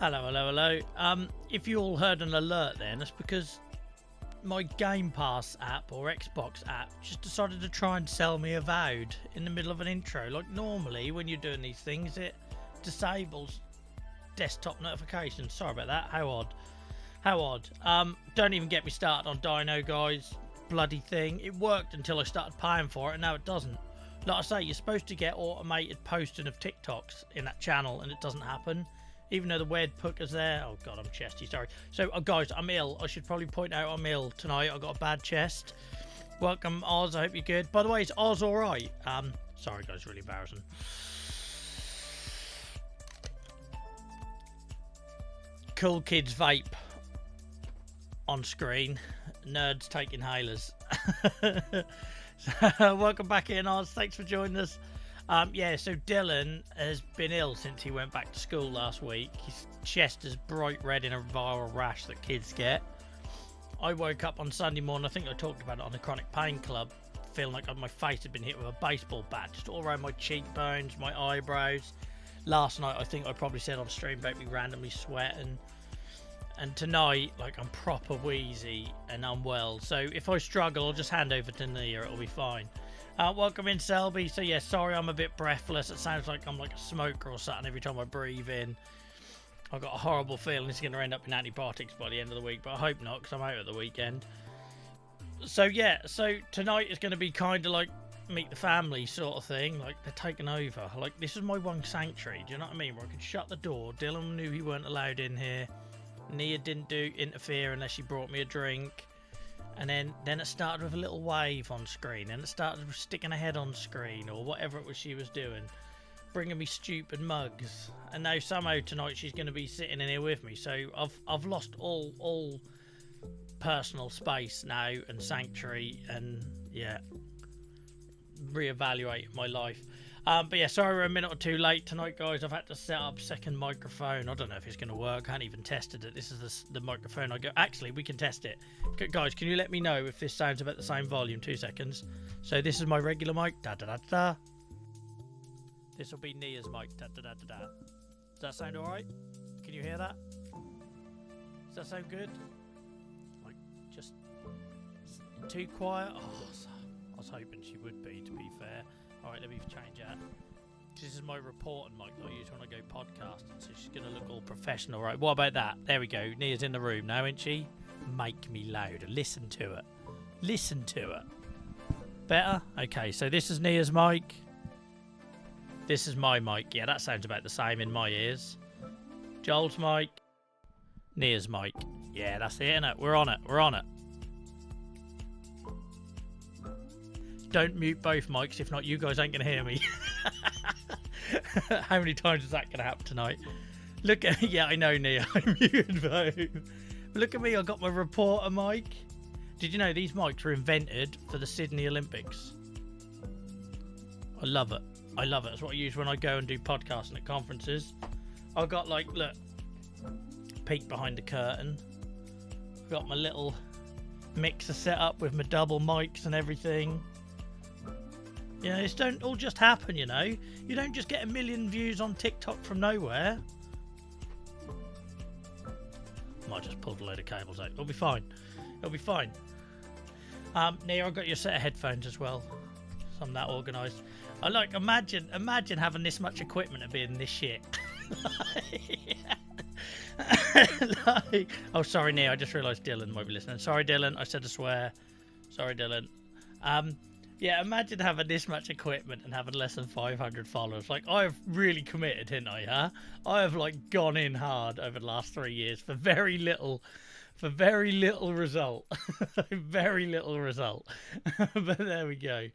Hello, hello, hello. If you all heard an alert then, that's because my Game Pass app or Xbox app just decided to try and sell me Avowed in the middle of an intro. Like normally when you're doing these things, it disables desktop notifications. Sorry about that. How odd. How odd. Don't even get me started on Dino, guys. Bloody thing. It worked until I started paying for it, and now it doesn't. Like I say, you're supposed to get automated posting of TikToks in that channel, and it doesn't happen. Even though the weird pooker's there. Oh god, I'm chesty, sorry. So guys, I'm ill. I should probably point out I'm ill tonight. I've got a bad chest. Welcome, Oz. I hope you're good. By the way, is Oz alright? Sorry guys, really embarrassing. Cool kids vape on screen. Nerds take inhalers. So, welcome back in, Oz. Thanks for joining us. Yeah, so Dylan has been ill since he went back to school last week. His chest is bright red in a viral rash that kids get. I woke up on Sunday morning, I think I talked about it on the Chronic Pain Club, feeling like my face had been hit with a baseball bat, just all around my cheekbones, my eyebrows. Last night, I think I probably said on stream about me randomly sweating. And tonight, like, I'm proper wheezy and unwell. So if I struggle, I'll just hand over to Nia, it'll be fine. Welcome in, Selby. So yeah, sorry I'm a bit breathless. It sounds like I'm like a smoker or something every time I breathe in. I've got a horrible feeling it's going to end up in antibiotics by the end of the week, but I hope not, because I'm out at the weekend. So yeah, so tonight is going to be kind of like meet the family sort of thing. Like, they're taking over. Like, this is my one sanctuary, do you know what I mean? Where I could shut the door. Dylan knew he weren't allowed in here. Nia didn't interfere unless she brought me a drink. And then it started with a little wave on screen, and it started with sticking a head on screen, or whatever it was she was doing, bringing me stupid mugs. And now somehow tonight she's going to be sitting in here with me. So I've lost all personal space now and sanctuary, and yeah, reevaluate my life. But yeah, sorry we're a minute or two late tonight, guys. I've had to set up second microphone. I don't know if it's going to work. I haven't even tested it. This is the microphone I go. Actually, we can test it. Guys, can you let me know if this sounds about the same volume? 2 seconds. So this is my regular mic. Da da da da. This will be Nia's mic. Da da da da da. Does that sound alright? Can you hear that? Does that sound good? Like, just too quiet? Oh, I was hoping she would be, to be fair. Alright, let me change that. This is my reporting mic that I use when I go podcasting, so she's going to look all professional. Right, what about that? There we go. Nia's in the room now, isn't she? Make me louder. Listen to it. Listen to it. Better? Okay, so this is Nia's mic. This is my mic. Yeah, that sounds about the same in my ears. Joel's mic. Nia's mic. Yeah, that's it, innit? We're on it. We're on it. Don't mute both mics, if not you guys ain't going to hear me. How many times is that going to happen tonight? Look at... Yeah, I know, Nia. I muted both. Look at me, I got my reporter mic. Did you know these mics were invented for the Sydney Olympics? I love it. I love it. It's what I use when I go and do podcasting at conferences. I've got, like, look, peek behind the curtain. I've got my little mixer set up with my double mics and everything. You know, it don't all just happen, you know. You don't just get 1 million views on TikTok from nowhere. Might just pull a load of cables out. It'll be fine. It'll be fine. Nia, I've got your set of headphones as well. So I'm that organised. I like, imagine having this much equipment and being this shit. Like, oh, sorry, Nia. I just realised Dylan might be listening. Sorry, Dylan. I said a swear. Sorry, Dylan. Yeah, imagine having this much equipment and having less than 500 followers. Like, I've really committed, didn't I, huh? I have, like, gone in hard over the last 3 years for very little result. Very little result. But there we go.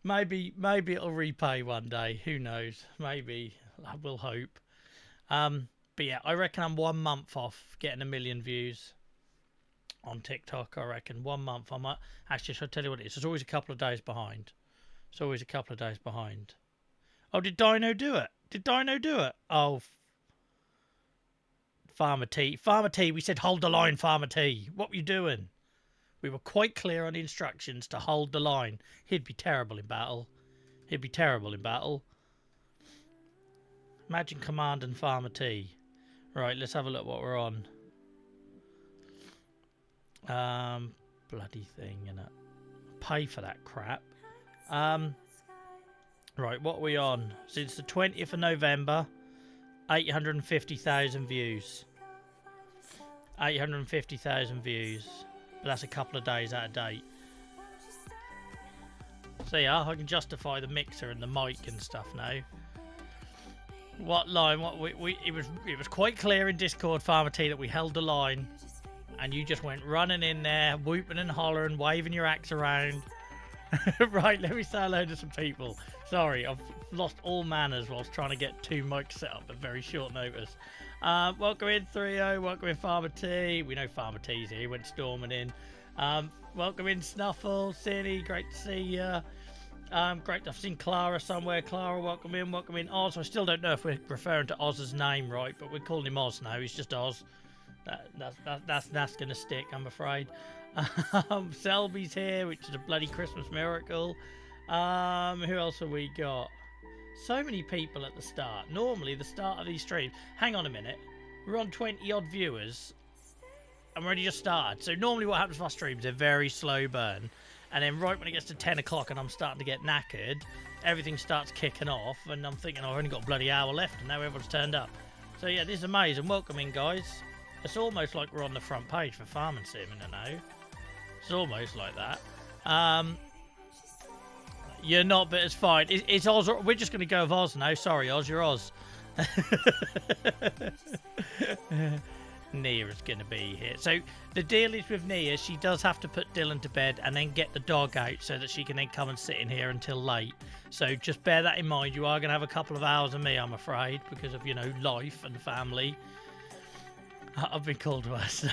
Maybe it'll repay one day. Who knows? Maybe. I will hope. But yeah, I reckon I'm 1 month off getting 1 million views on TikTok. I reckon 1 month. I might actually. I'll tell you what it is. It's always a couple of days behind. It's always a couple of days behind. Oh, did Dino do it? Did Dino do it? Oh, Farmer T. Farmer T. We said hold the line, Farmer T. What were you doing? We were quite clear on the instructions to hold the line. He'd be terrible in battle. He'd be terrible in battle. Imagine Command and Farmer T. Right, let's have a look what we're on. Bloody thing, innit? Pay for that crap. Right, what are we on? Since the 20th of November, 850,000 views. 850,000 views. But that's a couple of days out of date. So yeah, I can justify the mixer and the mic and stuff now. What line? What it was quite clear in Discord, Farmer T, that we held the line, and you just went running in there, whooping and hollering, waving your axe around. Right, let me say hello to some people. Sorry, I've lost all manners whilst trying to get 2 mics set up at very short notice. Welcome in 3-0, welcome in Farmer T. We know Farmer T's here, he went storming in. Welcome in Snuffle, Cindy, great to see you. Great, I've seen Clara somewhere. Clara, welcome in. Oz, I still don't know if we're referring to Oz's name right, but we're calling him Oz now, he's just Oz. That's gonna stick, I'm afraid. Selby's here, which is a bloody Christmas miracle. Who else have we got? So many people at the start. Normally, the start of these streams. Hang on a minute. We're on 20 odd viewers, and we're already just started. So normally, what happens with our streams? They're very slow burn, and then right when it gets to 10 o'clock and I'm starting to get knackered, everything starts kicking off, and I'm thinking, I've only got a bloody hour left, and now everyone's turned up. So yeah, this is amazing. Welcome in, guys. It's almost like we're on the front page for Farming Sim, I know. It's almost like that. You're not, but it's fine. It's Oz. We're just going to go with Oz now. Sorry, Oz. You're Oz. Nia is going to be here. So the deal is with Nia, she does have to put Dylan to bed and then get the dog out so that she can then come and sit in here until late. So just bear that in mind. You are going to have a couple of hours of me, I'm afraid, because of, you know, life and family. I've been called worse.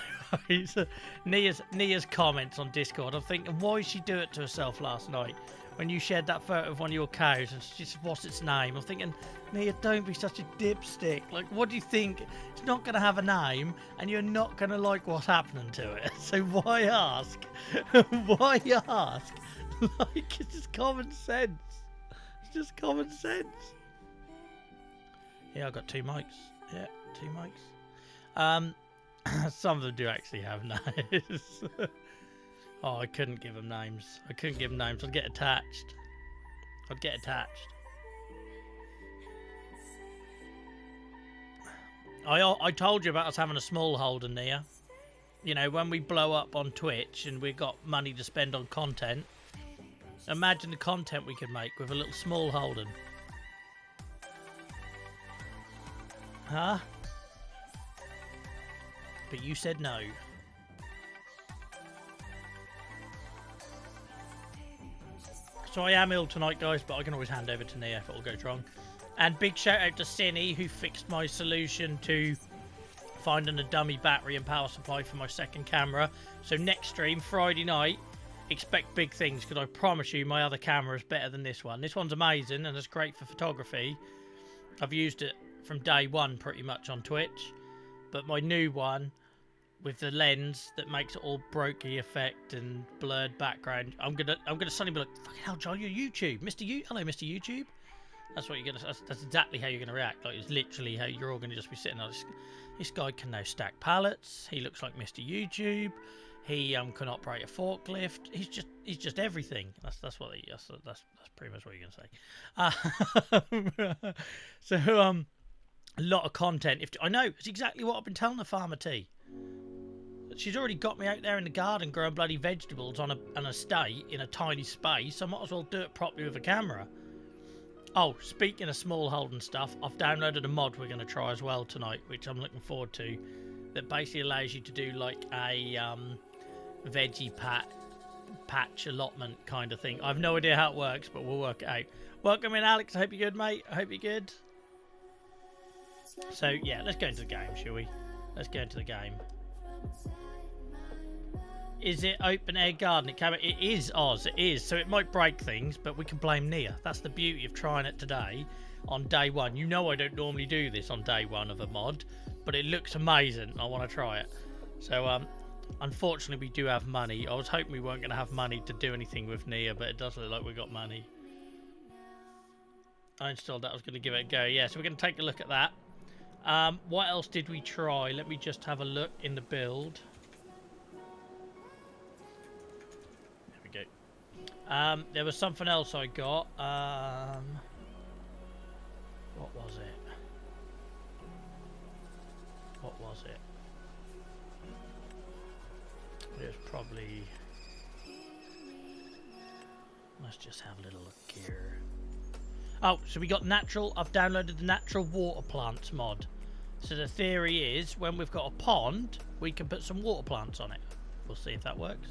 So Nia's comments on Discord. I'm thinking, why did she do it to herself last night? When you shared that photo of one of your cows and she said, what's its name? I'm thinking, Nia, don't be such a dipstick. Like, what do you think? It's not going to have a name and you're not going to like what's happening to it. So why ask? Why ask? Like, it's just common sense. It's just common sense. Yeah, I've got 2 mics. Yeah, 2 mics. Some of them do actually have names. Oh, I couldn't give them names. I'd get attached. I told you about us having a small holder, Nia. You know, when we blow up on Twitch and we've got money to spend on content, imagine the content we could make with a little small Holden. Huh? But you said no. So I am ill tonight, guys, but I can always hand over to Nia if it all goes wrong. And big shout out to Cinny, who fixed my solution to finding a dummy battery and power supply for my second camera. So next stream, Friday night, expect big things, because I promise you my other camera is better than this one. This one's amazing and it's great for photography. I've used it from day one pretty much on Twitch. But my new one, with the lens that makes it all brokey effect and blurred background, I'm gonna suddenly be like, fucking hell, John, you're YouTube, hello, Mr. YouTube. That's what you're gonna. That's exactly how you're gonna react. Like, it's literally how you're all gonna just be sitting there. This guy can now stack pallets. He looks like Mr. YouTube. He can operate a forklift. He's just everything. That's pretty much what you're gonna say. So a lot of content. I know it's exactly what I've been telling the Farmer T. She's already got me out there in the garden growing bloody vegetables on an estate in a tiny space. I might as well do it properly with a camera. Oh, speaking of small Holden stuff, I've downloaded a mod we're going to try as well tonight, which I'm looking forward to, that basically allows you to do like a veggie patch allotment kind of thing. I have no idea how it works, but we'll work it out. Welcome in, Alex. I hope you're good, mate. I hope you're good. So yeah, let's go into the game, shall we? Let's go into the game. Is it open air garden? It is, Oz. It is. So it might break things, but we can blame Nia. That's the beauty of trying it today on day one. You know I don't normally do this on day one of a mod, but it looks amazing. I want to try it. So unfortunately we do have money. I was hoping we weren't going to have money to do anything with Nia, but it does look like we got money. I installed that. I was going to give it a go. Yeah, so we're going to take a look at that. What else did we try? Let me just have a look in the build. There we go. There was something else I got. What was it? What was it? It was probably... Let's just have a little look here. Oh, so we got natural... I've downloaded the natural water plants mod. So the theory is, when we've got a pond, we can put some water plants on it. We'll see if that works.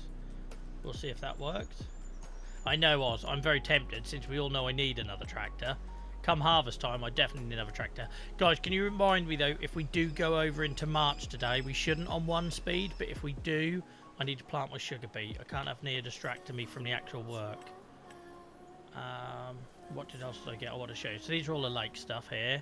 We'll see if that works. I know, Oz, I'm very tempted, since we all know I need another tractor. Come harvest time, I definitely need another tractor. Guys, can you remind me, though, if we do go over into March today, we shouldn't on 1 speed, but if we do, I need to plant my sugar beet. I can't have Nia distracting me from the actual work. What else did I get? I want to show you. So these are all the lake stuff here.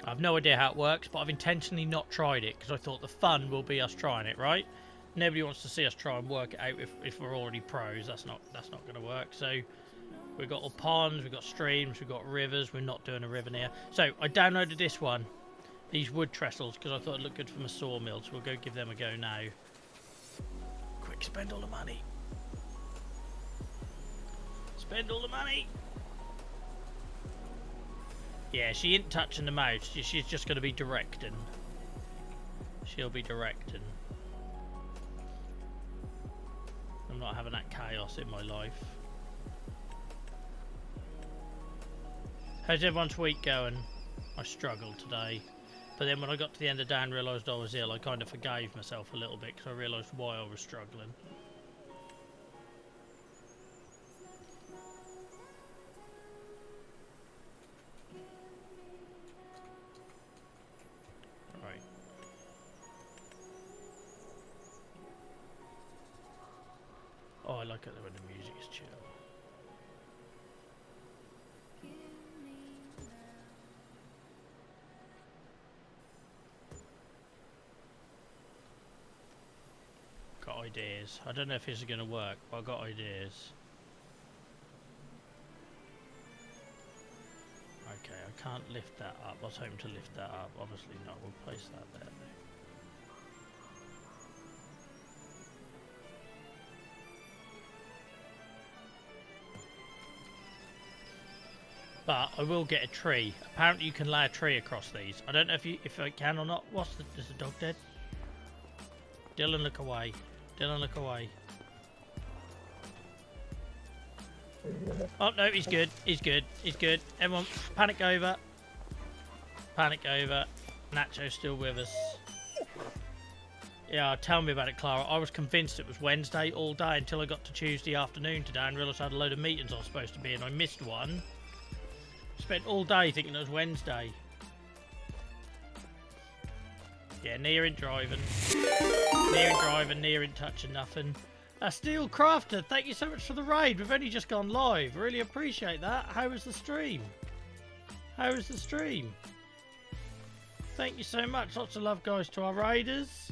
I have no idea how it works, but I've intentionally not tried it because I thought the fun will be us trying it, right? Nobody wants to see us try and work it out if we're already pros. That's not going to work. So we've got all ponds, we've got streams, we've got rivers. We're not doing a river near. So I downloaded this one, these wood trestles, because I thought it looked good from a sawmill. So we'll go give them a go now. Quick, spend all the money. Spend all the money. Yeah, she ain't touching the mouse. She's just going to be directing. She'll be directing. I'm not having that chaos in my life. How's everyone's week going? I struggled today. But then when I got to the end of the day and realised I was ill, I kind of forgave myself a little bit because I realised why I was struggling. Oh, I like it when the music is chill. Got ideas. I don't know if this is going to work, but I've got ideas. Okay, I can't lift that up. I was hoping to lift that up. Obviously not. We'll place that there. But I will get a tree. Apparently you can lay a tree across these. I don't know if I can or not. Is the dog dead? Dylan, look away. Dylan, look away. Oh no, he's good. He's good. He's good. Everyone, panic over. Panic over. Nacho's still with us. Yeah, tell me about it, Clara. I was convinced it was Wednesday all day until I got to Tuesday afternoon today and realised I had a load of meetings I was supposed to be in. I missed one. Spent all day thinking it was Wednesday. Yeah, Nia ain't driving. Nia ain't driving, Nia ain't touching nothing. Steel Crafter, thank you so much for the raid. We've only just gone live. Really appreciate that. How was the stream? How was the stream? Thank you so much. Lots of love, guys, to our raiders.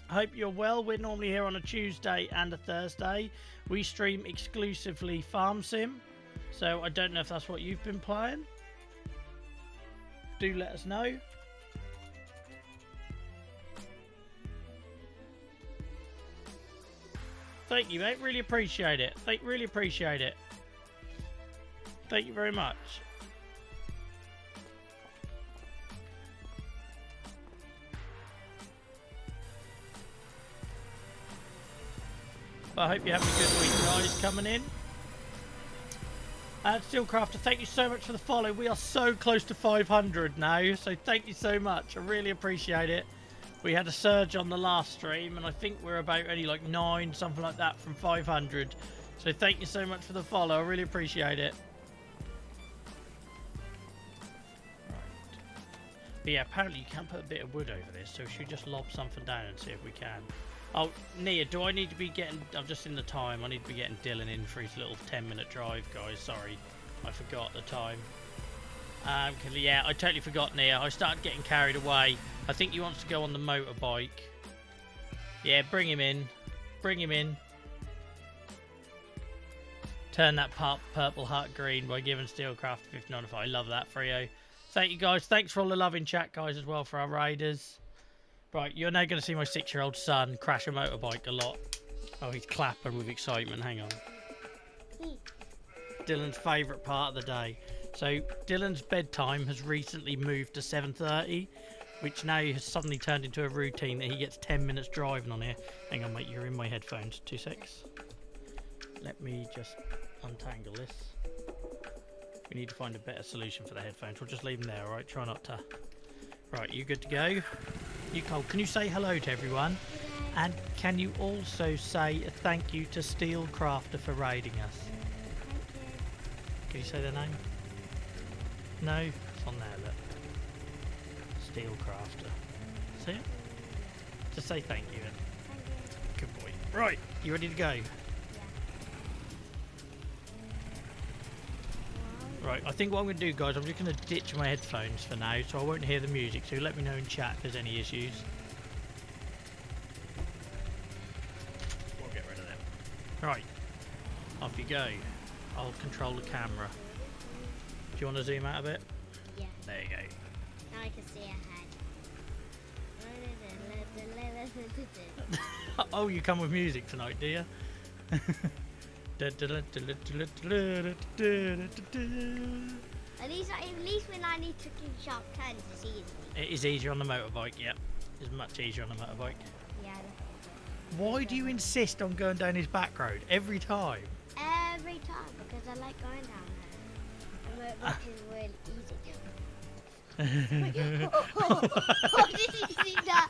I hope you're well. We're normally here on a Tuesday and a Thursday. We stream exclusively Farm Sim. So I don't know if that's what you've been playing. Do let us know. Thank you, mate. Really appreciate it. Really appreciate it. Thank you very much. I hope you're having a good week, guys, coming in. Steelcrafter, thank you so much for the follow. We are so close to 500 now, so thank you so much. I really appreciate it. We had a surge on the last stream, and I think we're about only like 9, something like that, from 500. So thank you so much for the follow. I really appreciate it. Right. But yeah, apparently you can put a bit of wood over this, so should we just lob something down and see if we can? Oh, Nia, do I need to be getting... I'm just in the time. I need to be getting Dylan in for his little 10-minute drive, guys. Sorry, I forgot the time. Yeah, I totally forgot, Nia. I started getting carried away. I think he wants to go on the motorbike. Yeah, bring him in. Bring him in. Turn that purple heart green by giving Steelcraft a 59. I love that, Frio. Thank you, guys. Thanks for all the love in chat, guys, as well, for our raiders. Right, you're now going to see my 6-year-old son crash a motorbike a lot. Oh, he's clapping with excitement. Hang on. Dylan's favourite part of the day. So, Dylan's bedtime has recently moved to 7:30, which now has suddenly turned into a routine that he gets 10 minutes driving on here. Hang on, mate, you're in my headphones. 2 secs. Let me just untangle this. We need to find a better solution for the headphones. We'll just leave them there, alright? Try not to... Right, you good to go? You, Cole, can you say hello to everyone? And can you also say a thank you to Steelcrafter for raiding us? Can you say their name? No? It's on there, look. Steelcrafter. See it? Just say thank you. Good boy. Right, you ready to go? Right, I think what I'm going to do, guys, I'm just going to ditch my headphones for now, so I won't hear the music, so let me know in chat if there's any issues. We'll get rid of them. Right, off you go. I'll control the camera. Do you want to zoom out a bit? Yeah. There you go. Now I can see ahead. Oh, you come with music tonight, do you? At least when I need to do sharp turns, it's easy. It is easier on the motorbike, yep. It's much easier on the motorbike. Yeah. Why do you insist on going down his back road every time? Every time, because I like going down there. And motorbike is really easy. Oh, did you see that?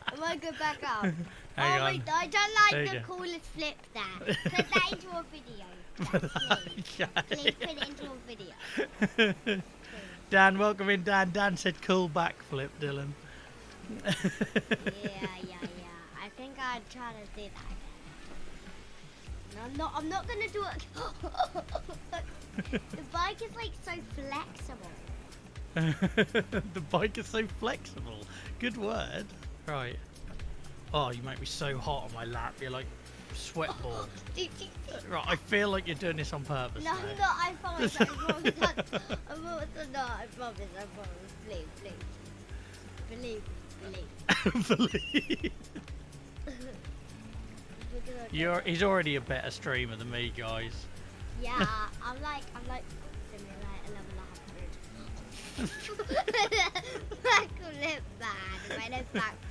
I might go back up. Hang on. Wait, I don't like the coolest flip there. Put that into a video. Please put it into a video. Dan, welcome in, Dan. Dan said cool backflip, Dylan. Yeah. I think I'd try to do that again. I'm not gonna do it. The bike is like so flexible. The bike is so flexible. Good word. Right. Oh, you make me so hot on my lap. You're like sweat ball. Right, I feel like you're doing this on purpose. No, now. I'm not. I promise. I promise. I promise. Believe. Believe. He's already a better streamer than me, guys. Yeah, I'm like simulator level 100. Backflip, man. My name's Backflip.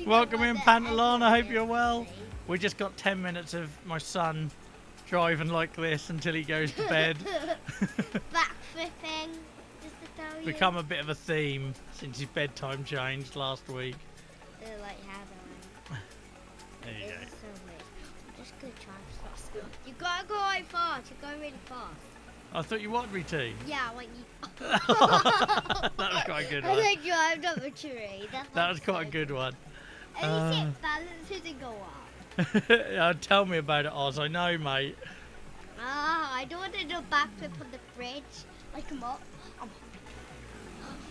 Welcome in, Pantalon. I hope you're well. We just got 10 minutes of my son driving like this until he goes to bed. Backflipping, just to tell you. Become a bit of a theme since his bedtime changed last week. Like how There you go. so weird. I'm just gonna try and stop. You gotta go right fast. You're going really fast. I thought you wanted me to. Yeah, I want you. That was quite a good I one. think you have up a tree. That was quite a good one. At least it balances and go up. Tell me about it, Oz. I know, mate. I don't want to do a backflip on the bridge. Like I'm up.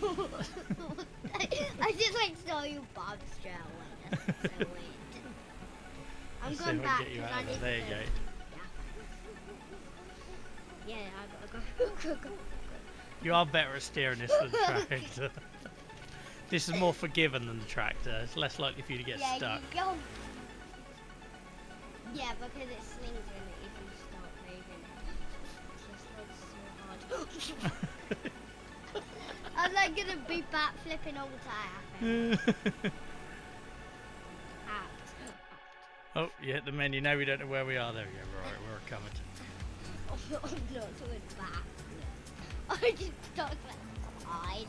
I just like saw you bob straight away. That's so weird. I'm Let's see going if I back can get you because out I of need there. There you to. go. Yeah, I gotta go. You are better at steering this than the tractor. This is more forgiving than the tractor. It's less likely for you to get stuck. You go. Yeah, because it slings when it even start moving. It's just like so hard. I'm like gonna be backflipping all the time. Oh, you hit the menu. Now we don't know where we are. There we go. Right, we're coming. I'm not doing backflip. I just stuck that side.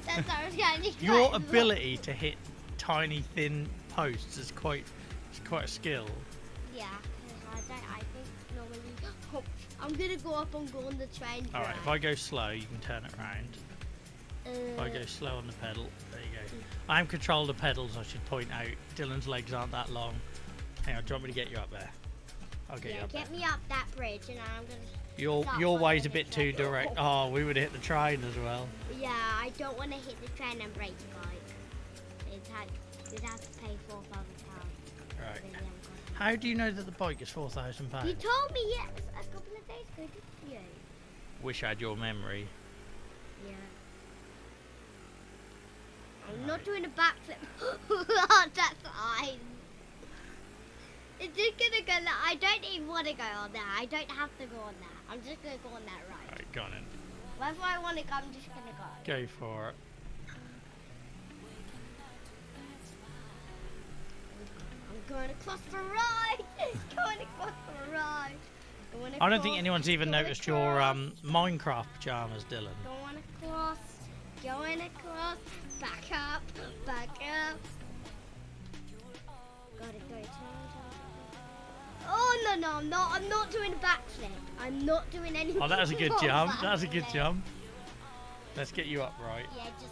That's how I was going to Your ability to hit tiny, thin posts is quite a skill. Yeah, I think normally. Oh, I'm gonna go up and go on the train. All right, if I go slow, you can turn it around. If I go slow on the pedal, there you go. I'm control the pedals, I should point out. Dylan's legs aren't that long. Hang on, do you want me to get you up there? I'll get you up get there. me up that bridge and I'm gonna... Your way's a bit too direct. Oh, we would have hit the train as well. Yeah, I don't want to hit the train and break the bike. We'd have to pay £4,000. Right. How do you know that the bike is £4,000? You told me yes a couple of days ago, didn't you? Wish I had your memory. Yeah. I'm not doing a backflip on that side. It's just gonna go. I don't even want to go on that. I don't have to go on that. I'm just gonna go on that ride. Alright, go on in. Wherever I want to go, I'm just gonna go. Go for it. I'm going across the ride. Going across the ride. I don't think anyone's even noticed your Minecraft pajamas, Dylan. Going across. Going across. Back up. Back up. Gotta go. Oh no, I'm not doing a backflip. I'm not doing anything. Oh, that was a good jump. That was a good jump. Let's get you upright. Yeah, just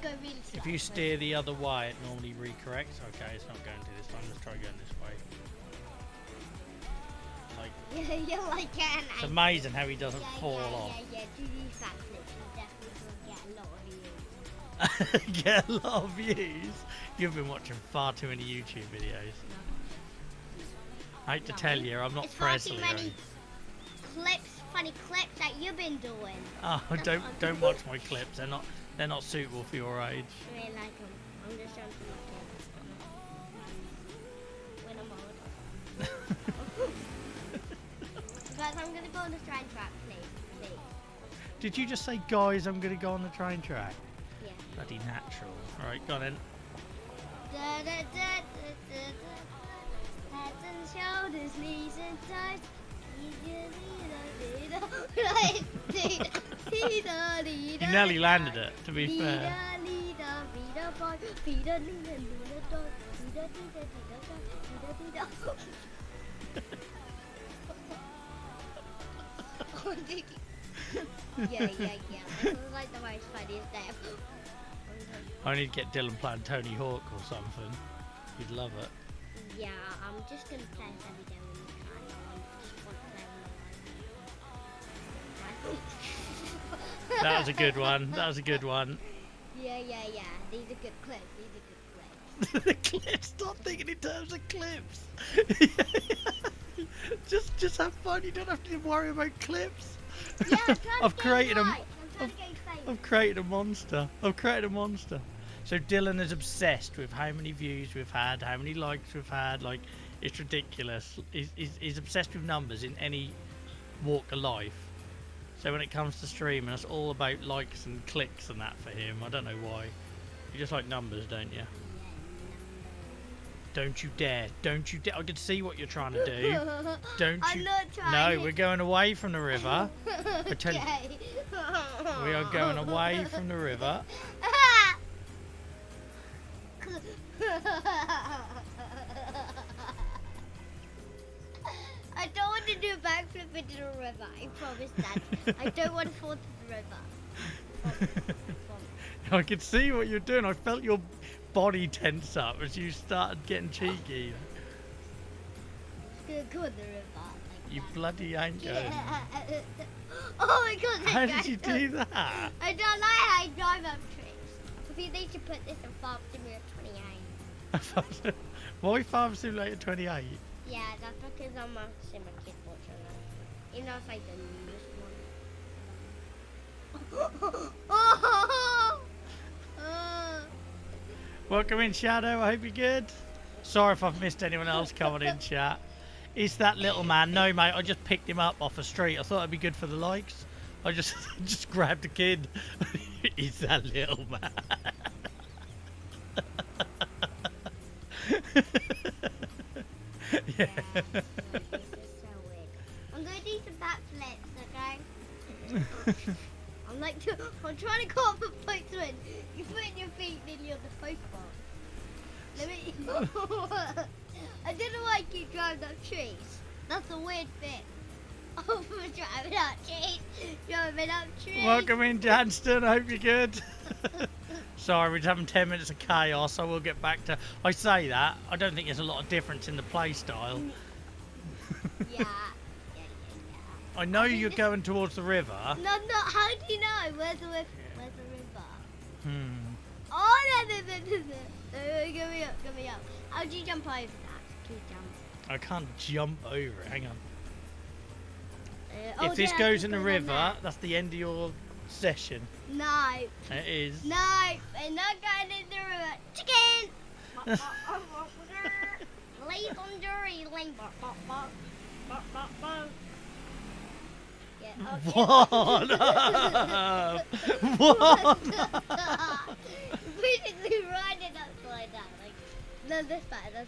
go really slow. If you steer the other way, it normally recorrects. Okay, it's not going to this time. Let's try going this way. Like, Yeah, you're like an it's amazing how he doesn't fall off. Yeah, do these backflips. You definitely will get a lot of views. Get a lot of views. You've been watching far too many YouTube videos. I hate to tell you, I'm not Presley. It's far too many funny clips that you've been doing. Oh, don't watch my clips. They're not suitable for your age. I really like them. I'm just showing my kids. When I'm older. Guys, I'm gonna go on the train track, please. Did you just say, guys, I'm going to go on the train track? Yeah. Bloody natural. Alright, go on then. Da, da, da, da, da, da. Heads and shoulders, knees and toes. You nearly landed it, to be fair. Yeah. This was like the most funniest day ever. I need to get Dylan playing Tony Hawk or something. You'd love it. Yeah, I'm just gonna play this every day when we try. I just want to play That was a good one. That was a good one. Yeah. These are good clips. The clips. Stop thinking in terms of clips. just have fun. You don't have to worry about clips. Yeah, I'm I've created a. I've created a monster. I've created a monster. So Dylan is obsessed with how many views we've had, how many likes we've had. Like, it's ridiculous. He's obsessed with numbers in any walk of life. So when it comes to streaming, it's all about likes and clicks and that for him. I don't know why. You just like numbers, don't you? Don't you dare. Don't you dare. I can see what you're trying to do. Don't I'm you. not trying. No, we're going away from the river. I tell you, we are going away from the river. I don't want to do a backflip into the river. I promise that. I don't want to fall to the river. Promise. I could see what you're doing. I felt your body tense up as you started getting cheeky. I'm just gonna go in the river. Like You that. bloody ain't going. Yeah. Oh my god. How did you do that? I don't like how I drive up trees. I think they should put this in Farm Simulator 28. Why Farm Simulator 28? Yeah, that's because I'm a sim kid watcher now. You know, it's like the newest one. Welcome in, Shadow. I hope you're good. Sorry if I've missed anyone else coming in, chat. Is that little man? No, mate. I just picked him up off a street. I thought it'd be good for the likes. I just grabbed a kid. Is that little man? Yeah. This is so weird. I'm gonna do some backflips, okay? I'm trying to go off a postman. You put your feet nearly on the postman. Let me. I don't know why I keep driving up trees. That's a weird bit. Oh, we're driving up trees. Driving up trees. Welcome in, Janston. I hope you're good. Sorry, we're just having 10 minutes of chaos, so we'll get back to... I say that, I don't think there's a lot of difference in the play style. Yeah. I know you're going towards the river. No, how do you know? Where's the river? Hmm. Oh, no. Go me up. How do you jump over that? Can you jump? I can't jump over it. Hang on. Oh, If this yeah, goes in the on river, that. that's the end of your session. No. It is. No, we're not going in the river. Chicken! Leave on jury lane. Yeah, What up? What? Basically ride it upside down. Like, no, that's better.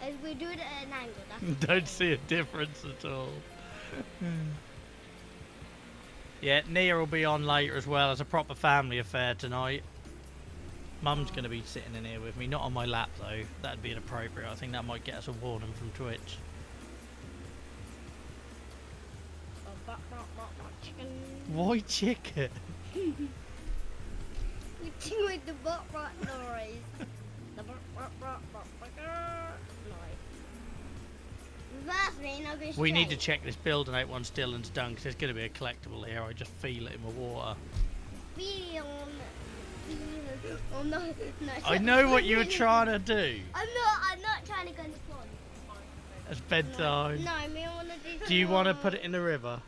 As we do it at an angle, that's Don't see a difference at all. Yeah, Nia will be on later as well as a proper family affair tonight. Mum's going to be sitting in here with me, not on my lap though. That'd be inappropriate. I think that might get us a warning from Twitch. Why chicken? we do with the butt rot noise. The butt rot noise. Reverse me and I'll go straight. We need to check this building out once Dylan's done because there's going to be a collectible here. I just feel it in my water. Feel. Oh no, no. I know what you were trying to do. I'm not trying to go in the pond. It's bedtime. No, I want to do. Do you want to put it in the river?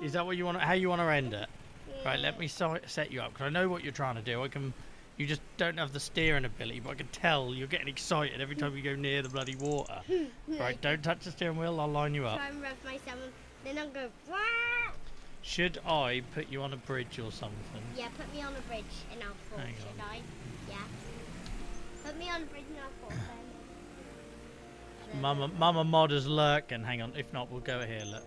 Is that what you want? How you want to end it? Yeah. Right, let me set you up because I know what you're trying to do. I can. You just don't have the steering ability, but I can tell you're getting excited every time you go near the bloody water. Right, don't touch the steering wheel. I'll line you up. Try and rev myself, then I'll go. Wah! Should I put you on a bridge or something? Yeah, put me on a bridge and I'll fall. Hang Should on. I? Yeah. Put me on a bridge and I'll fall. MummaMod is lurking. Hang on. If not, we'll go here. Look.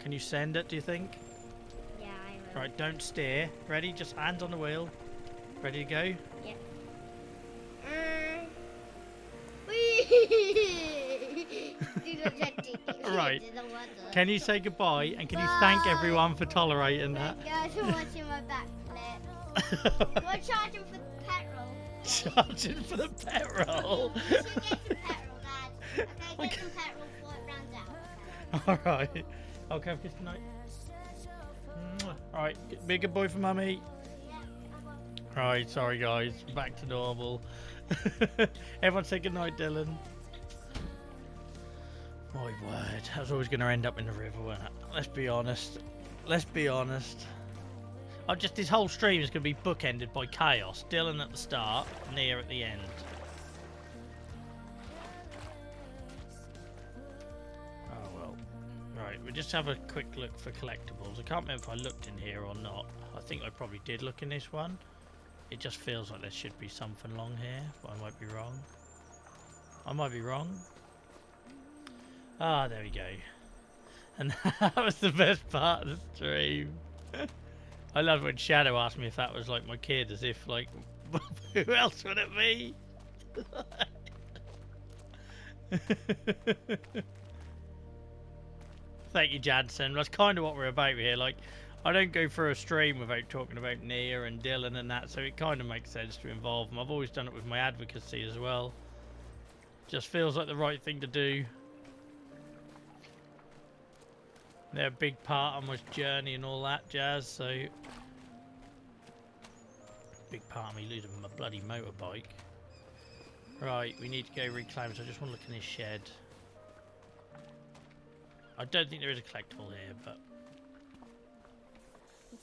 Can you send it? Do you think? Yeah, I will. Right, don't steer. Ready? Just hands on the wheel. Ready to go? Yep. Right. Can you say goodbye and can you thank everyone for tolerating that? Guys, for watching my backflip. We're charging for petrol. Charging for the petrol. We should get some petrol, Dad. Okay, get some petrol before it runs out. Alright. Okay, have a kiss goodnight. Alright, be a good boy for Mummy. Right, sorry guys, back to normal. Everyone say goodnight, Dylan. My word, that was always going to end up in the river, wasn't it? Let's be honest. Let's be honest. This whole stream is going to be bookended by chaos. Dylan at the start, Nia at the end. Oh well. Right, we'll just have a quick look for collectibles. I can't remember if I looked in here or not. I think I probably did look in this one. It just feels like there should be something along here, but I might be wrong. I might be wrong. Ah, there we go. And that was the best part of the stream. I love when Shadow asked me if that was like my kid, as if like, who else would it be? Thank you, Jansen. That's kind of what we're about here. Like, I don't go through a stream without talking about Nia and Dylan and that, so it kind of makes sense to involve them. I've always done it with my advocacy as well. Just feels like the right thing to do. They're a big part of my journey and all that jazz, so... Big part of me losing my bloody motorbike. Right, we need to go reclaim, so I just want to look in this shed. I don't think there is a collectible here, but...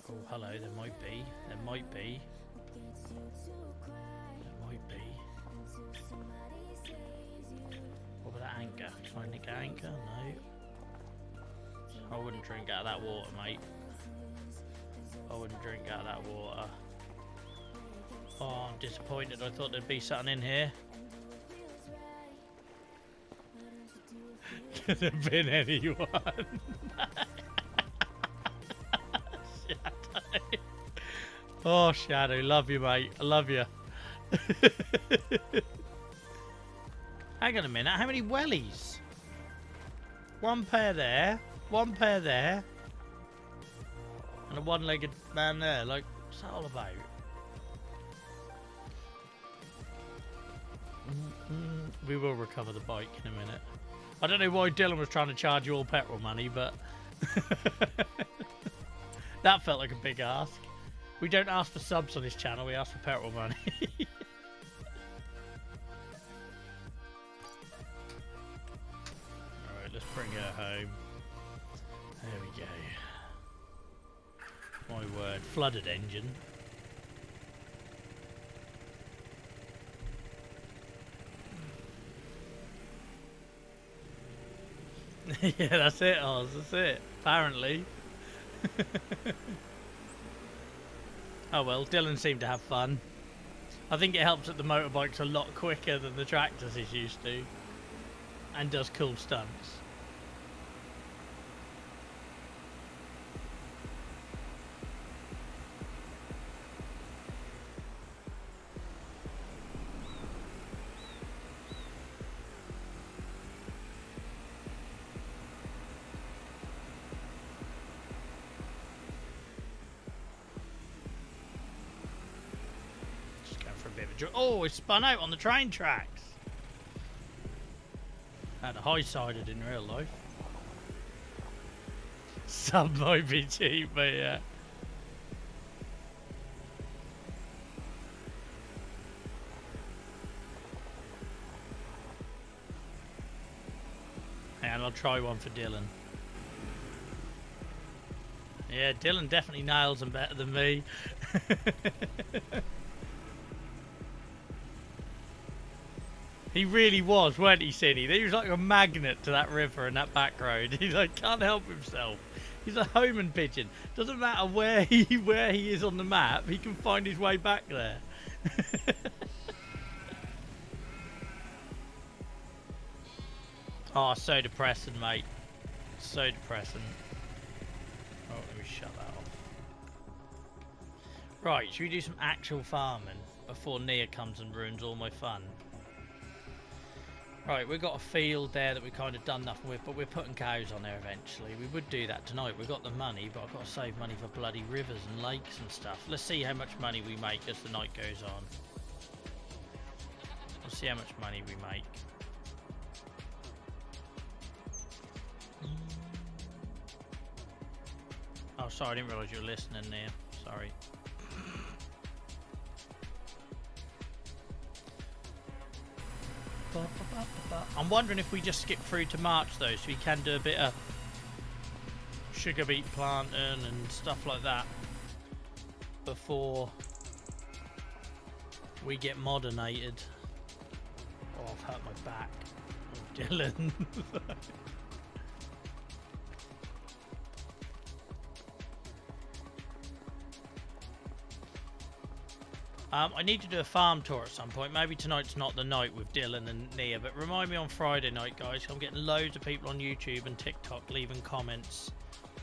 Oh, hello, there might be. There might be. There might be. What about that anchor? Can I nick an anchor? No. I wouldn't drink out of that water, mate. I wouldn't drink out of that water. Oh, I'm disappointed. I thought there'd be something in here. Could have been anyone. Shadow. Oh, Shadow. Love you, mate. I love you. Hang on a minute. How many wellies? One pair there. One pair there. And a one-legged man there. Like, what's that all about? We will recover the bike in a minute. I don't know why Dylan was trying to charge you all petrol money, but... that felt like a big ask. We don't ask for subs on this channel, we ask for petrol money. go home. There we go. My word, flooded engine. Yeah, that's it, Oz, that's it. Apparently. Oh well, Dylan seemed to have fun. I think it helps that the motorbike's a lot quicker than the tractors he's used to. And does cool stunts. Oh, it spun out on the train tracks. Had a high-sided in real life. Sub might be cheap, but yeah. And I'll try one for Dylan. Yeah, Dylan definitely nails them better than me. He really was, weren't he, Cinny? He was like a magnet to that river and that back road. He like can't help himself. He's a homing pigeon. Doesn't matter where he is on the map, he can find his way back there. Oh, so depressing, mate. So depressing. Oh, let me shut that off. Right, should we do some actual farming before Nia comes and ruins all my fun? Right, we've got a field there that we've kind of done nothing with, but we're putting cows on there eventually. We would do that tonight. We've got the money, but I've got to save money for bloody rivers and lakes and stuff. Let's see how much money we make as the night goes on. Let's see how much money we make. Oh, sorry, I didn't realise you were listening there. Sorry. I'm wondering if we just skip through to March though, so we can do a bit of sugar beet planting and stuff like that before we get moderated. Oh, I've hurt my back. Oh, Dylan. I need to do a farm tour at some point. Maybe tonight's not the night with Dylan and Nia, but remind me on Friday night, guys. I'm getting loads of people on YouTube and TikTok leaving comments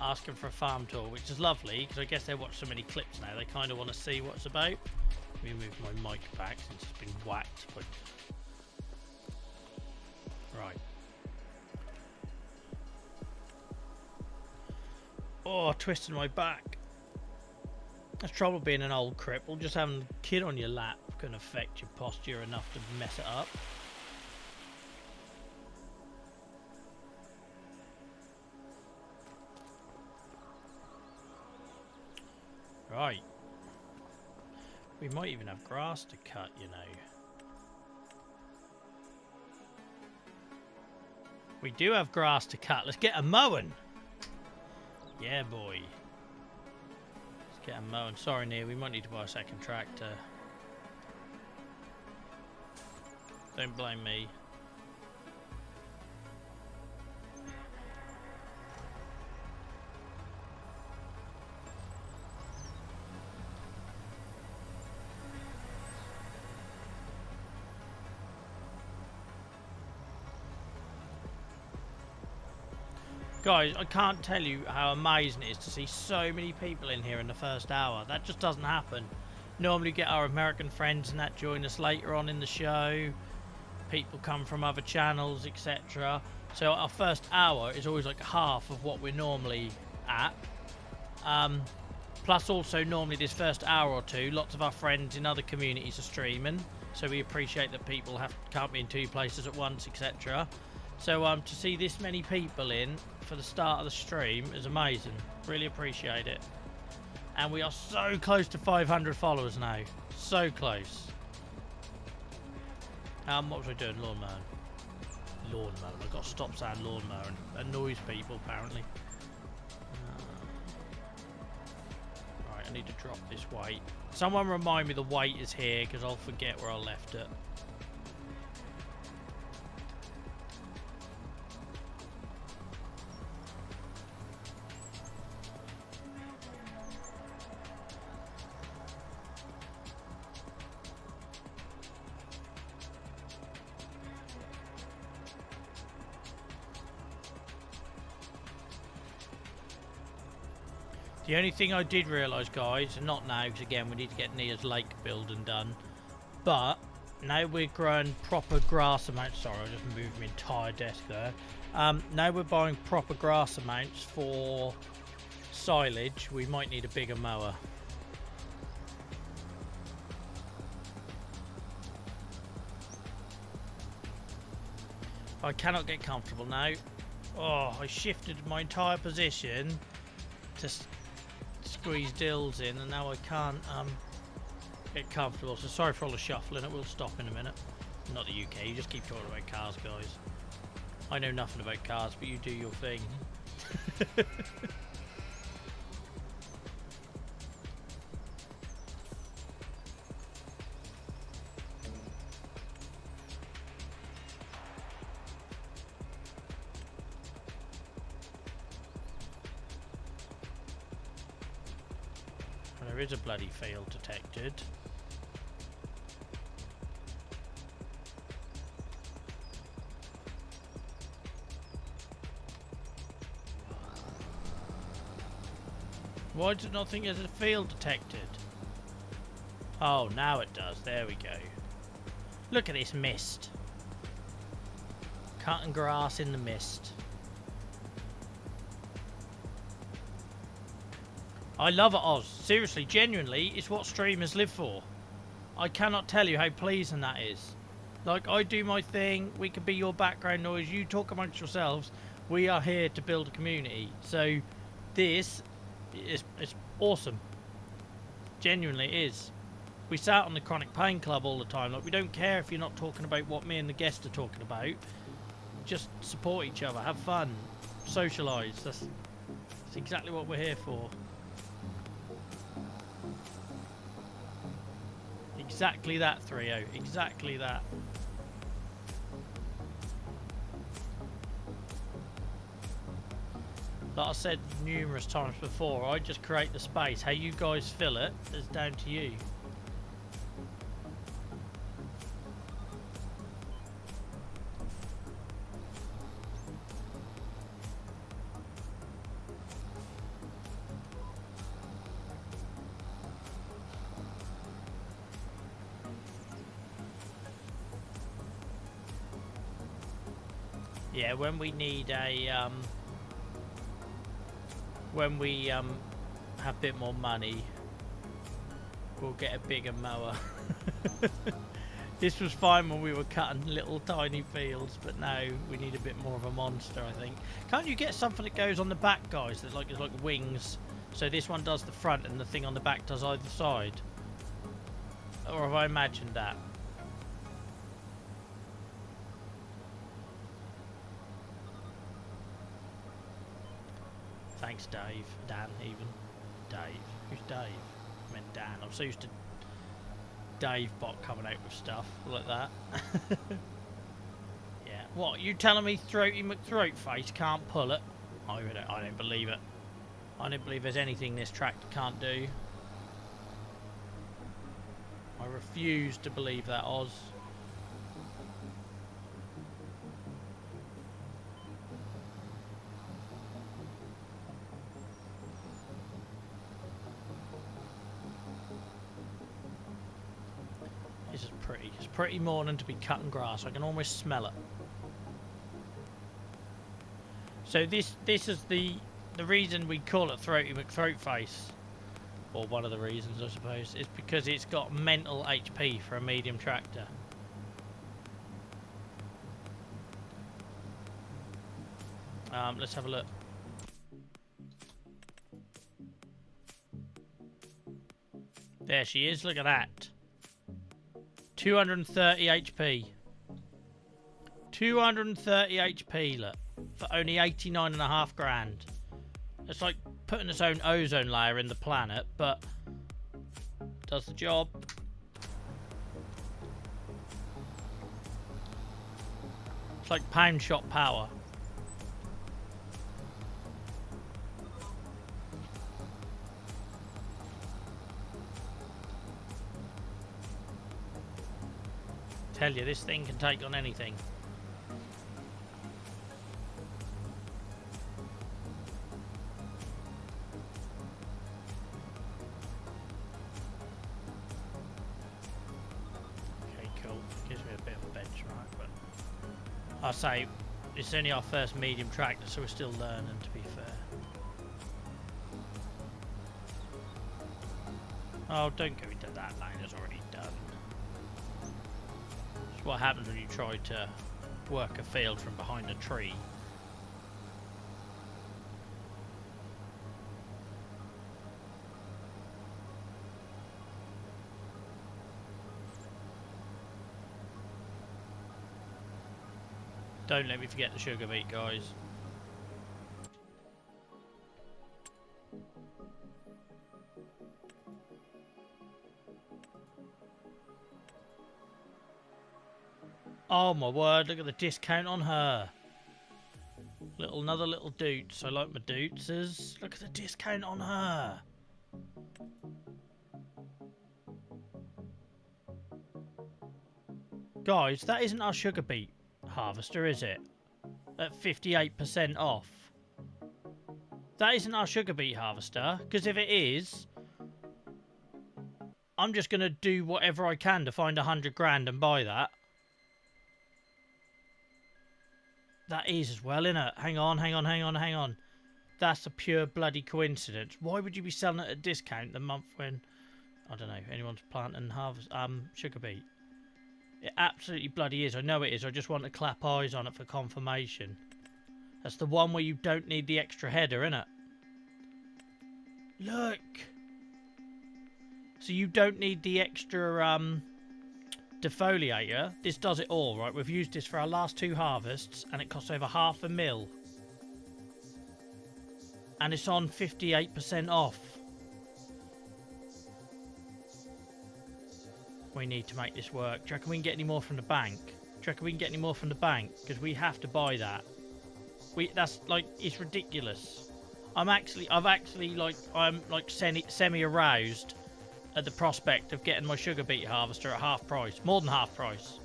asking for a farm tour, which is lovely because I guess they watch so many clips now. They kind of want to see what it's about. Let me move my mic back since it's been whacked. But... Right. Oh, twisted my back. That's trouble being an old cripple. Just having a kid on your lap can affect your posture enough to mess it up. Right. We might even have grass to cut, you know. We do have grass to cut. Let's get a mowing. Yeah, boy. Get a mowing. Sorry, Nia, we might need to buy a second tractor. Don't blame me. Guys, I can't tell you how amazing it is to see so many people in here in the first hour. That just doesn't happen. Normally we get our American friends and that join us later on in the show. People come from other channels, etc. So our first hour is always like half of what we're normally at. Plus also normally this first hour or two, lots of our friends in other communities are streaming. So we appreciate that people can't be in two places at once, etc. So to see this many people in for the start of the stream is amazing. Really appreciate it. And we are so close to 500 followers now. So close. What was I doing? Lawn mowing. Lawnmower. I've got to stop saying lawnmower and annoys people apparently. Right, I need to drop this weight. Someone remind me the weight is here because I'll forget where I left it. The only thing I did realise, guys, and not now, because again we need to get Nia's lake building done, but now we're growing proper grass amounts. Sorry, I just moved my entire desk there. Now we're buying proper grass amounts for silage. We might need a bigger mower. I cannot get comfortable now. Oh, I shifted my entire position to squeeze dills in, and now I can't get comfortable. So sorry for all the shuffling. It will stop in a minute. Not the UK. You just keep talking about cars, guys. I know nothing about cars, but you do your thing. There is a bloody fail detected. Why does it not think there's a field detected? Oh, now it does. There we go. Look at this mist. Cutting grass in the mist. I love it, Oz. Seriously, genuinely, it's what streamers live for. I cannot tell you how pleasing that is. Like, I do my thing, we can be your background noise, you talk amongst yourselves. We are here to build a community. So, this is awesome. Genuinely it is. We sat on the Chronic Pain Club all the time. Like, we don't care if you're not talking about what me and the guests are talking about. Just support each other, have fun, socialise. That's exactly what we're here for. Exactly that, 3-0. Exactly that. Like I said numerous times before, I just create the space. How you guys fill it is down to you. Yeah, when we need a when we have a bit more money, we'll get a bigger mower. This was fine when we were cutting little tiny fields, but now we need a bit more of a monster, I think. Can't you get something that goes on the back, guys, that is like wings? So this one does the front and the thing on the back does either side? Or have I imagined that? Thanks, Dave. Dan, even. Dave. Who's Dave? I meant Dan. I'm so used to Dave bot coming out with stuff like that. Yeah. What? You telling me Throaty McThroatface can't pull it? I don't believe it. I don't believe there's anything this tractor can't do. I refuse to believe that, Oz. It's pretty morning to be cutting grass. I can almost smell it. So this is the reason we call it Throaty McThroatface, or one of the reasons I suppose, is because it's got mental HP for a medium tractor. Let's have a look. There she is. Look at that. 230 HP. 230 HP, look, for only 89.5 grand. It's like putting its own ozone layer in the planet, but does the job. It's like pound shot power. Tell you, this thing can take on anything. Okay, cool. Gives me a bit of a benchmark, but I'll say it's only our first medium tractor, so we're still learning, to be fair. Oh, don't go into that lane, it's already done. It's what happens when you try to work a field from behind a tree. Don't let me forget the sugar beet, guys. Oh my word, look at the discount on her. Another little doots. I like my dootses. Look at the discount on her. Guys, that isn't our sugar beet harvester, is it? At 58% off. That isn't our sugar beet harvester, because if it is, I'm just going to do whatever I can to find 100 grand and buy that. That is as well, innit? Hang on. That's a pure bloody coincidence. Why would you be selling it at a discount the month when, I don't know, anyone's planting and harvest sugar beet? It absolutely bloody is. I know it is. I just want to clap eyes on it for confirmation. That's the one where you don't need the extra header, innit? Look. So you don't need the extra defoliator. This does it all, right? We've used this for our last 2 harvests and it costs over $500,000. And it's on 58% off. We need to make this work. Do you reckon we can get any more from the bank? Because we have to buy that. That's like, it's ridiculous. I'm semi-aroused at the prospect of getting my sugar beet harvester at half price. More than half price.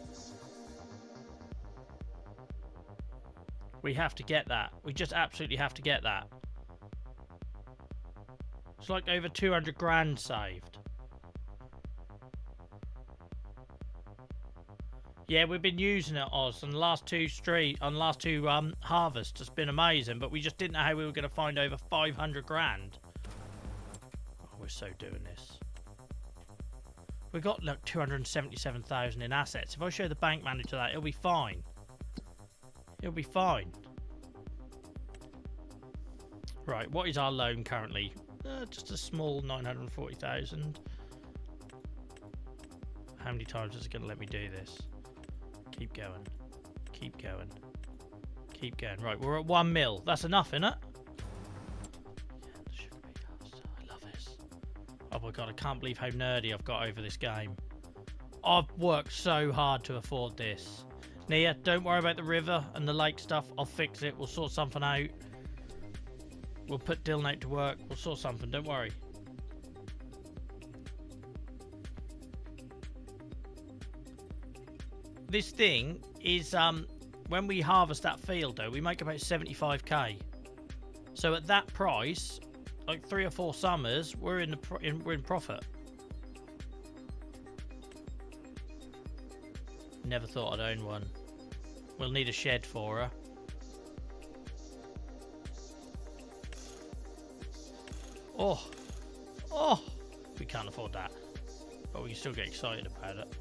We have to get that. We just absolutely have to get that. It's like over 200 grand saved. Yeah, we've been using it, Oz, on the last two harvests. It's been amazing, but we just didn't know how we were going to find over 500 grand. Oh, we're so doing this. We got like 277,000 in assets. If I show the bank manager that, it'll be fine. It'll be fine. Right, what is our loan currently? Just a small 940,000. How many times is it going to let me do this? Keep going. Keep going. Keep going. Right, we're at 1 mil. That's enough, isn't it? Yeah, the sugar beet harvester. I love this. Oh my god, I can't believe how nerdy I've got over this game. I've worked so hard to afford this. Nia, don't worry about the river and the lake stuff. I'll fix it. We'll sort something out. We'll put Dylan out to work. We'll sort something. Don't worry. This thing is, when we harvest that field, though, we make about 75k. So at that price, like 3 or 4 summers, we're in profit. Never thought I'd own one. We'll need a shed for her. Oh, we can't afford that, but we can still get excited about it.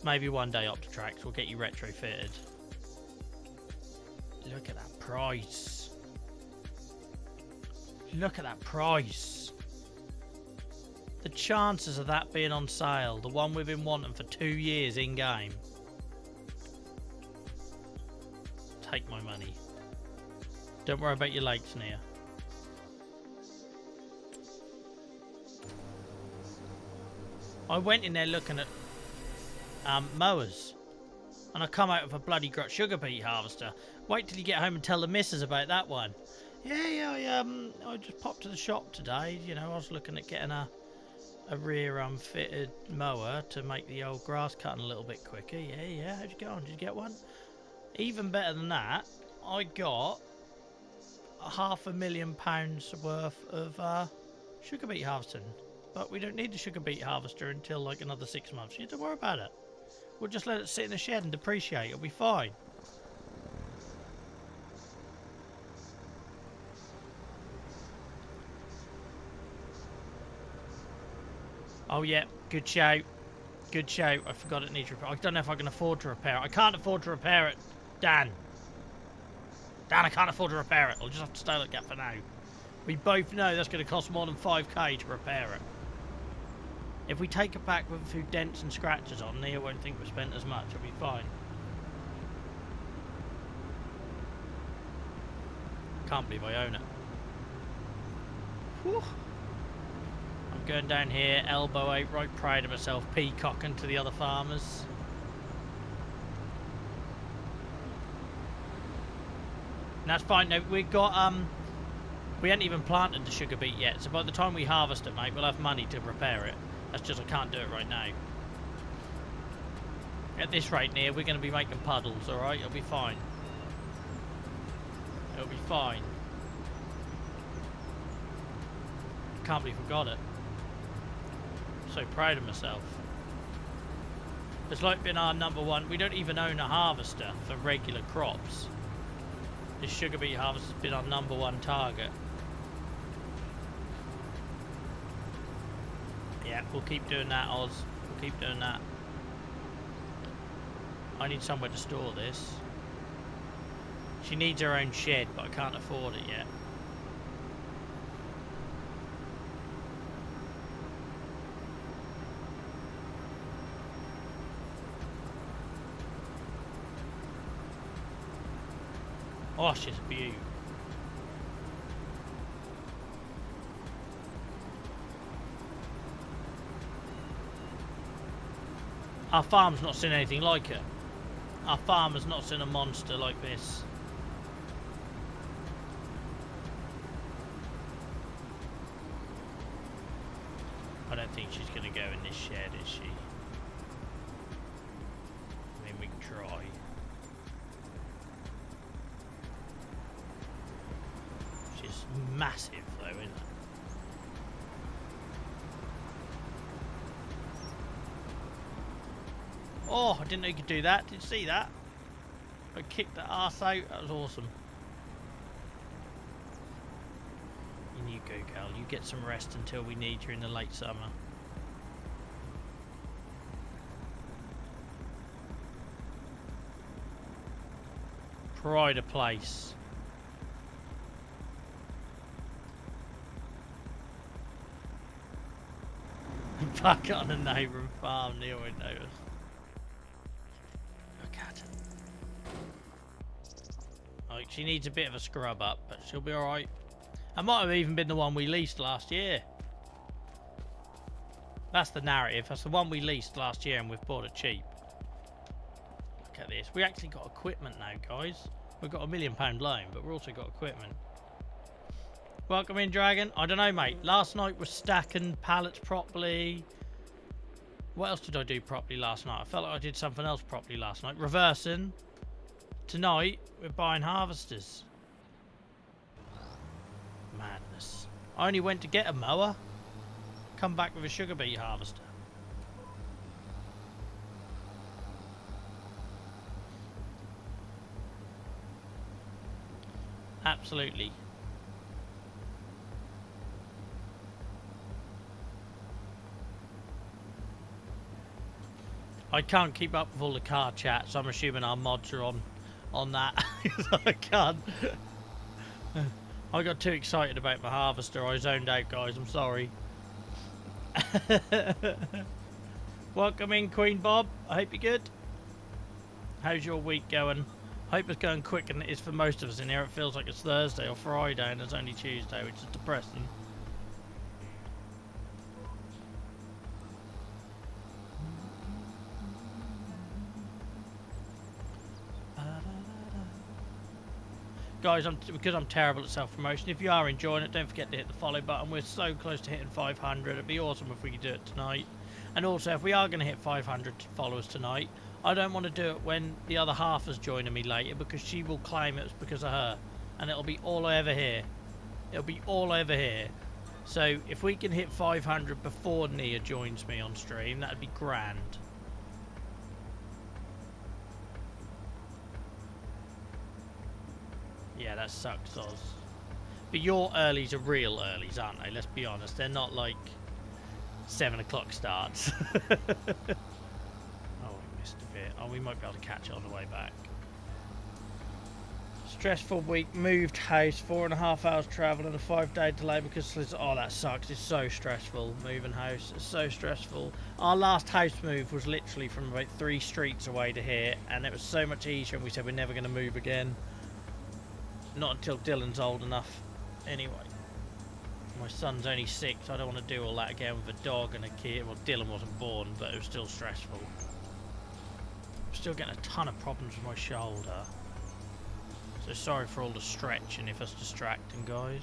Maybe one day Optitrax will get you retrofitted. Look at that price. Look at that price. The chances of that being on sale, the one we've been wanting for 2 years in game. Don't worry about your legs, Nia. I went in there looking at mowers, and I come out with a bloody sugar beet harvester. Wait till you get home and tell the missus about that one. Yeah, I just popped to the shop today. You know, I was looking at getting a rear fitted mower to make the old grass cutting a little bit quicker. Yeah. How'd you get on? Did you get one? Even better than that, I got £500,000 worth of sugar beet harvesting. But we don't need the sugar beet harvester until like another 6 months. You don't worry about it. We'll just let it sit in the shed and depreciate. It'll be fine. Oh yeah, good shout. Good shout. I forgot it needs repair. I don't know if I can afford to repair it. I can't afford to repair it, Dan. Dan, I can't afford to repair it. I'll just have to stay like that for now. We both know that's going to cost more than 5k to repair it. If we take it back with a few dents and scratches on, Nia won't think we've spent as much. It'll be fine. Can't believe I own it. Whew. I'm going down here, elbow out, right proud of myself, peacocking to the other farmers. And that's fine. Now we've got we haven't even planted the sugar beet yet, so by the time we harvest it, mate, we'll have money to repair it. That's just I can't do it right now. At this rate, Nia, we're going to be making puddles, alright? It'll be fine. It'll be fine. Can't believe I got it. I'm so proud of myself. It's like being our #1. We don't even own a harvester for regular crops. This sugar beet harvest has been our #1 target. Yeah, we'll keep doing that, Oz. We'll keep doing that. I need somewhere to store this. She needs her own shed, but I can't afford it yet. Oh, she's a beaut. Our farm's not seen anything like it. Our farm has not seen a monster like this. I don't think she's going to go in this shed, is she? I mean, we can try. She's massive, though, isn't it? Oh, I didn't know you could do that. Did you see that? I kicked the arse out. That was awesome. In you go, girl. You get some rest until we need you in the late summer. Pride of place. Back on a neighbouring farm, Neil won't notice. Like, she needs a bit of a scrub up, but she'll be alright. That might have even been the one we leased last year. That's the narrative. That's the one we leased last year and we've bought it cheap. Look at this. We actually got equipment now, guys. We've got a £1 million loan, but we've also got equipment. Welcome in, Dragon. I don't know, mate. Last night was stacking pallets properly. What else did I do properly last night? I felt like I did something else properly last night. Reversing. Tonight, we're buying harvesters. Madness. I only went to get a mower. Come back with a sugar beet harvester. Absolutely. I can't keep up with all the car chat, so I'm assuming our mods are on that. I can't. I got too excited about my harvester. I zoned out, guys. I'm sorry. Welcome in, Queen Bob. I hope you're good. How's your week going? Hope it's going quicker than it is for most of us in here. It feels like it's Thursday or Friday and it's only Tuesday, which is depressing. Guys, because I'm terrible at self-promotion, if you are enjoying it, don't forget to hit the follow button. We're so close to hitting 500. It'd be awesome if we could do it tonight. And also, if we are going to hit 500 followers tonight, I don't want to do it when the other half is joining me later, because she will claim it was because of her. And it'll be all I ever hear. It'll be all I ever hear. So, if we can hit 500 before Nia joins me on stream, that'd be grand. Yeah, that sucks, Oz. But your earlies are real earlies, aren't they? Let's be honest. They're not like 7 o'clock starts. Oh, we missed a bit. Oh, we might be able to catch it on the way back. Stressful week. Moved house. 4.5 hours travel and a 5-day delay because... Oh, that sucks. It's so stressful, moving house. It's so stressful. Our last house move was literally from about 3 streets away to here. And it was so much easier and we said we're never going to move again. Not until Dylan's old enough. Anyway. My son's only 6. I don't want to do all that again with a dog and a kid. Well, Dylan wasn't born, but it was still stressful. I'm still getting a ton of problems with my shoulder. So sorry for all the stretching if it's distracting, guys.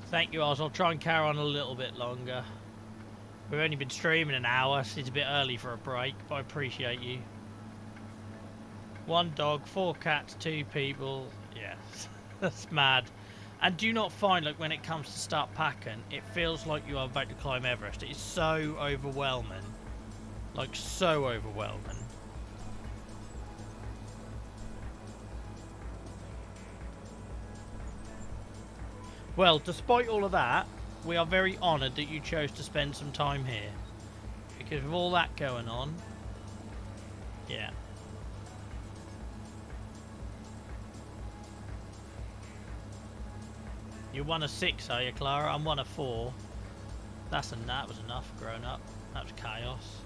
Thank you, Oz. I'll try and carry on a little bit longer. We've only been streaming an hour, so it's a bit early for a break, but I appreciate you. 1 dog, 4 cats, 2 people. Yeah, that's mad. And do you not find, like, when it comes to start packing, it feels like you are about to climb Everest. It is so overwhelming. Like, so overwhelming. Well, despite all of that, we are very honoured that you chose to spend some time here. Because with all that going on, yeah. You're 1 of 6, are you, Clara? I'm 1 of 4. That was enough growing up. That was chaos.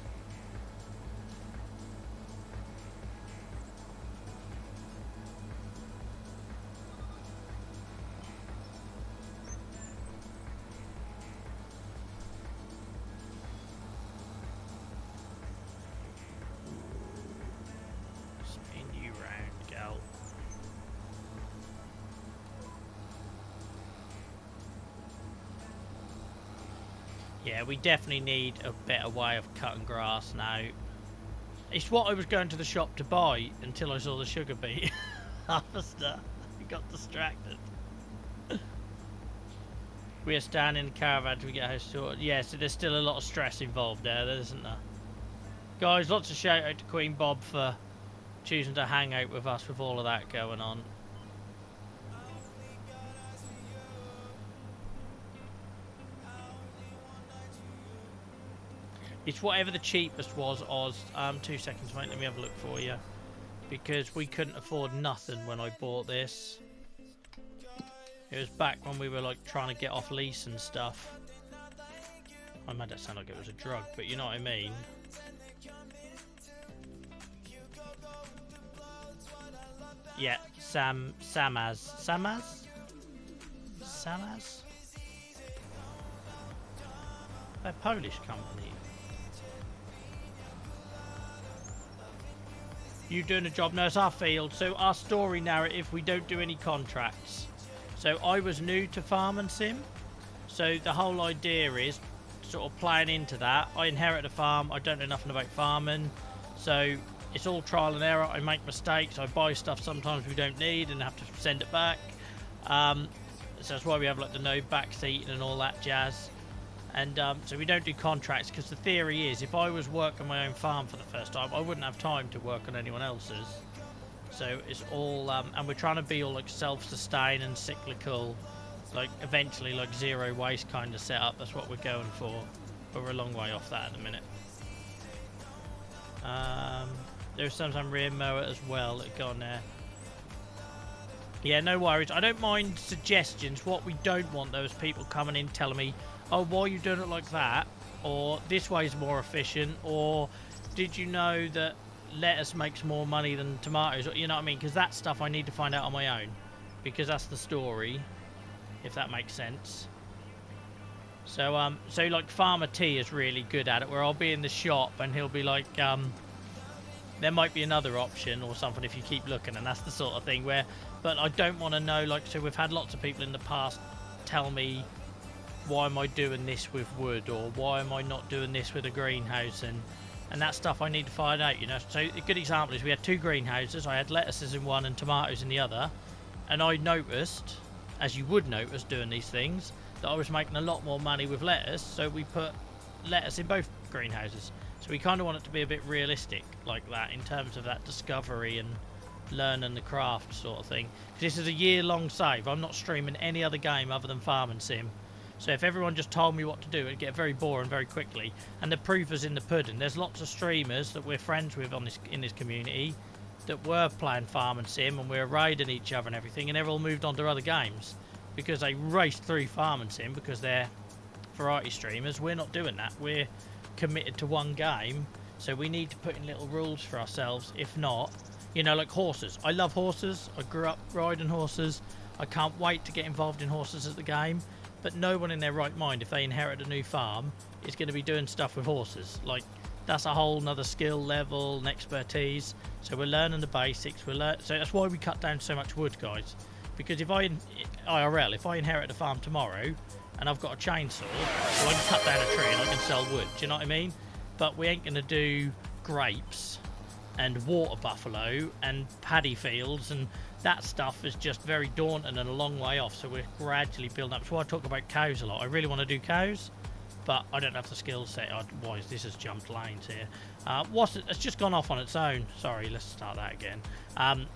Yeah, we definitely need a better way of cutting grass now. It's what I was going to the shop to buy until I saw the sugar beet harvester. I got distracted. We are standing in the caravan till we get a house sorted. Yeah, so there's still a lot of stress involved there, isn't there? Guys, lots of shout out to Queen Bob for choosing to hang out with us with all of that going on. It's whatever the cheapest was, Oz. 2 seconds, mate. Let me have a look for you. Because we couldn't afford nothing when I bought this. It was back when we were like trying to get off lease and stuff. I made that sound like it was a drug, but you know what I mean. Yeah, Samaz? They're a Polish company. You doing a job? No, it's our field. So our story narrative, we don't do any contracts. So I was new to Farm & Sim. So the whole idea is sort of playing into that. I inherit a farm. I don't know nothing about farming. So it's all trial and error. I make mistakes. I buy stuff sometimes we don't need and have to send it back. So that's why we have like the no back seating and all that jazz. And so we don't do contracts because the theory is if I was working my own farm for the first time, I wouldn't have time to work on anyone else's. So it's all, and we're trying to be all like self-sustain and cyclical, like eventually like zero waste kind of setup. That's what we're going for. But we're a long way off that at the minute. There's sometimes rear mower as well that go on there. Yeah, no worries. I don't mind suggestions. What we don't want, though, is people coming in telling me, oh, why are you doing it like that? Or this way is more efficient. Or did you know that lettuce makes more money than tomatoes? You know what I mean? Because that stuff I need to find out on my own. Because that's the story, if that makes sense. So, so like Farmer T is really good at it, where I'll be in the shop and he'll be like, there might be another option or something if you keep looking, and that's the sort of thing where, but I don't want to know, like, so we've had lots of people in the past tell me, why am I doing this with wood, or why am I not doing this with a greenhouse, and that stuff I need to find out, you know. So a good example is we had 2 greenhouses. I had lettuces in one and tomatoes in the other, and I noticed, as you would notice doing these things, that I was making a lot more money with lettuce, so we put lettuce in both greenhouses. So we kind of want it to be a bit realistic like that in terms of that discovery and learning the craft sort of thing. This is a year-long save. I'm not streaming any other game other than Farming Sim. So if everyone just told me what to do, it'd get very boring very quickly. And the proof is in the pudding. There's lots of streamers that we're friends with in this community that were playing Farming Sim, and we're raiding each other and everything, and they've all moved on to other games because they raced through Farming Sim because they're variety streamers. We're not doing that. We're committed to one game, so we need to put in little rules for ourselves. If not, you know, like horses. I love horses. I grew up riding horses. I can't wait to get involved in horses as the game, but no one in their right mind, if they inherit a new farm, is going to be doing stuff with horses. Like, that's a whole nother skill level and expertise. So we're learning the basics. So that's why we cut down so much wood, guys, because if I inherit a farm tomorrow and I've got a chainsaw, so I can cut down a tree and I can sell wood. Do you know what I mean? But we ain't going to do grapes and water buffalo and paddy fields, and that stuff is just very daunting and a long way off. So we're gradually building up. So I talk about cows a lot. I really want to do cows, but I don't have the skill set. This has jumped lanes here. It's just gone off on its own. Sorry, let's start that again.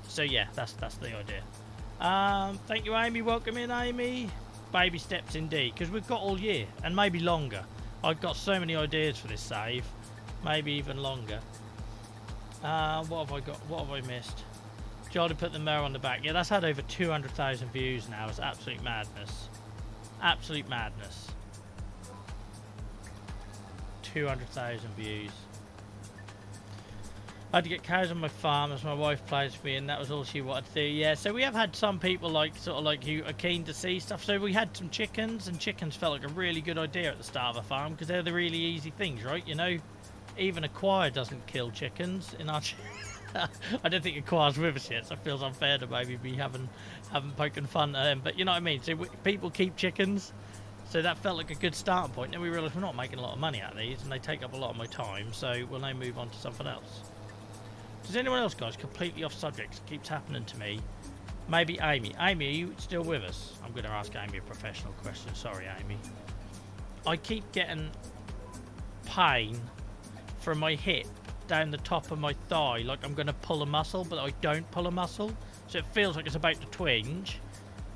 So yeah, that's the idea. Thank you, Amy. Welcome in, Amy. Baby steps indeed, because we've got all year and maybe longer. I've got so many ideas for this save, maybe even longer. What have I got? What have I missed? Jolly put the mirror on the back. Yeah, that's had over 200,000 views now. It's absolute madness. Absolute madness. 200,000 views. I had to get cows on my farm as my wife plays with me, and that was all she wanted to do. Yeah, so we have had some people sort of who are keen to see stuff. So we had some chickens, and chickens felt like a really good idea at the start of a farm because they're the really easy things, right? You know, even Acquire doesn't kill chickens in our. I don't think Acquire's with us yet, so it feels unfair to maybe be having poking fun at them. But you know what I mean. So people keep chickens, so that felt like a good starting point. Then we realised we're not making a lot of money out of these, and they take up a lot of my time. So we'll now move on to something else. Does anyone else, guys, completely off subject? It keeps happening to me. Maybe Amy. Amy, are you still with us? I'm going to ask Amy a professional question. Sorry, Amy. I keep getting pain from my hip down the top of my thigh, like I'm going to pull a muscle, but I don't pull a muscle. So it feels like it's about to twinge.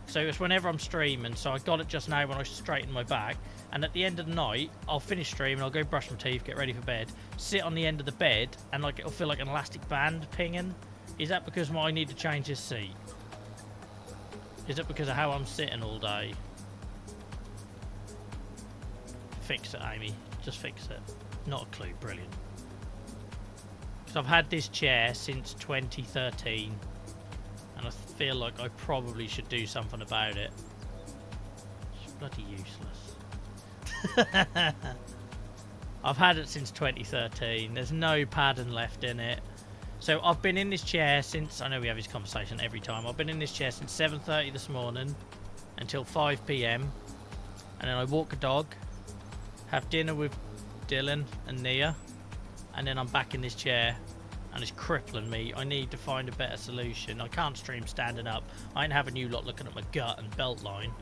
So it's whenever I'm streaming. So I got it just now when I straightened my back. And at the end of the night, I'll finish streaming, I'll go brush my teeth, get ready for bed, sit on the end of the bed, and it'll feel like an elastic band pinging. Is that because I need to change this seat? Is it because of how I'm sitting all day? Fix it, Amy. Just fix it. Not a clue. Brilliant. Because I've had this chair since 2013, and I feel like I probably should do something about it. It's bloody useless. I've had it since 2013. There's no padding left in it. So I've been in this chair since, I know we have this conversation every time, I've been in this chair since 7:30 this morning until 5 PM, and then I walk a dog, have dinner with Dylan and Nia, and then I'm back in this chair, and it's crippling me. I need to find a better solution. I can't stream standing up. I ain't having you lot looking at my gut and belt line.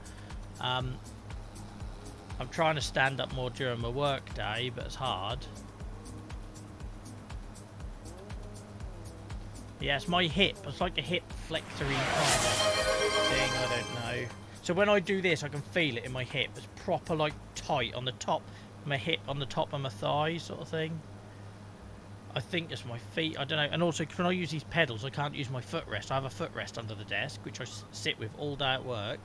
I'm trying to stand up more during my work day, but it's hard. Yeah, it's my hip. It's like a hip flexory kind of thing. I don't know. So when I do this, I can feel it in my hip. It's proper tight on the top of my hip, on the top of my thigh sort of thing. I think it's my feet. I don't know. And also, when I use these pedals, I can't use my footrest. I have a footrest under the desk, which I sit with all day at work.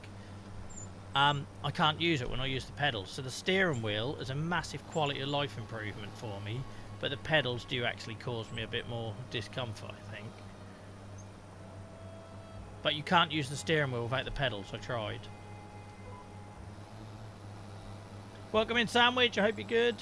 I can't use it when I use the pedals. So the steering wheel is a massive quality of life improvement for me, but the pedals do actually cause me a bit more discomfort, I think. But you can't use the steering wheel without the pedals. I tried. Welcome in, Sandwich. I hope you're good.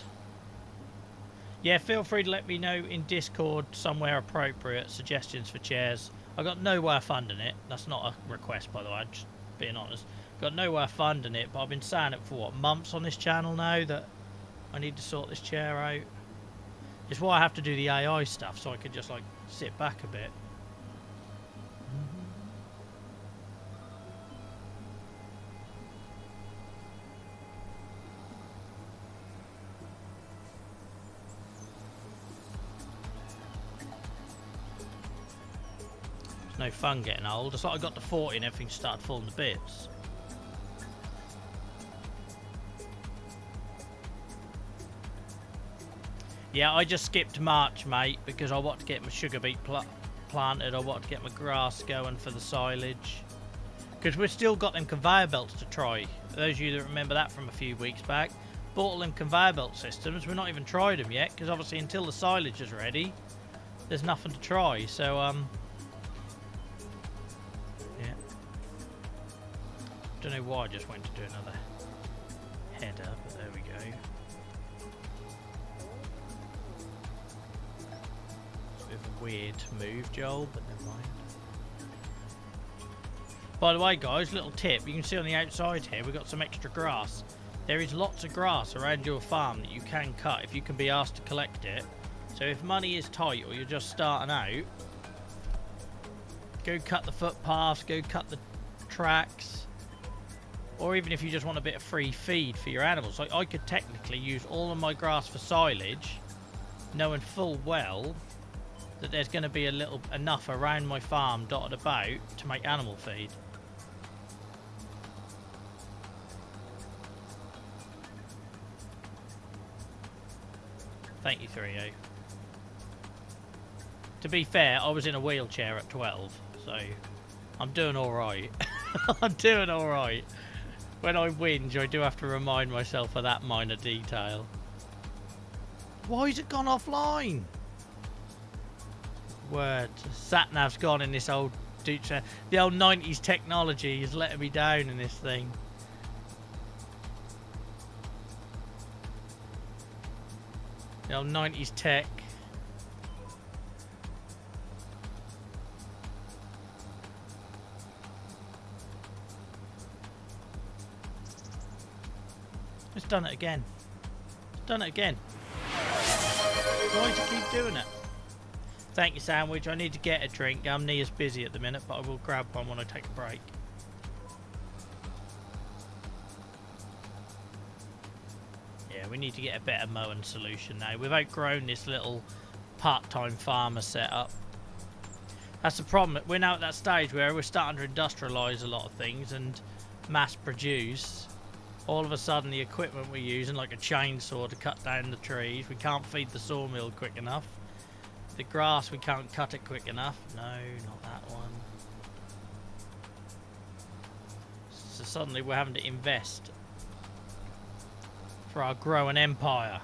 Yeah, feel free to let me know in Discord somewhere appropriate suggestions for chairs. I got no way of funding it. That's not a request, by the way. I'm just being honest. Got no way of funding it, but I've been saying it for what, months on this channel now that I need to sort this chair out. It's why I have to do the AI stuff, so I could just like sit back a bit. It's no fun getting old. It's like I got to 40 and everything started falling to bits. Yeah, I just skipped March, mate, because I want to get my sugar beet planted. I want to get my grass going for the silage. Because we've still got them conveyor belts to try. Those of you that remember that from a few weeks back. Bought all them conveyor belt systems. We've not even tried them yet, because obviously until the silage is ready, there's nothing to try. So, yeah. Don't know why I just went to do another header, but there we go. Weird move, Joel, but never mind. By the way, guys, little tip, you can see on the outside here we've got some extra grass. There is lots of grass around your farm that you can cut if you can be asked to collect it. So if money is tight or you're just starting out, go cut the footpaths, go cut the tracks, or even if you just want a bit of free feed for your animals. Like, I could technically use all of my grass for silage, knowing full well that there's going to be enough around my farm dotted about to make animal feed. Thank you, 3O. To be fair, I was in a wheelchair at 12, so I'm doing alright. I'm doing alright. When I whinge, I do have to remind myself of that minor detail. Why has it gone offline? Word. Sat-nav's gone in this old Dutch. The old 90s technology is letting me down in this thing. The old 90s tech. It's done it again. It's done it again. Why do you keep doing it? Thank you, Sandwich. I need to get a drink. I'm near as busy at the minute, but I will grab one when I take a break. Yeah, we need to get a better mowing solution now. We've outgrown this little part-time farmer setup. That's the problem. We're now at that stage where we're starting to industrialise a lot of things and mass produce. All of a sudden, the equipment we're using, like a chainsaw to cut down the trees, we can't feed the sawmill quick enough. The grass, we can't cut it quick enough. No, not that one. So suddenly we're having to invest for our growing empire.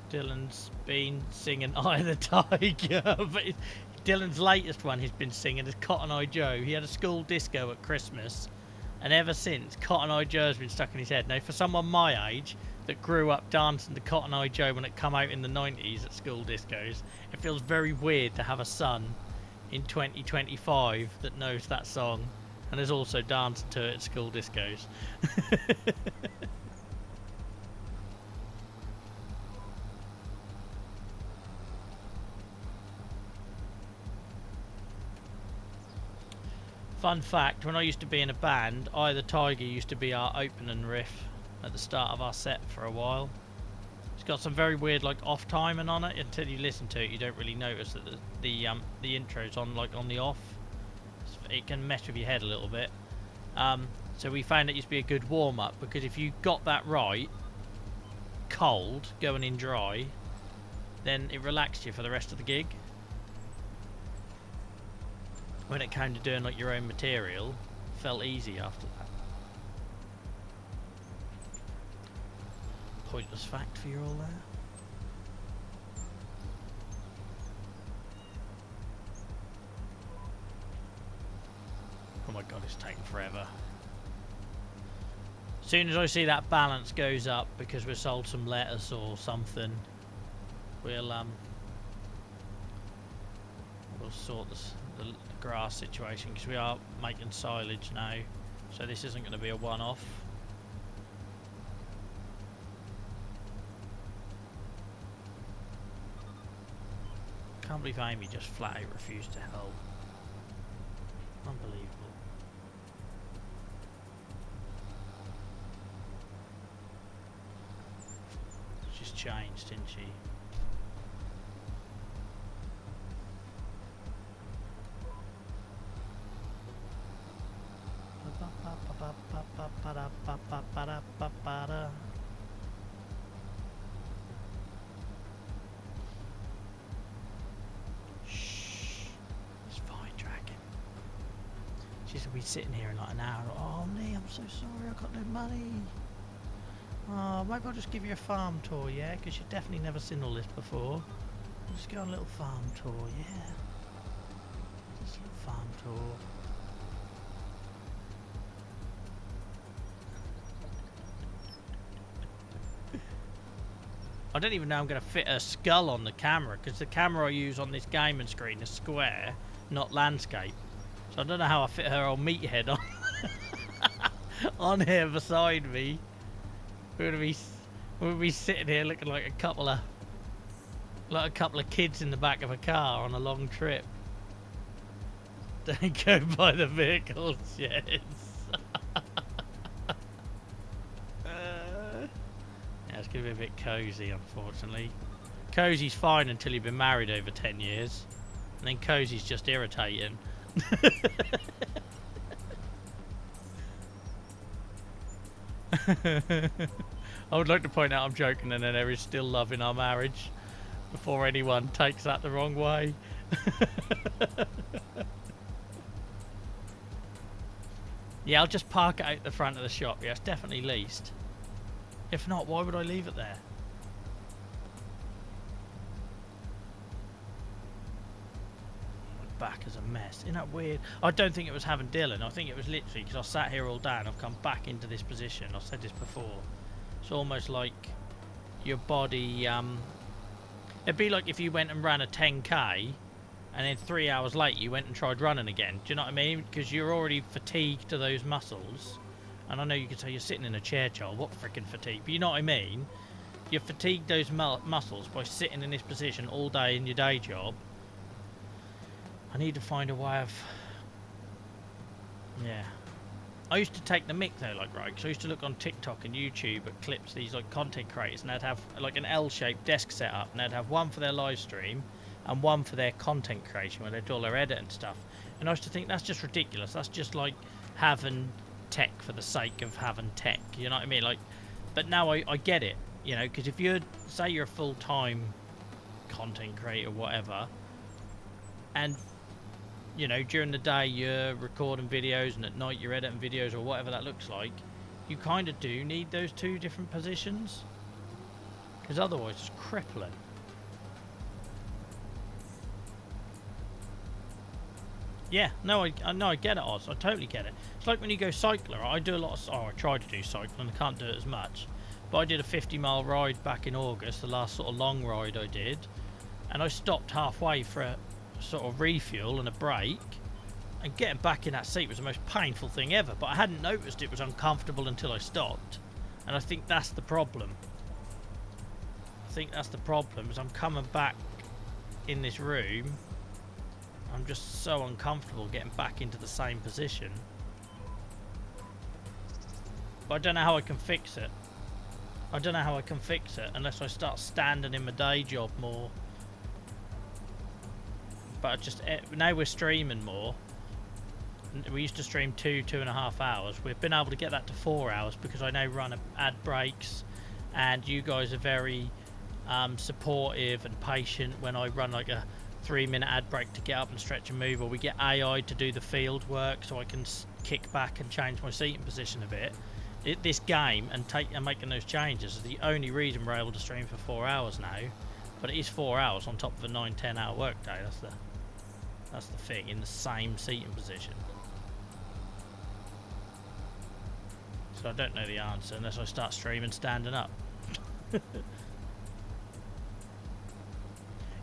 Dylan's been singing Eye of the Tiger, but Dylan's latest one he's been singing is Cotton Eye Joe. He had a school disco at Christmas, and ever since, Cotton Eye Joe's been stuck in his head. Now, for someone my age that grew up dancing to Cotton Eye Joe when it come out in the 90s at school discos, it feels very weird to have a son in 2025 that knows that song and is also dancing to it at school discos. Fun fact, when I used to be in a band, Eye of the Tiger used to be our opening riff at the start of our set for a while. It's got some very weird like off timing on it. Until you listen to it, you don't really notice that the intro's on like on the off. It can mess with your head a little bit. So we found it used to be a good warm-up, because if you got that right, cold, going in dry, then it relaxed you for the rest of the gig. When it came to doing like your own material, it felt easy after that. Pointless fact for you all there. Oh my god, it's taking forever. As soon as I see that balance goes up because we've sold some lettuce or something, we'll sort the grass situation, because we are making silage now, so this isn't going to be a one-off. Can't believe Amy just flat out refused to help. Unbelievable. She's changed, didn't she? Shh. It's fine, Dragon. She's gonna be sitting here in like an hour. Oh, me, I'm so sorry, I got no money. Oh, maybe I'll just give you a farm tour, yeah? Because you've definitely never seen all this before. We'll just go on a little farm tour, yeah? Just a little farm tour. I don't even know I'm going to fit a skull on the camera, because the camera I use on this gaming screen is square, not landscape. So I don't know how I fit her old meathead on on here beside me. We're gonna be sitting here looking like a couple of kids in the back of a car on a long trip. Don't go by the vehicles, yes. Yeah, it's gonna be a bit cozy, unfortunately. Cozy's fine until you've been married over 10 years, and then cozy's just irritating. I would like to point out I'm joking, and then there is still love in our marriage, before anyone takes that the wrong way. Yeah, I'll just park it out the front of the shop. Yeah, it's definitely leased. If not, why would I leave it there? My back is a mess. Isn't that weird? I don't think it was having Dylan. I think it was literally because I sat here all day and I've come back into this position. I've said this before. It's almost like your body... it'd be like if you went and ran a 10k and then 3 hours later you went and tried running again. Do you know what I mean? Because you're already fatigued to those muscles. And I know you could say you're sitting in a chair, child. What freaking fatigue? But you know what I mean? You fatigue those muscles by sitting in this position all day in your day job. I need to find a way of... Yeah. I used to take the mick though, like, right? Because I used to look on TikTok and YouTube at clips, these like content creators, and they'd have like an L-shaped desk set up, and they'd have one for their live stream and one for their content creation where they do all their edit and stuff. And I used to think that's just ridiculous. That's just like having tech for the sake of having tech, you know what I mean? Like, but now I get it, you know, because if you're, say you're a full-time content creator, whatever, and you know, during the day you're recording videos and at night you're editing videos or whatever that looks like, you kind of do need those two different positions, because otherwise it's crippling. Yeah, no, I get it, Oz. I totally get it. It's like when you go cycling. I do a lot of... Oh, I try to do cycling. I can't do it as much. But I did a 50-mile ride back in August, the last sort of long ride I did. And I stopped halfway for a sort of refuel and a break. And getting back in that seat was the most painful thing ever. But I hadn't noticed it was uncomfortable until I stopped. And I think that's the problem. Is I'm coming back in this room... I'm just so uncomfortable getting back into the same position. But I don't know how I can fix it. Unless I start standing in my day job more. But now we're streaming more. We used to stream 2.5 hours. We've been able to get that to 4 hours because I now run ad breaks, and you guys are very supportive and patient when I run like a 3-minute ad break to get up and stretch and move, or we get AI to do the field work so I can kick back and change my seating position a bit. This game and making those changes is the only reason we're able to stream for 4 hours now, but it is 4 hours on top of a 9-10 hour work day. That's the thing, in the same seating position. So I don't know the answer unless I start streaming standing up.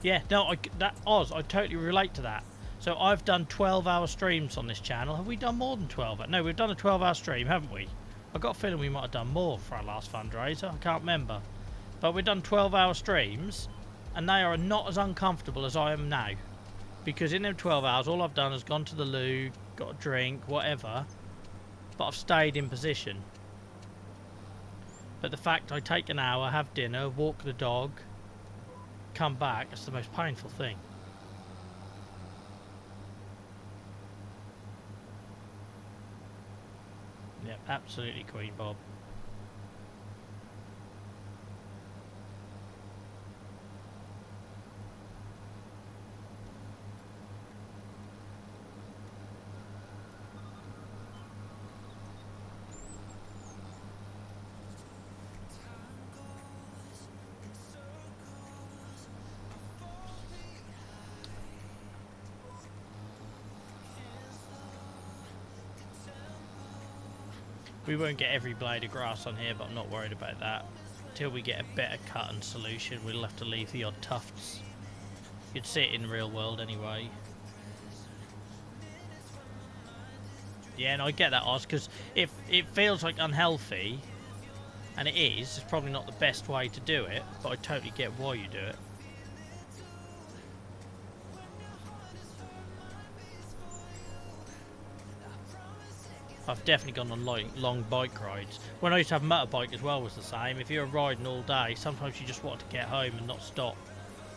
Yeah, no, Oz, I totally relate to that. So I've done 12-hour streams on this channel. Have we done more than 12? No, we've done a 12-hour stream, haven't we? I've got a feeling we might have done more for our last fundraiser. I can't remember. But we've done 12-hour streams, and they are not as uncomfortable as I am now. Because in them 12 hours, all I've done is gone to the loo, got a drink, whatever. But I've stayed in position. But the fact I take an hour, have dinner, walk the dog, come back, it's the most painful thing. Yep, absolutely, Queen Bob. We won't get every blade of grass on here, but I'm not worried about that. Until we get a better cut and solution, we'll have to leave the odd tufts. You'd see it in the real world anyway. Yeah, and I get that, Oz, because if it feels like unhealthy, and it is, it's probably not the best way to do it, but I totally get why you do it. I've definitely gone on long bike rides. When I used to have a motorbike as well was the same. If you were riding all day, sometimes you just wanted to get home and not stop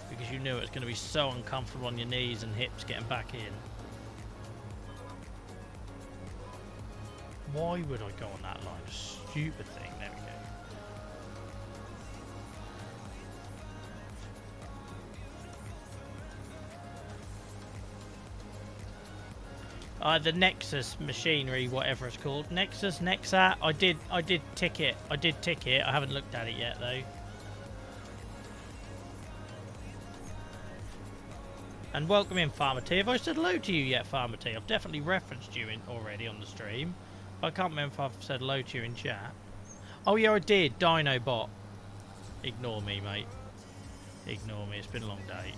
because you knew it was going to be so uncomfortable on your knees and hips getting back in. Why would I go on that line? Stupid thing. There we go. The Nexus machinery, whatever it's called. Nexat. I did tick it. I haven't looked at it yet though. And welcome in, Farmer T. Have I said hello to you yet, Farmer T? I've definitely referenced you already on the stream. I can't remember if I've said hello to you in chat. Oh yeah, I did. Dinobot. Ignore me, mate. Ignore me. It's been a long day.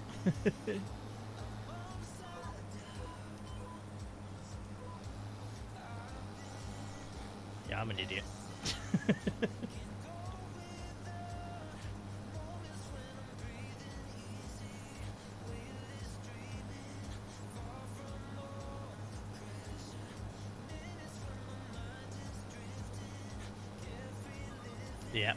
Yeah, I'm an idiot. Yeah.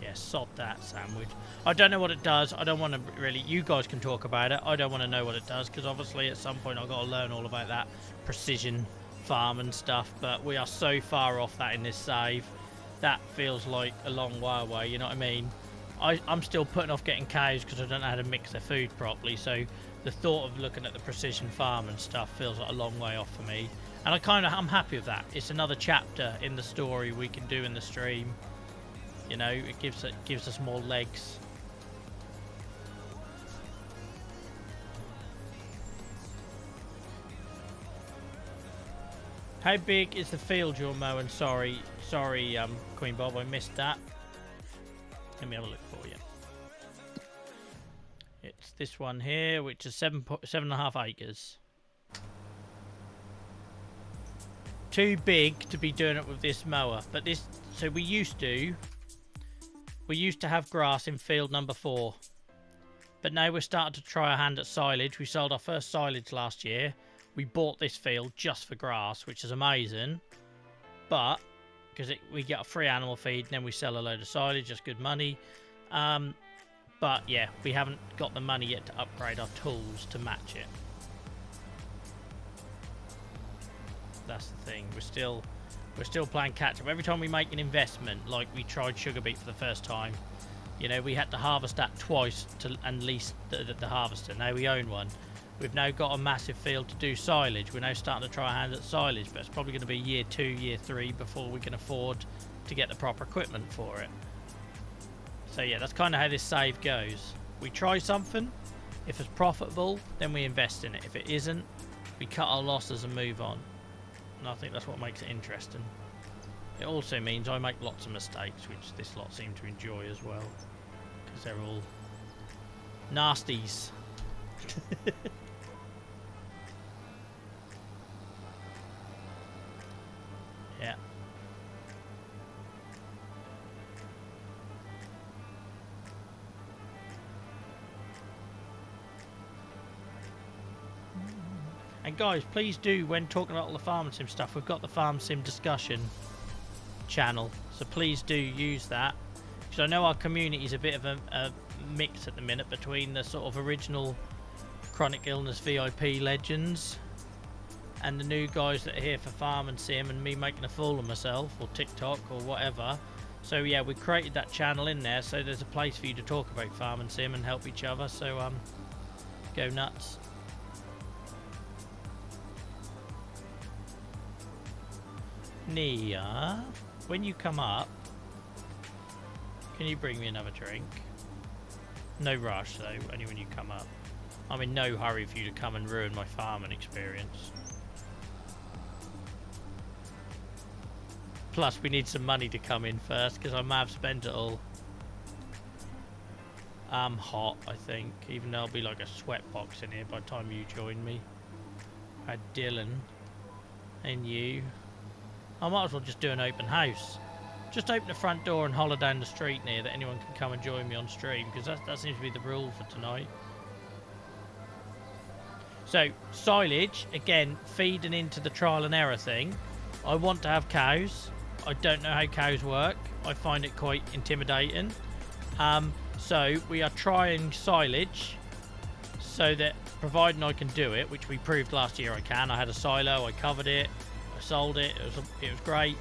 Yeah, sod that sandwich. I don't know what it does. I don't want to really... You guys can talk about it. I don't want to know what it does because obviously at some point I've got to learn all about that precision farm and stuff. But we are so far off that in this save. That feels like a long way away, you know what I mean? I'm still putting off getting cows because I don't know how to mix their food properly. So the thought of looking at the precision farm and stuff feels like a long way off for me. And I'm happy with that. It's another chapter in the story we can do in the stream. You know, it gives us more legs. How big is the field you're mowing? Sorry, Queen Bob, I missed that. Let me have a look for you. It's this one here, which is 7.5 acres. Too big to be doing it with this mower, but this. So we used to have grass in field number 4, but now we're starting to try our hand at silage. We sold our first silage last year. We bought this field just for grass, which is amazing, but because we get a free animal feed and then we sell a load of silage, that's good money. But But yeah, we haven't got the money yet to upgrade our tools to match it. That's the thing. We're still playing catch up. Every time we make an investment, like we tried sugar beet for the first time, you know, we had to harvest that twice to lease the harvester. Now we own one. We've now got a massive field to do silage. We're now starting to try our hand at silage, but it's probably going to be year 2, year 3 before we can afford to get the proper equipment for it. So yeah, that's kind of how this save goes. We try something. If it's profitable, then we invest in it. If it isn't, we cut our losses and move on. And I think that's what makes it interesting. It also means I make lots of mistakes, which this lot seem to enjoy as well, because they're all nasties. Yeah. And guys, please do, when talking about all the farm sim stuff, we've got the farm sim discussion channel, so please do use that, because I know our community is a bit of a mix at the minute between the sort of original chronic illness VIP legends and the new guys that are here for farm and sim, and me making a fool of myself, or TikTok or whatever. So yeah, we created that channel in there, so there's a place for you to talk about farm and sim and help each other. So go nuts. Nia, when you come up, can you bring me another drink? No rush though, only when you come up. I'm in no hurry for you to come and ruin my farming experience. Plus we need some money to come in first, because I may have spent it all. I'm hot, I think, even though I'll be like a sweatbox in here by the time you join me. I had Dylan and you. I might as well just do an open house. Just open the front door and holler down the street near that anyone can come and join me on stream, because that seems to be the rule for tonight. So, silage, again, feeding into the trial and error thing. I want to have cows. I don't know how cows work. I find it quite intimidating. So, we are trying silage, so that, providing I can do it, which we proved last year I can. I had a silo, I covered it, I sold it, it was great.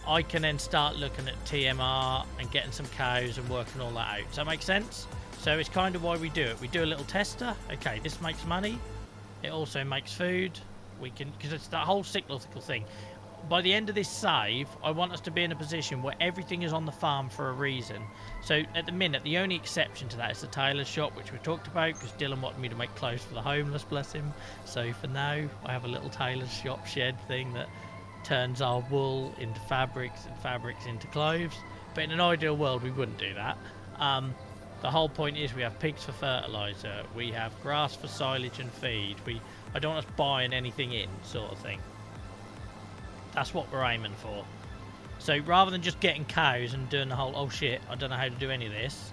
I can then start looking at TMR and getting some cows and working all that out. Does that make sense? So it's kind of why we do it. We do a little tester. Okay, this makes money. It also makes food. We can, because it's that whole cyclical thing. By the end of this save, I want us to be in a position where everything is on the farm for a reason. So at the minute, the only exception to that is the tailor's shop, which we talked about, because Dylan wanted me to make clothes for the homeless, bless him. So for now, I have a little tailor's shop shed thing that turns our wool into fabrics and fabrics into clothes. But in an ideal world, we wouldn't do that. The whole point is we have pigs for fertilizer, we have grass for silage and feed. I don't want us buying anything in, sort of thing. That's what we're aiming for. So rather than just getting cows and doing the whole, oh shit, I don't know how to do any of this,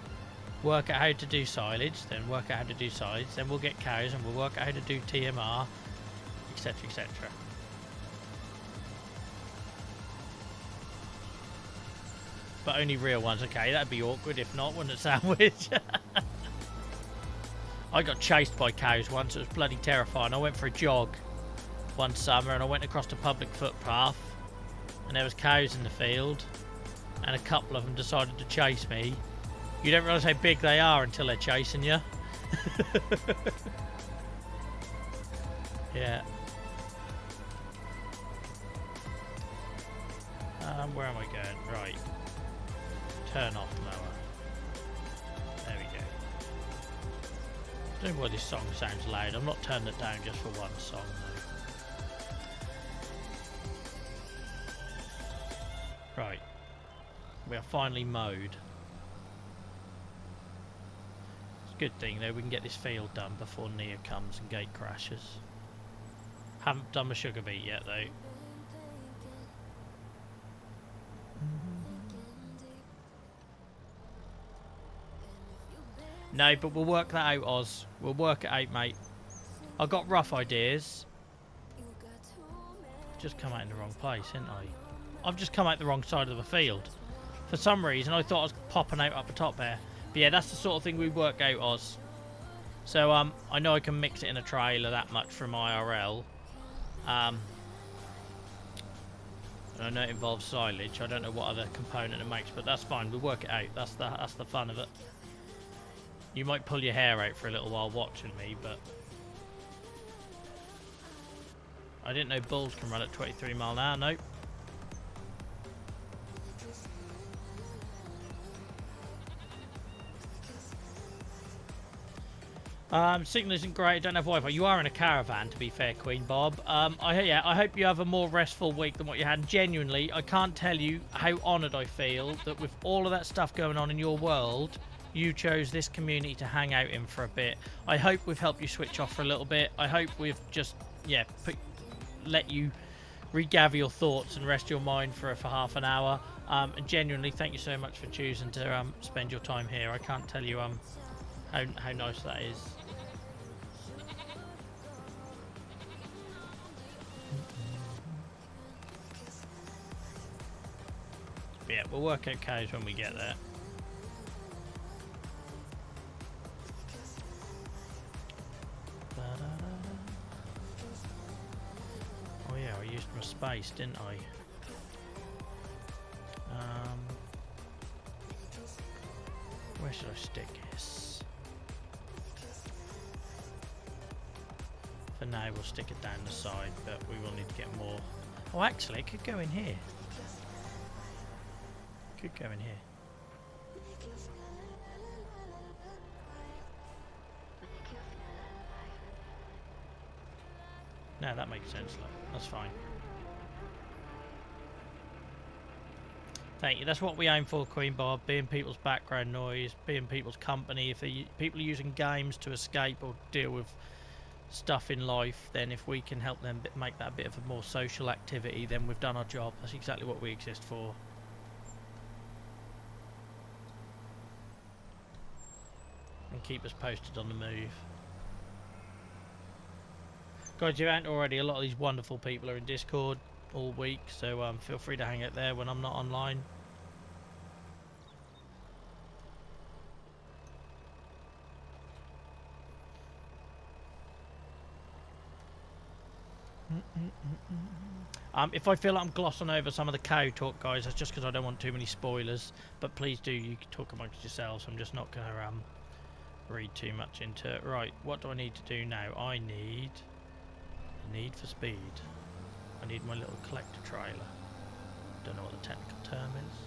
work out how to do silage, then work out how to do silage, then we'll get cows and we'll work out how to do TMR, etc, etc. But only real ones. Okay, that'd be awkward if not, wouldn't it, Sandwich? I got chased by cows once. It was bloody terrifying. I went for a jog one summer and I went across a public footpath and there was cows in the field and a couple of them decided to chase me. You don't realise how big they are until they're chasing you. Yeah. Where am I going? Right. Turn off lower. There we go. I don't know why this song sounds loud. I'm not turning it down just for one song though. Right. We are finally mowed. It's a good thing though, we can get this field done before Nia comes and gate crashes. Haven't done my sugar beet yet though. No, but we'll work that out, Oz. We'll work it out, mate. I've got rough ideas. I've just come out in the wrong place, haven't I? I've just come out the wrong side of the field. For some reason, I thought I was popping out up the top there. But yeah, that's the sort of thing we work out, Oz. So I know I can mix it in a trailer that much from IRL. And I know it involves silage. I don't know what other component it makes, but that's fine. We'll work it out. That's the fun of it. You might pull your hair out for a little while watching me, but I didn't know bulls can run at 23 mile an hour. Nope. Signal isn't great. I don't have Wi-Fi. You are in a caravan, to be fair, Queen Bob. I hope you have a more restful week than what you had. Genuinely, I can't tell you how honoured I feel that with all of that stuff going on in your world, you chose this community to hang out in for a bit. I hope we've helped you switch off for a little bit. I hope we've just, let you regather your thoughts and rest your mind for half an hour. And genuinely, thank you so much for choosing to spend your time here. I can't tell you how nice that is. But yeah, we'll work out cows when we get there. Oh yeah, I used my space, didn't I? Where should I stick this? For now, we'll stick it down the side, but we will need to get more. Oh, actually, it could go in here. Could go in here. No, that makes sense. Look. That's fine. Thank you. That's what we aim for, Queen Bob. Being people's background noise, being people's company. If people are using games to escape or deal with stuff in life, then if we can help them make that a bit of a more social activity, then we've done our job. That's exactly what we exist for. And keep us posted on the move. Guys, if you haven't already, a lot of these wonderful people are in Discord all week, so feel free to hang out there when I'm not online. If I feel like I'm glossing over some of the cow talk, guys, that's just because I don't want too many spoilers. But please do, you can talk amongst yourselves. I'm just not going to read too much into it. Right, what do I need to do now? I need for speed. I need my little collector trailer. Don't know what the technical term is.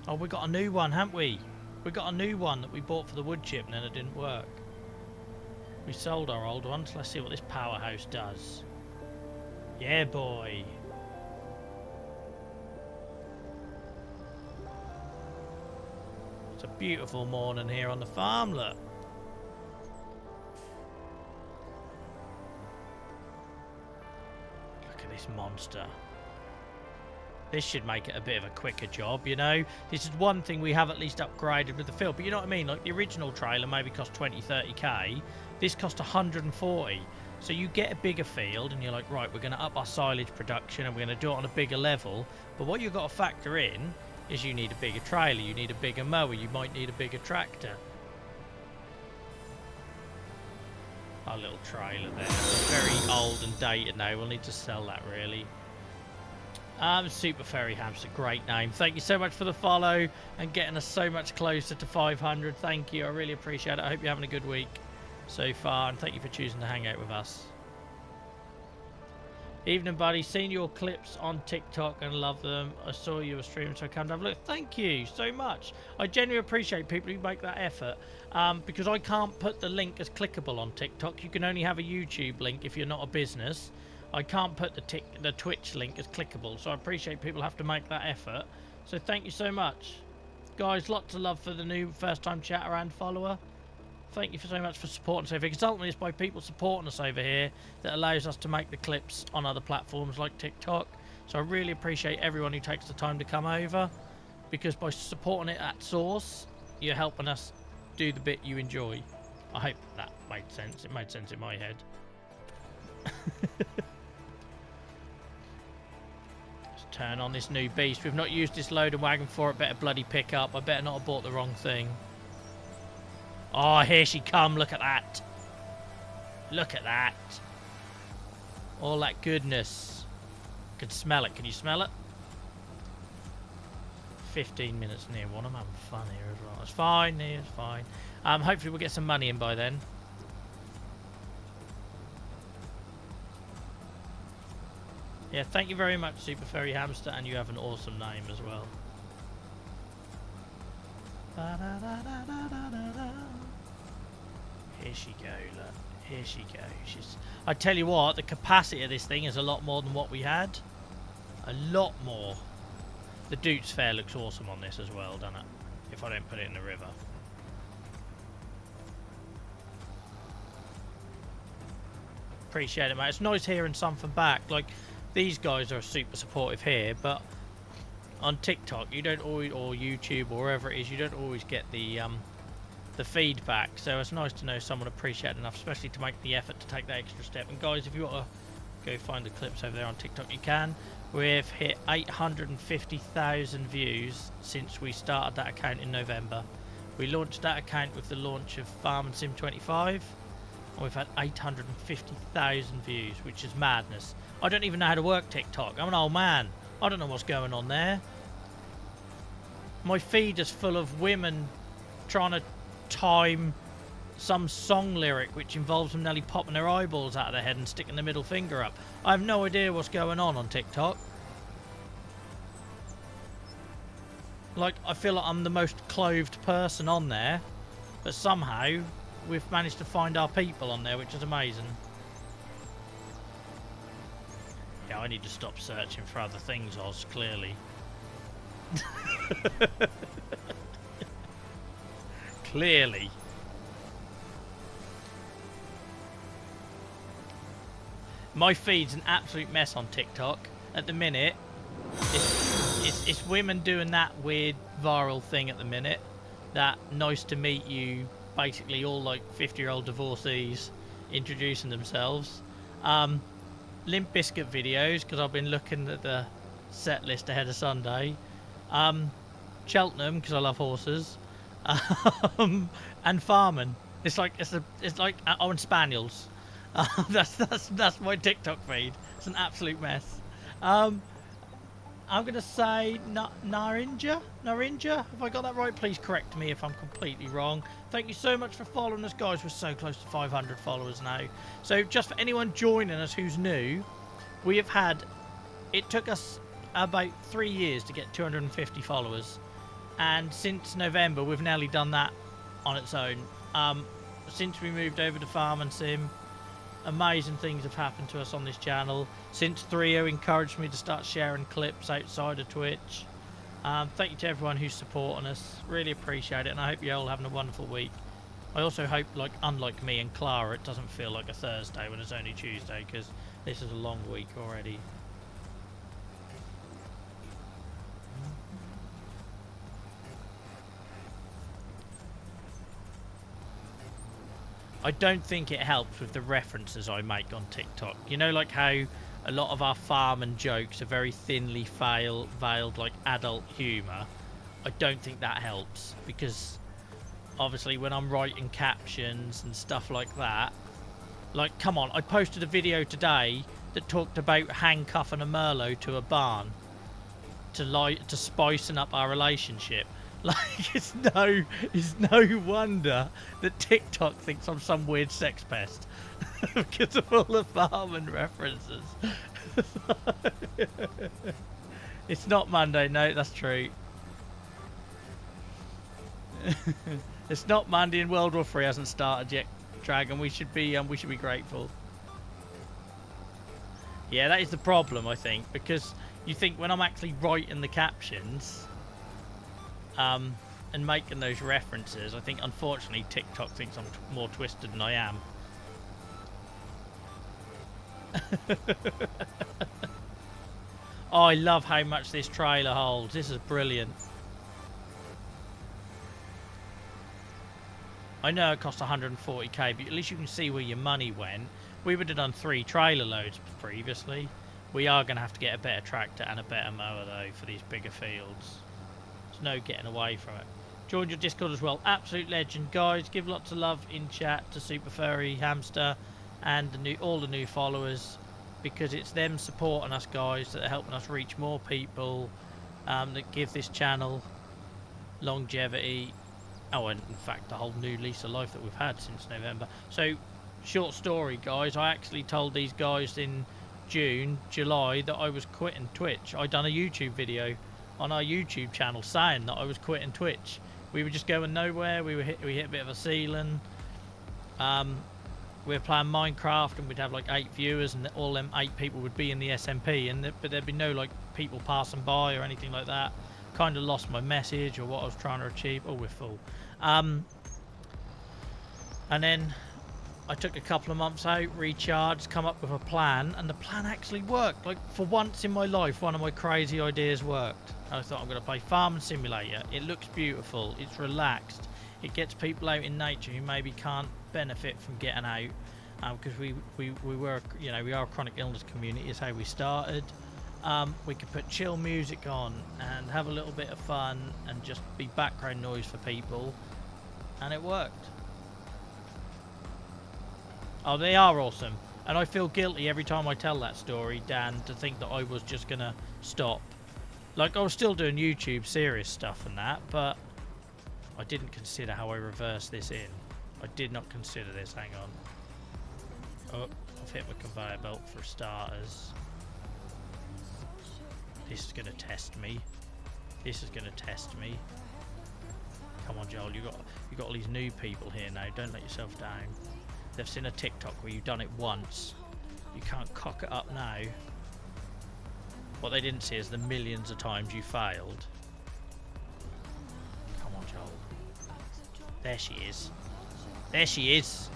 Oh, we got a new one, haven't we? We got a new one that we bought for the wood chip and then it didn't work. We sold our old ones. Let's see what this powerhouse does. Yeah, boy. It's a beautiful morning here on the farm, look. Look at this monster. This should make it a bit of a quicker job, you know. This is one thing we have at least upgraded with the field. But you know what I mean? Like the original trailer maybe cost 20, 30k. This cost 140. So you get a bigger field and you're like, right, we're going to up our silage production and we're going to do it on a bigger level. But what you've got to factor in is you need a bigger trailer, you need a bigger mower, you might need a bigger tractor. Our little trailer there. It's very old and dated now. We'll need to sell that really. Super Fairy Hamster, great name. Thank you so much for the follow and getting us so much closer to 500. Thank you. I really appreciate it. I hope you're having a good week so far, and thank you for choosing to hang out with us. Evening, buddy. Seen your clips on TikTok and love them. I saw you were streaming, so I come to have a look. Thank you so much. I genuinely appreciate people who make that effort, because I can't put the link as clickable on TikTok. You can only have a YouTube link if you're not a business. I can't put the Twitch link as clickable, so I appreciate people have to make that effort. So thank you so much. Guys, lots of love for the new first-time chatter and follower. Thank you so much for supporting us over here. Because ultimately it's by people supporting us over here that allows us to make the clips on other platforms like TikTok. So I really appreciate everyone who takes the time to come over, because by supporting it at source, you're helping us do the bit you enjoy. I hope that made sense. It made sense in my head. Turn on this new beast. We've not used this load and wagon for it. Better bloody pick up. I better not have bought the wrong thing. Oh, here she come. Look at that. Look at that. All that goodness. Can smell it. Can you smell it? 15 minutes near one. I'm having fun here as well. It's fine, it's fine. Hopefully we'll get some money in by then. Yeah, thank you very much, Super Fairy Hamster, and you have an awesome name as well. Here she goes, look. Here she goes. I tell you what, the capacity of this thing is a lot more than what we had. A lot more. The Dute's Fair looks awesome on this as well, doesn't it? If I don't put it in the river. Appreciate it, mate. It's nice hearing something back. Like, these guys are super supportive here, but on TikTok, you don't always, or YouTube, or wherever it is, you don't always get the feedback. So it's nice to know someone appreciates enough, especially to make the effort to take that extra step. And guys, if you want to go find the clips over there on TikTok, you can. We've hit 850,000 views since we started that account in November. We launched that account with the launch of Farm and Sim 25, and we've had 850,000 views, which is madness. I don't even know how to work TikTok. I'm an old man. I don't know what's going on there. My feed is full of women trying to time some song lyric which involves them nearly popping their eyeballs out of their head and sticking the middle finger up. I have no idea what's going on TikTok. Like, I feel like I'm the most clothed person on there, but somehow we've managed to find our people on there, which is amazing. Yeah, I need to stop searching for other things, Oz, clearly. Clearly. My feed's an absolute mess on TikTok at the minute. It's women doing that weird viral thing at the minute. That nice to meet you, basically all like 50-year-old divorcees introducing themselves. Limp Bizkit videos, because I've been looking at the set list ahead of Sunday. Cheltenham, because I love horses. And farming. It's like and spaniels. That's my TikTok feed. It's an absolute mess. I'm gonna say Narinja. Have I got that right? Please correct me if I'm completely wrong. Thank you so much for following us, guys. We're so close to 500 followers now. So just for anyone joining us who's new, we have had. It took us about 3 years to get 250 followers, and since November we've nearly done that on its own. Since we moved over to Farm and Sim, amazing things have happened to us on this channel. Since 3.0 encouraged me to start sharing clips outside of Twitch. Thank you to everyone who's supporting us. Really appreciate it, and I hope you're all having a wonderful week. I also hope, like, unlike me and Clara, it doesn't feel like a Thursday when it's only Tuesday, because this is a long week already. I don't think it helps with the references I make on TikTok. You know, like how a lot of our farming jokes are very thinly veiled like adult humour. I don't think that helps, because obviously when I'm writing captions and stuff like that, like, come on, I posted a video today that talked about handcuffing a Merlot to a barn to spicing up our relationship. Like, it's no wonder that TikTok thinks I'm some weird sex pest because of all the farming references. It's not Monday, no, that's true. It's not Monday, and World War III hasn't started yet, Dragon. We should be grateful. Yeah, that is the problem, I think, because you think when I'm actually writing the captions, and making those references, I think unfortunately TikTok thinks I'm more twisted than I am. Oh, I love how much this trailer holds. This is brilliant. I know it cost 140k, but at least you can see where your money went. We would have done 3 trailer loads previously. We are going to have to get a better tractor and a better mower though for these bigger fields. There's no getting away from it. Join your Discord as well. Absolute legend, guys. Give lots of love in chat to Super Furry, Hamster, and all the new followers, because it's them supporting us, guys, that are helping us reach more people, that give this channel longevity. Oh, and in fact, the whole new lease of life that we've had since November. So, short story, guys. I actually told these guys in July that I was quitting Twitch. I done a YouTube video on our YouTube channel saying that I was quitting Twitch. We were just going nowhere. We hit a bit of a ceiling. We were playing Minecraft and we'd have like 8 viewers, and all them 8 people would be in the SMP, but there'd be no like people passing by or anything like that. Kind of lost my message or what I was trying to achieve. Oh, we're full. And then I took a couple of months out, recharged, come up with a plan, and the plan actually worked. Like, for once in my life, one of my crazy ideas worked. I thought, I'm going to play Farming Simulator. It looks beautiful. It's relaxed. It gets people out in nature who maybe can't benefit from getting out, because we were, you know, we are a chronic illness community. Is how we started. We could put chill music on and have a little bit of fun and just be background noise for people, and it worked. Oh, they are awesome. And I feel guilty every time I tell that story, Dan, to think that I was just gonna stop. Like, I was still doing YouTube serious stuff and that, but I didn't consider how I reversed this in. I did not consider this. Hang on. Oh, I've hit my conveyor belt for starters. This is gonna test me. This is gonna test me. Come on, Joel. You got all these new people here now. Don't let yourself down. They've seen a TikTok where you've done it once. You can't cock it up now. What they didn't see is the millions of times you failed. Come on, Joel. There she is. There she is.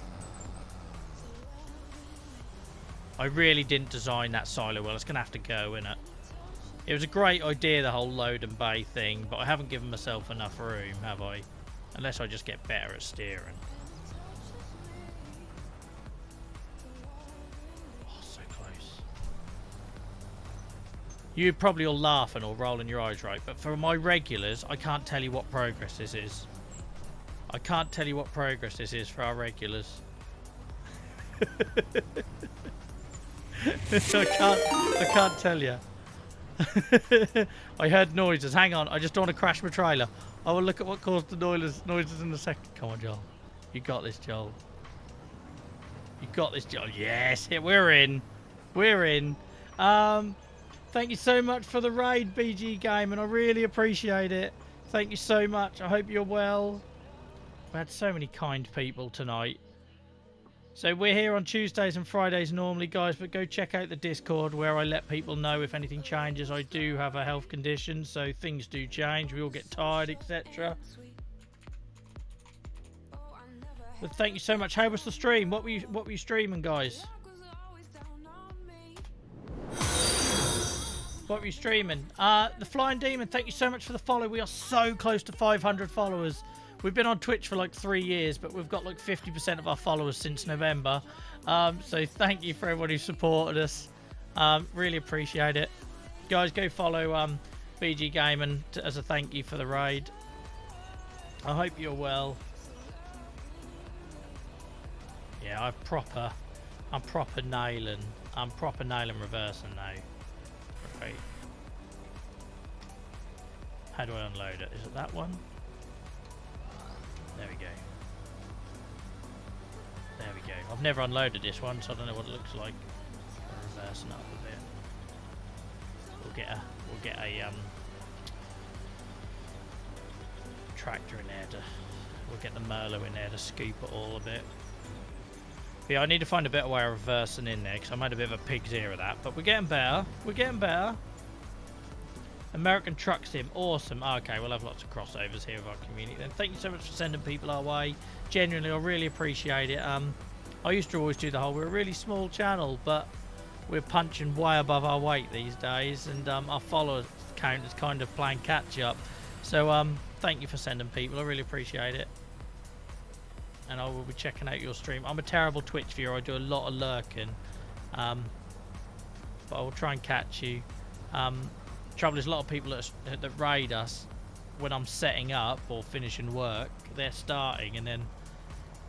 I really didn't design that silo well. It's going to have to go, innit? It was a great idea, the whole load and bay thing, but I haven't given myself enough room, have I? Unless I just get better at steering. You're probably all laughing or rolling your eyes, right? But for my regulars, I can't tell you what progress this is. I can't tell you what progress this is for our regulars. I can't tell you. I heard noises. Hang on, I just don't want to crash my trailer. I will look at what caused the noises in a second. Come on, Joel. You got this, Joel. You got this, Joel. Yes, we're in. We're in. Thank you so much for the raid, BG Game, and I really appreciate it. Thank you so much. I hope you're well. We had so many kind people tonight. So we're here on Tuesdays and Fridays normally, guys, but go check out the Discord where I let people know if anything changes. I do have a health condition, so things do change. We all get tired, etc. But thank you so much. How was the stream? What were you streaming, guys? What were you streaming? The Flying Demon, thank you so much for the follow. We are so close to 500 followers. We've been on Twitch for like 3 years, but we've got like 50% of our followers since November. So thank you for everybody who supported us. Really appreciate it. Guys, go follow BG Gaming as a thank you for the raid. I hope you're well. Yeah, I'm proper nailing. I'm proper nailing reversing now. Right. How do I unload it? Is it that one? There we go. There we go. I've never unloaded this one, so I don't know what it looks like. Reversing up a bit. We'll get a tractor in there we'll get the Merlo in there to scoop it all a bit. Yeah, I need to find a better way of reversing in there because I made a bit of a pig's ear of that. But we're getting better. We're getting better. American Truck Sim. Awesome. Okay, we'll have lots of crossovers here with our community then. Thank you so much for sending people our way. Genuinely, I really appreciate it. I used to always do the whole, we're a really small channel, but we're punching way above our weight these days. And our follower count is kind of playing catch up. So thank you for sending people. I really appreciate it. And I will be checking out your stream. I'm a terrible Twitch viewer. I do a lot of lurking. but I will try and catch you. Trouble is, a lot of people that raid us when I'm setting up or finishing work, they're starting, and then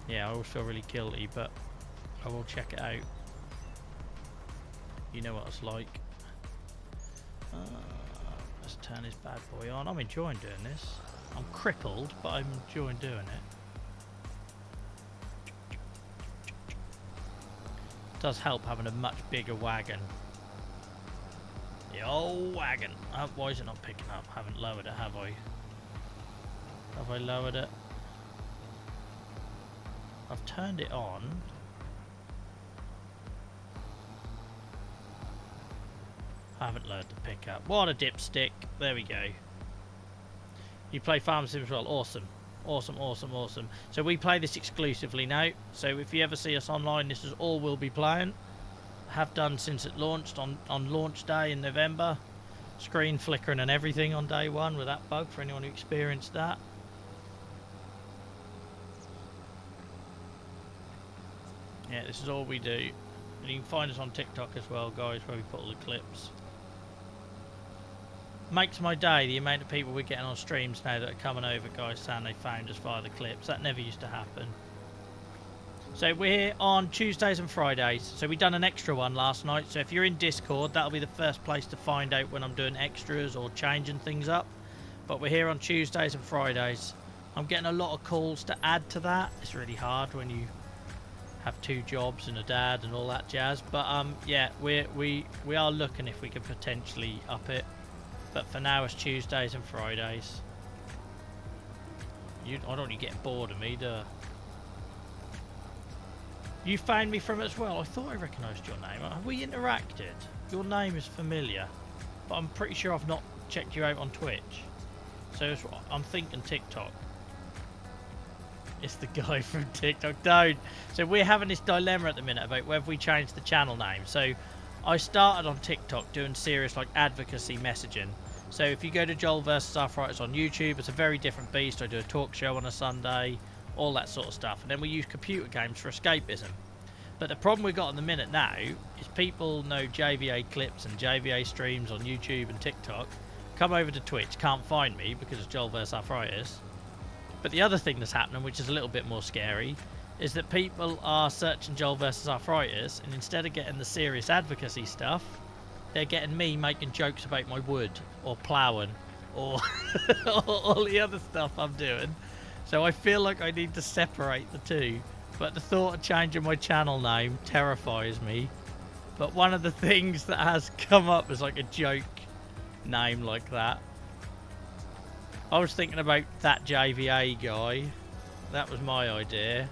yeah, I always feel really guilty, but I will check it out. You know what it's like. Let's turn this bad boy on. I'm enjoying doing this. I'm crippled, but I'm enjoying doing it. It does help having a much bigger wagon. The old wagon. Oh, why is it not picking up? I haven't lowered it, have I? Have I lowered it? I've turned it on. I haven't lowered the pickup. What a dipstick. There we go. You play Farm Sim as well. Awesome. Awesome, awesome, awesome. So we play this exclusively now. So if you ever see us online, this is all we'll be playing. Have done since it launched on launch day in November. Screen flickering and everything on day one with that bug for anyone who experienced that. Yeah, this is all we do. And you can find us on TikTok as well, guys, where we put all the clips. Makes my day, the amount of people we're getting on streams now that are coming over, guys, saying they found us via the clips. That never used to happen. So we're here on Tuesdays and Fridays. So we done an extra one last night. So if you're in Discord, that'll be the first place to find out when I'm doing extras or changing things up. But we're here on Tuesdays and Fridays. I'm getting a lot of calls to add to that. It's really hard when you have 2 jobs and a dad and all that jazz. But yeah, we are looking if we could potentially up it. But for now, it's Tuesdays and Fridays. I don't want you getting bored of me, duh. You found me from it as well. I thought I recognised your name. Have we interacted? Your name is familiar, but I'm pretty sure I've not checked you out on Twitch. So I'm thinking TikTok. It's the guy from TikTok. Don't. So we're having this dilemma at the minute about whether we change the channel name. So I started on TikTok doing serious like advocacy messaging. So if you go to Joel vs Arthritis on YouTube, it's a very different beast. I do a talk show on a Sunday, all that sort of stuff. And then we use computer games for escapism. But the problem we've got in the minute now is people know JVA clips and JVA streams on YouTube and TikTok, come over to Twitch, can't find me because of Joel vs Arthritis. But the other thing that's happening, which is a little bit more scary, is that people are searching Joel vs Arthritis, and instead of getting the serious advocacy stuff, they're getting me making jokes about my wood or ploughing or all the other stuff I'm doing. So I feel like I need to separate the two. But the thought of changing my channel name terrifies me. But one of the things that has come up is like a joke name like that. I was thinking about that JVA guy. That was my idea.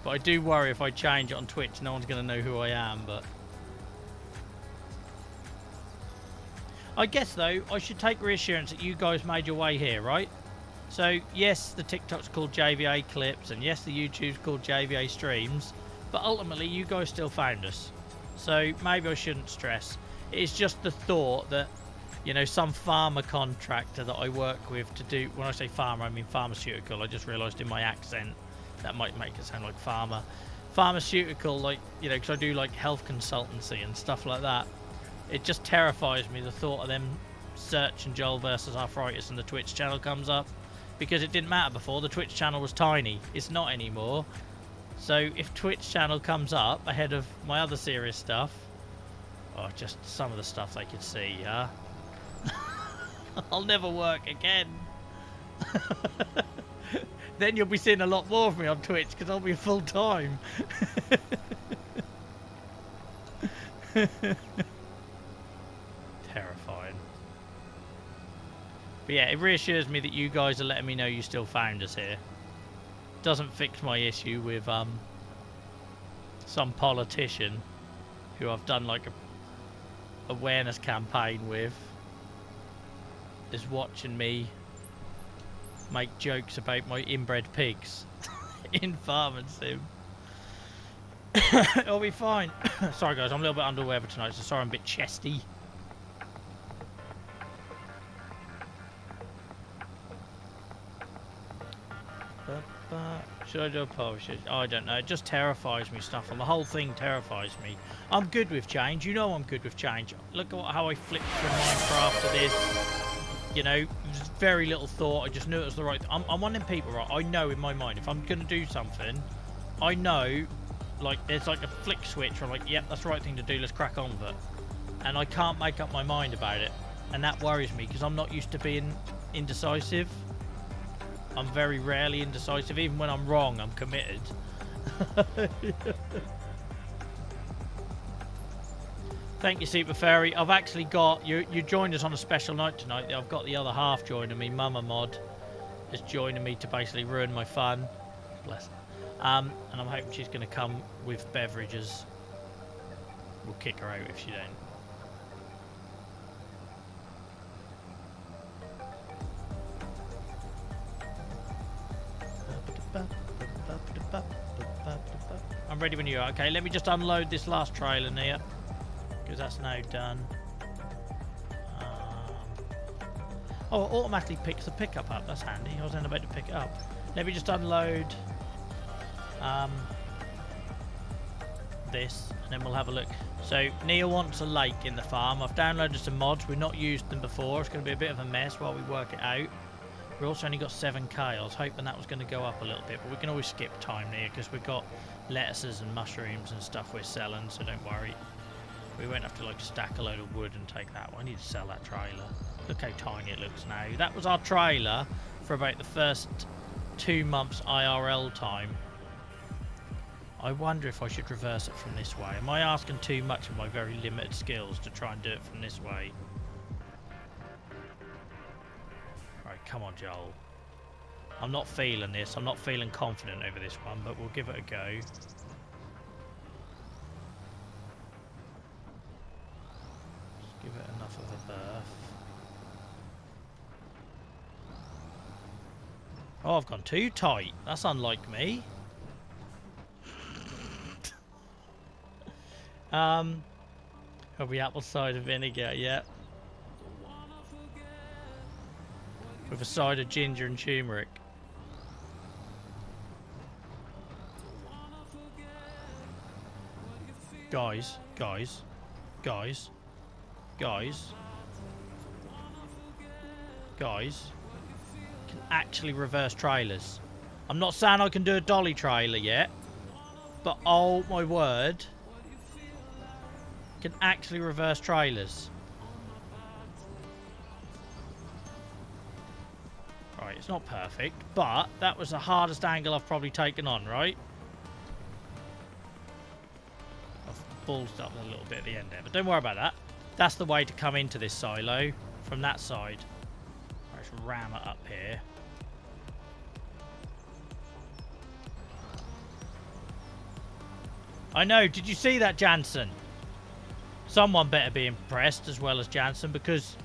But I do worry if I change it on Twitch, no one's going to know who I am. But I guess, though, I should take reassurance that you guys made your way here, right? So, yes, the TikTok's called JVA Clips, and yes, the YouTube's called JVA Streams, but ultimately, you guys still found us. So, maybe I shouldn't stress. It's just the thought that, you know, some farmer contractor that I work with to do... When I say farmer, I mean pharmaceutical. I just realised in my accent that might make it sound like farmer. Pharmaceutical, like, you know, because I do, like, health consultancy and stuff like that. It just terrifies me, the thought of them searching Joel vs Arthritis and the Twitch channel comes up. Because it didn't matter before, the Twitch channel was tiny. It's not anymore. So if Twitch channel comes up ahead of my other serious stuff, oh, just some of the stuff they could see, huh? I'll never work again. Then you'll be seeing a lot more of me on Twitch because I'll be full time. Terrifying. But yeah, it reassures me that you guys are letting me know you still found us here. Doesn't fix my issue with some politician who I've done like a awareness campaign with is watching me make jokes about my inbred pigs in Farm Sim. It'll be fine. Sorry guys, I'm a little bit under the weather tonight, so sorry I'm a bit chesty. Should Should I do a polish it? I don't know. It just terrifies me, stuff. And the whole thing terrifies me. I'm good with change. You know I'm good with change. Look at how I flipped through Minecraft to this. You know, very little thought. I just knew it was the right thing. I'm one of them people, right? I know in my mind, if I'm going to do something, I know, like, there's like a flick switch where I'm like, yep, that's the right thing to do. Let's crack on with it. And I can't make up my mind about it. And that worries me because I'm not used to being indecisive. I'm very rarely indecisive. Even when I'm wrong, I'm committed. Thank you, Super Fairy. I've actually got... You joined us on a special night tonight. I've got the other half joining me. MummaMod is joining me to basically ruin my fun. Bless her. And I'm hoping she's going to come with beverages. We'll kick her out if she don't. I'm ready when you are. Okay, let me just unload this last trailer here, because that's now done. Oh, it automatically picks the pickup up. That's handy. I was then about to pick it up. Let me just unload this, and then we'll have a look. So, Neil wants a lake in the farm. I've downloaded some mods. We've not used them before. It's going to be a bit of a mess while we work it out. We've also only got 7k. I was hoping that was going to go up a little bit, but we can always skip time here because we've got lettuces and mushrooms and stuff we're selling, so don't worry. We won't have to like stack a load of wood and take that one. I need to sell that trailer. Look how tiny it looks now. That was our trailer for about the first 2 months IRL time. I wonder if I should reverse it from this way. Am I asking too much of my very limited skills to try and do it from this way? Right, come on, Joel. I'm not feeling this. I'm not feeling confident over this one, but we'll give it a go. Just give it enough of a berth. Oh, I've gone too tight. That's unlike me. Probably apple cider vinegar, yeah. With a side of ginger and turmeric. Guys, guys, guys, guys, guys, can actually reverse trailers. I'm not saying I can do a dolly trailer yet, but oh my word, can actually reverse trailers. Right, it's not perfect, but that was the hardest angle I've probably taken on, right? Ballsed up a little bit at the end there, but don't worry about that. That's the way to come into this silo from that side. Let's ram it up here. I know, did you see that, Jansen? Someone better be impressed as well as Jansen, because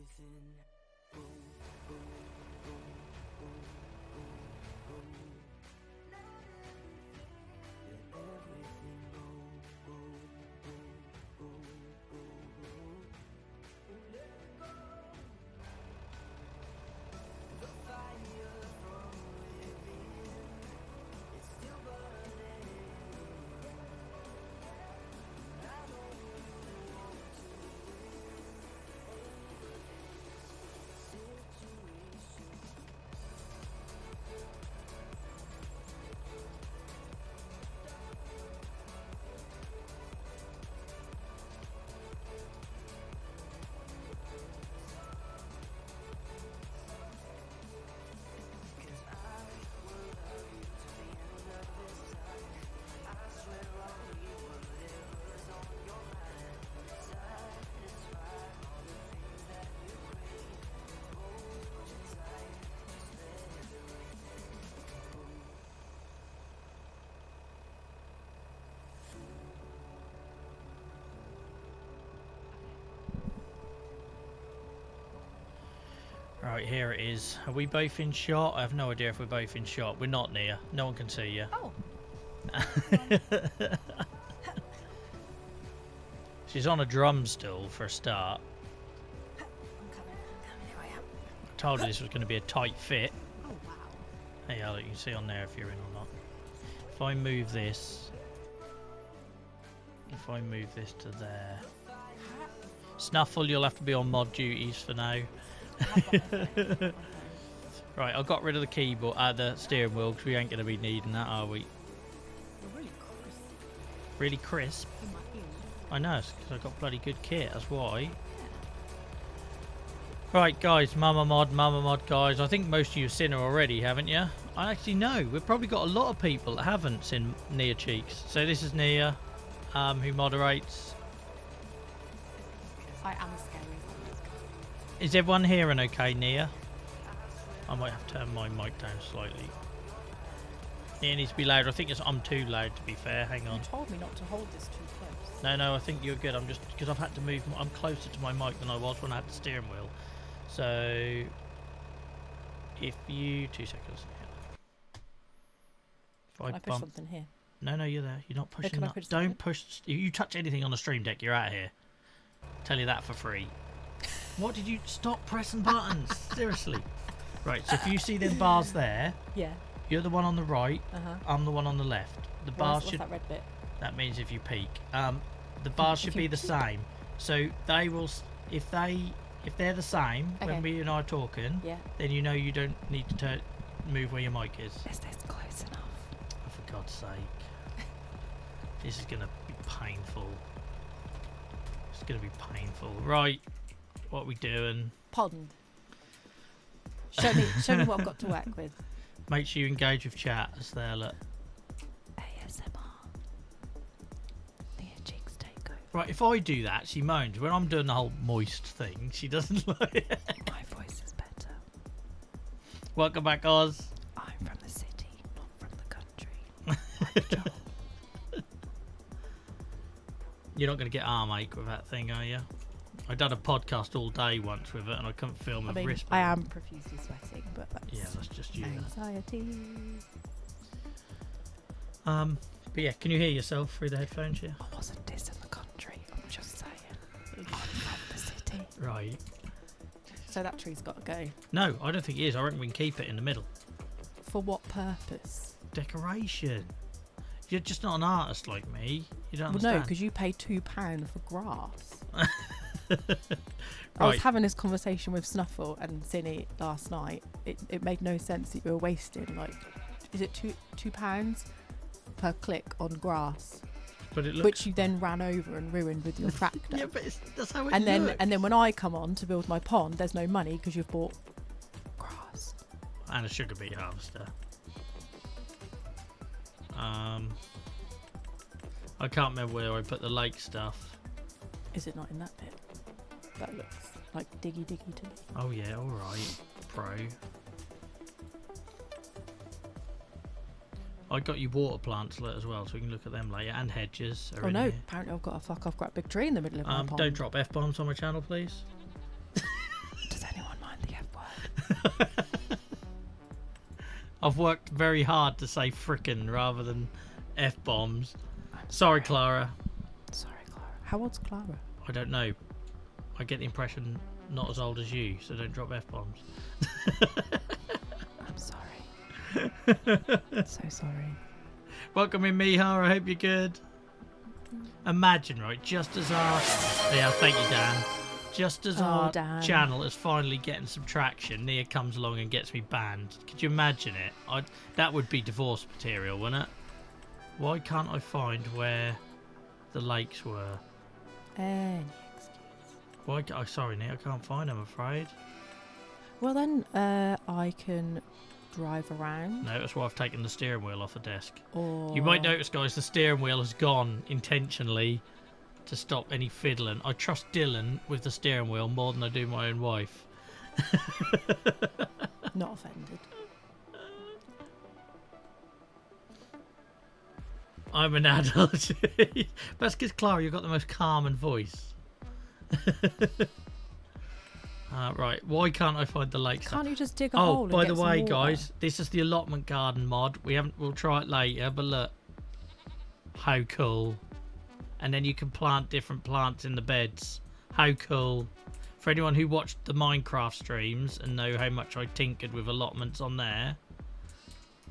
everything. Boom, boom, boom, boom, boom, boom. Let everything go, go, go, go, go, go. Let it go. The fire from within, it's still burning. I know you want to win over this situation. Cause I will love you to the end of this time. I swear I'll read whatever's on your mind. Satisfy all the things that you crave. Hold you tight, just let it rain. Right, here it is. Are we both in shot? I have no idea if we're both in shot. We're not near. No one can see you. Oh, She's on a drum stool for a start. I'm coming, here I am. I told her this was going to be a tight fit. Oh, wow. Hey, Alec, you can see on there if you're in or not. If I move this... If I move this to there... Snuffle, you'll have to be on mod duties for now. Right, I got rid of the keyboard, the steering wheel, because we ain't going to be needing that, are we? You're really crisp Really crisp. in my ears. I know, it's 'cause I've got bloody good kit, that's why. Right, guys, MummaMod, guys. I think most of you have seen her already, haven't you? I actually know. We've probably got a lot of people that haven't seen Nia Cheeks. So this is Nia, who moderates. I am scary. Is everyone hearing okay, Nia? I might have to turn my mic down slightly. Nia needs to be louder. I think I'm too loud, to be fair. Hang on. You told me not to hold this too close. No, I think you're good. I'm just because I've had to move. I'm closer to my mic than I was when I had the steering wheel. So, if you 2 seconds. If Can I push bump, something here? no, you're there. You're not pushing can I that. push Don't something? push. You touch anything on the stream deck, you're out of here. Tell you that for free. What did you stop pressing buttons? Seriously. Right. So if you see them bars there, Yeah. you're the one on the right. Uh-huh. I'm the one on the left. The bars What's should. that red bit? That means if you peek. The bars should be the same. So they will, if they're the same Okay. when we and I are talking, Yeah. then you know you don't need to move where your mic is. Is this close enough? Oh, for God's sake. This is going to be painful. It's going to be painful. Right. What are we doing? Pond. Show me what I've got to work with. Make sure you engage with chat as there, look. ASMR. Nia Cheeks takeover. Right, if I do that, she moans. When I'm doing the whole moist thing, she doesn't like it. My voice is better. Welcome back, Oz. I'm from the city, not from the country. Like Joel. You're not going to get arm ache with that thing, are you? I done a podcast all day once with it and I couldn't feel my I mean, wrist. I am profusely sweating, but that's Yeah, that's just you. anxiety. But yeah, can you hear yourself through the headphones here? I wasn't dissing the country, I'm just saying. I'm from the city. Right. So that tree's got to go. No, I don't think it is. I reckon we can keep it in the middle. For what purpose? Decoration. You're just not an artist like me. You don't Well, understand. no, because you pay £2 for grass. I was Right. having this conversation with Snuffle and Cinny last night. It made no sense that you were wasting, like, is it £2 per click on grass, But it looks. which you then ran over and ruined with your tractor. Yeah, but that's how it and looks. then when I come on to build my pond, there's no money because you've bought grass. And a sugar beet harvester. I can't remember where I put the lake stuff. Is it not in that bit? That looks like diggy to me. Oh yeah, all right, pro. I got you water plants lit as well, so we can look at them later. And hedges. Are Oh in no! here. Apparently I've got a big tree in the middle of my pond. Don't drop f-bombs on my channel, please. I've worked very hard to say frickin' rather than F-bombs. Sorry, Clara. Sorry, Clara. How old's Clara? I don't know. I get the impression not as old as you, so don't drop F-bombs. I'm sorry. So sorry. Welcome in, Miha. I hope you're good. Imagine, right, just as our... Yeah, thank you, Dan. Just as our Dan. channel is finally getting some traction, Nia comes along and gets me banned. Could you imagine it? That would be divorce material, wouldn't it? Why can't I find where the lakes were? Any excuse. Why? Oh, sorry, Nia, I can't find them, I'm afraid. Well then, I can drive around. No, that's why I've taken the steering wheel off the desk. Or You might notice, guys, the steering wheel has gone intentionally to stop any fiddling. I trust Dylan with the steering wheel more than I do my own wife. Not offended. I'm an adult. That's because, Clara, you've got the most calming voice. Right, why can't I find the lake? Can't you just dig a Oh, hole? by and the get some way, water? guys, this is the allotment garden mod. We'll try it later, but look. How cool. And then you can plant different plants in the beds. How cool. For anyone who watched the Minecraft streams and know how much I tinkered with allotments on there.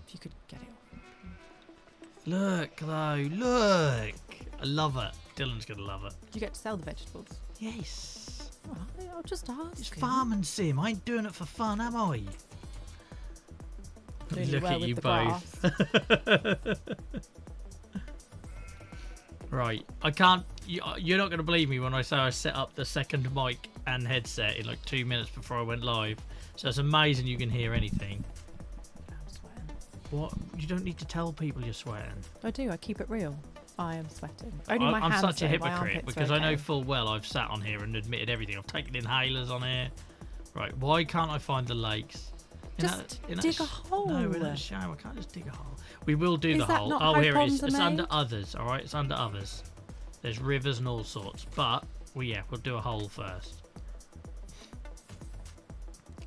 If you could get it off. Look, though, look. I love it. Dylan's going to love it. You get to sell the vegetables. Yes. Well, I'll just ask. It's farming sim. I ain't doing it for fun, am I? Doing Look well at with you the both. Right, I can't. You're not going to believe me when I say I set up the second mic and headset in like 2 minutes before I went live. So it's amazing you can hear anything. I'm sweating. What? You don't need to tell people you're sweating. I do. I keep it real. I am sweating. Only my I'm hands. such a though, my hypocrite armpits because are I know okay. full well I've sat on here and admitted everything. I've taken inhalers on here. Right, why can't I find the lakes? Just dig a hole. No, we're in a shower. I can't just dig a hole. We will do Is the that hole. not Oh, how here it is. ponds are It's under made? others. All right, it's under others. There's rivers and all sorts, but we'll do a hole first.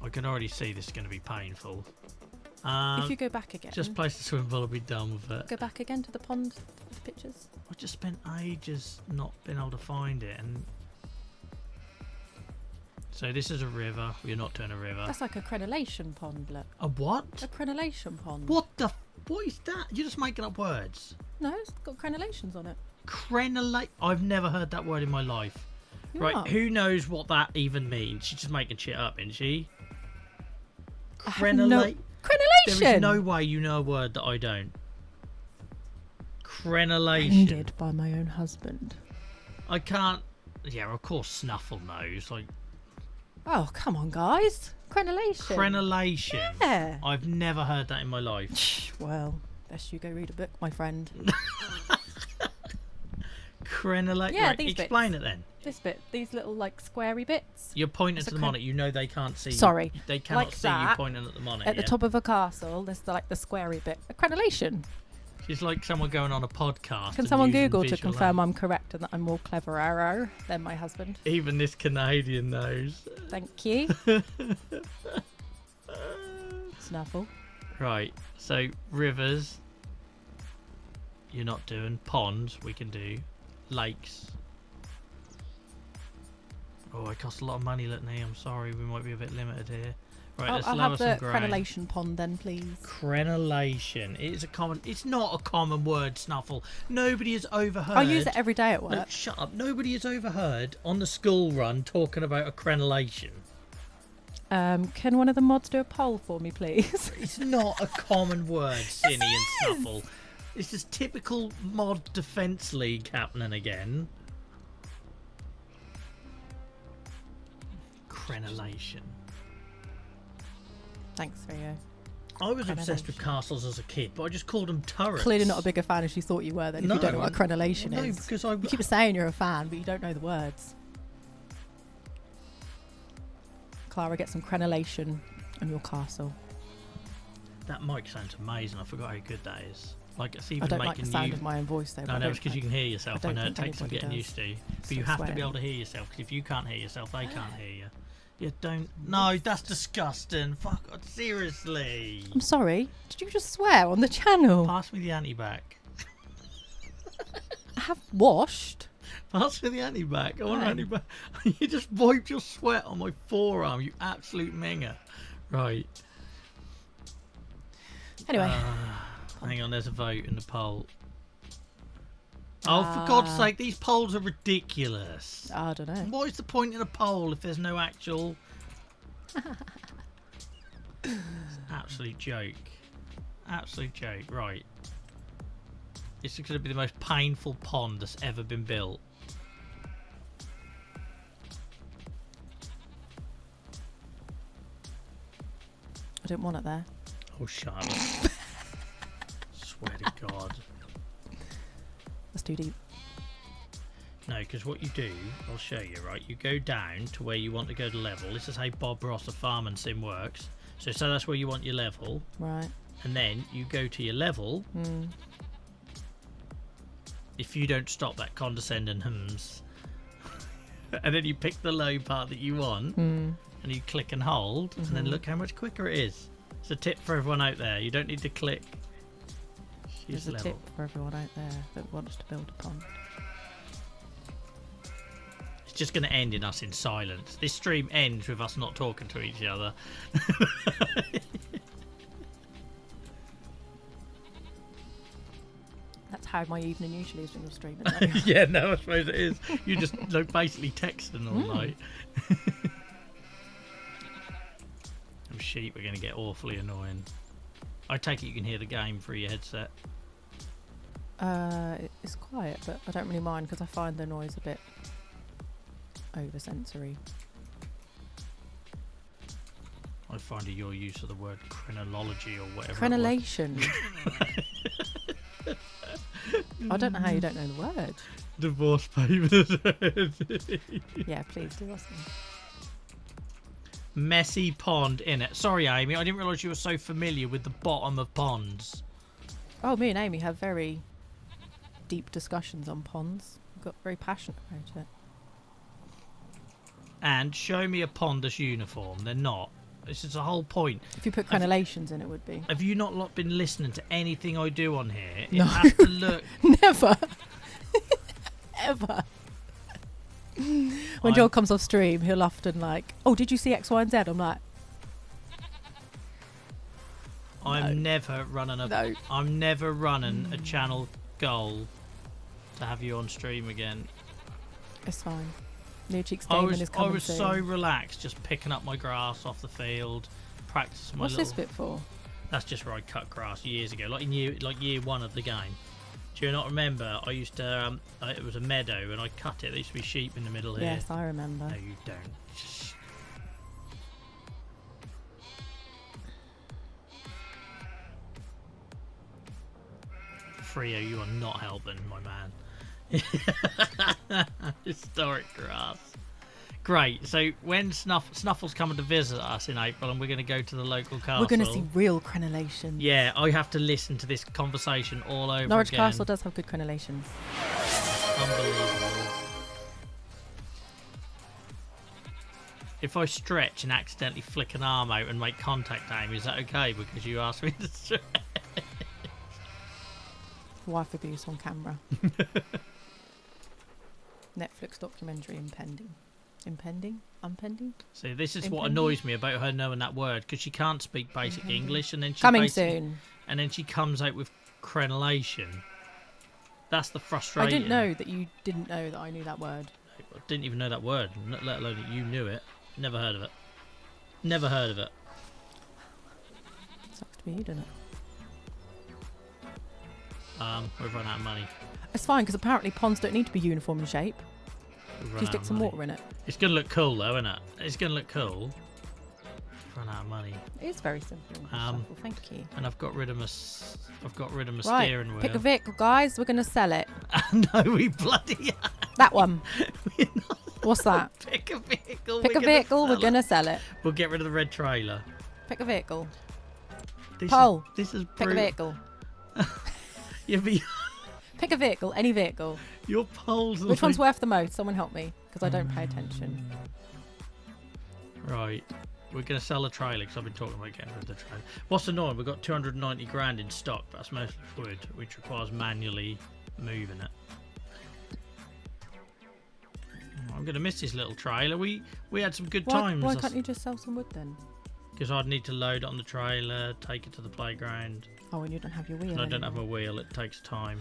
I can already see this is going to be painful. If you go back again. Just place the swim pool and be done with it. Go back again to the pond with the pictures. I just spent ages not being able to find it, and so this is a river. You're not doing a river. That's like a crenellation pond, look. A what? A crenellation pond. What the? What is that? You're just making up words. No, it's got crenellations on it. Crenellate. I've never heard that word in my life. You're Right, not. who knows what that even means? She's just making shit up, isn't she? I have no- Crenellate. Crenellation. There is no way you know a word that I don't. Crenellation. Ended by my own husband. I can't. Yeah, of course, Snuffle knows. Like Oh, come on, guys. Crenellation. crenellation. Yeah. I've never heard that in my life. Well, best you go read a book, my friend. Crenellation. Yeah, right, these explain bits. it then. This bit, these little like squarey bits. You're pointing It's to a them on it. You know they can't see. Sorry. You. They cannot Like see you that, pointing at them on it. At the yeah? top of a castle, there's like the squarey bit. A crenellation. It's like someone going on a podcast. Can and someone using Google to visual confirm aids. I'm correct and that I'm more cleverer than my husband? Even this Canadian knows. Thank you. Snuffle. Right. So rivers. You're not doing ponds. We can do lakes. Oh, it costs a lot of money, Litany. I'm sorry, we might be a bit limited here. Right, let's I'll lower have some the ground. crenellation pond then, please. Crenellation. It's a common. It's not a common word, Snuffle. Nobody has overheard. I use it every day at No, work. shut up. Nobody has overheard on the school run talking about a crenellation. Can one of the mods do a poll for me, please? It's not a common word, Cinny and Snuffle. It's just typical mod defence league happening again. Crenellation. Thanks, Rio. I was obsessed with castles as a kid, but I just called them turrets. Clearly not a bigger fan as you thought you were then, if you don't know what a crenellation no, is. because I You keep saying you're a fan, but you don't know the words. Clara, get some crenellation on your castle. that mic sounds amazing. I forgot how good that is. Like it's even I don't making like the sound you. of my own voice though. No, but no, I it's because don't you can hear yourself. I I don't know it think takes some anybody getting does. used to. But So you have to be sweating. able to hear yourself. Because if you can't hear yourself, they can't hear you. Yeah, don't. No, that's disgusting. Fuck, seriously. I'm sorry. Did you just swear on the channel? Pass me the ante back. I have washed. Pass me the ante back. I want No. an ante back. You just wiped your sweat on my forearm, you absolute minger. Right. Anyway. Hang on, there's a vote in the poll. Oh, for God's sake, these polls are ridiculous. I don't know. What is the point in a poll if there's no actual... It's an absolute joke. Absolute joke. Right. This is going to be the most painful pond that's ever been built. I didn't want it there. Oh, shut up. Swear to God. That's too deep. No, because what you do, I'll show you, right? You go down to where you want to go to level. This is how Bob Ross, the farming sim, works. So that's where you want your level. Right. And then you go to your level. If you don't stop that condescending hums. And then you pick the low part that you want. And you click and hold. And then look how much quicker it is. It's a tip for everyone out there. You don't need to click. There's a tip for everyone out there that wants to build a pond. It's just going to end in us in silence. This stream ends with us not talking to each other. That's how my evening usually is when you're streaming. Though. Yeah, no, I suppose it is. You just like basically texting all night. Them sheep are going to get awfully annoying. I take it you can hear the game through your headset. It's quiet, but I don't really mind because I find the noise a bit over-sensory. I find your use of the word chronology or whatever. Crenellation. I don't know how you don't know the word. Divorce papers. Yeah, please do ask me. Messy pond in it. Sorry, Amy, I didn't realise you were so familiar with the bottom of ponds. Oh, me and Amy have very deep discussions on ponds. We've got very passionate about it. And show me a pond that's uniform. They're not. This is the whole point. If you put crenellations in, it would be. Have you not been listening to anything I do on here? It No. has to look... Never. Ever. When Joel comes off stream, he'll often like, oh, did you see X, Y, and Z? I'm like, I'm never running a... No. I'm never running a channel goal to have you on stream again. it's fine. New Cheeks I Damon is was coming soon. so relaxed just picking up my grass off the field, practicing my What's little... this bit for? That's just where I cut grass years ago, like in year one of the game. Do you not remember? I used to. It was a meadow, and I cut it. There used to be sheep in the middle here. Yes, I remember. No, you don't. Shh. Frio, you are not helping, my man. Historic grass. Great. So when Snuffle's coming to visit us in April, and we're going to go to the local castle. We're going to see real crenellation. Yeah, I have to listen to this conversation all over Norwich again. Castle does have good crenellations. Unbelievable. If I stretch and accidentally flick an arm out and make contact, Amy, is that okay? Because you asked me to stretch. Wife abuse on camera. Netflix documentary impending. Impending? Unpending? See, this is what Impending? annoys me about her knowing that word, because she can't speak basic Impending. English, and then she Coming basically- soon. and then she comes out with crenellation. That's the I frustrating. didn't know that you didn't know that I knew that word. I didn't even know that word, let alone that you knew it. Never heard of it. Never heard of it. Sucks to be you, doesn't it? We've run out of money. It's fine because apparently ponds don't need to be uniform in shape. We've If run you out stick of some money. water in it. It's gonna look cool though, isn't it? It's gonna look cool. Run out of money, It is very simple. Shuffle, thank you. and I've got rid of my Right, steering wheel. pick a vehicle, guys. We're going to sell it. No, we bloody That one. we're not. What's that? Pick a vehicle. Pick a vehicle. We're going to sell it. We'll get rid of the red trailer. Pick a vehicle. This Paul, This is Pick a vehicle. Yeah, but Pick a vehicle. Any vehicle. your polls. Are Which one's like- worth the most? Someone help me because I don't pay attention. Right. We're going to sell a trailer because I've been talking about getting rid of the trailer. What's annoying, we've got 290 grand in stock, but that's mostly wood, which requires manually moving it. I'm going to miss this little trailer. We had some good times. Why can't you just sell some wood then? Because I'd need to load it on the trailer, take it to the playground. Oh, and you don't have your wheel. And I don't have a wheel, it takes time.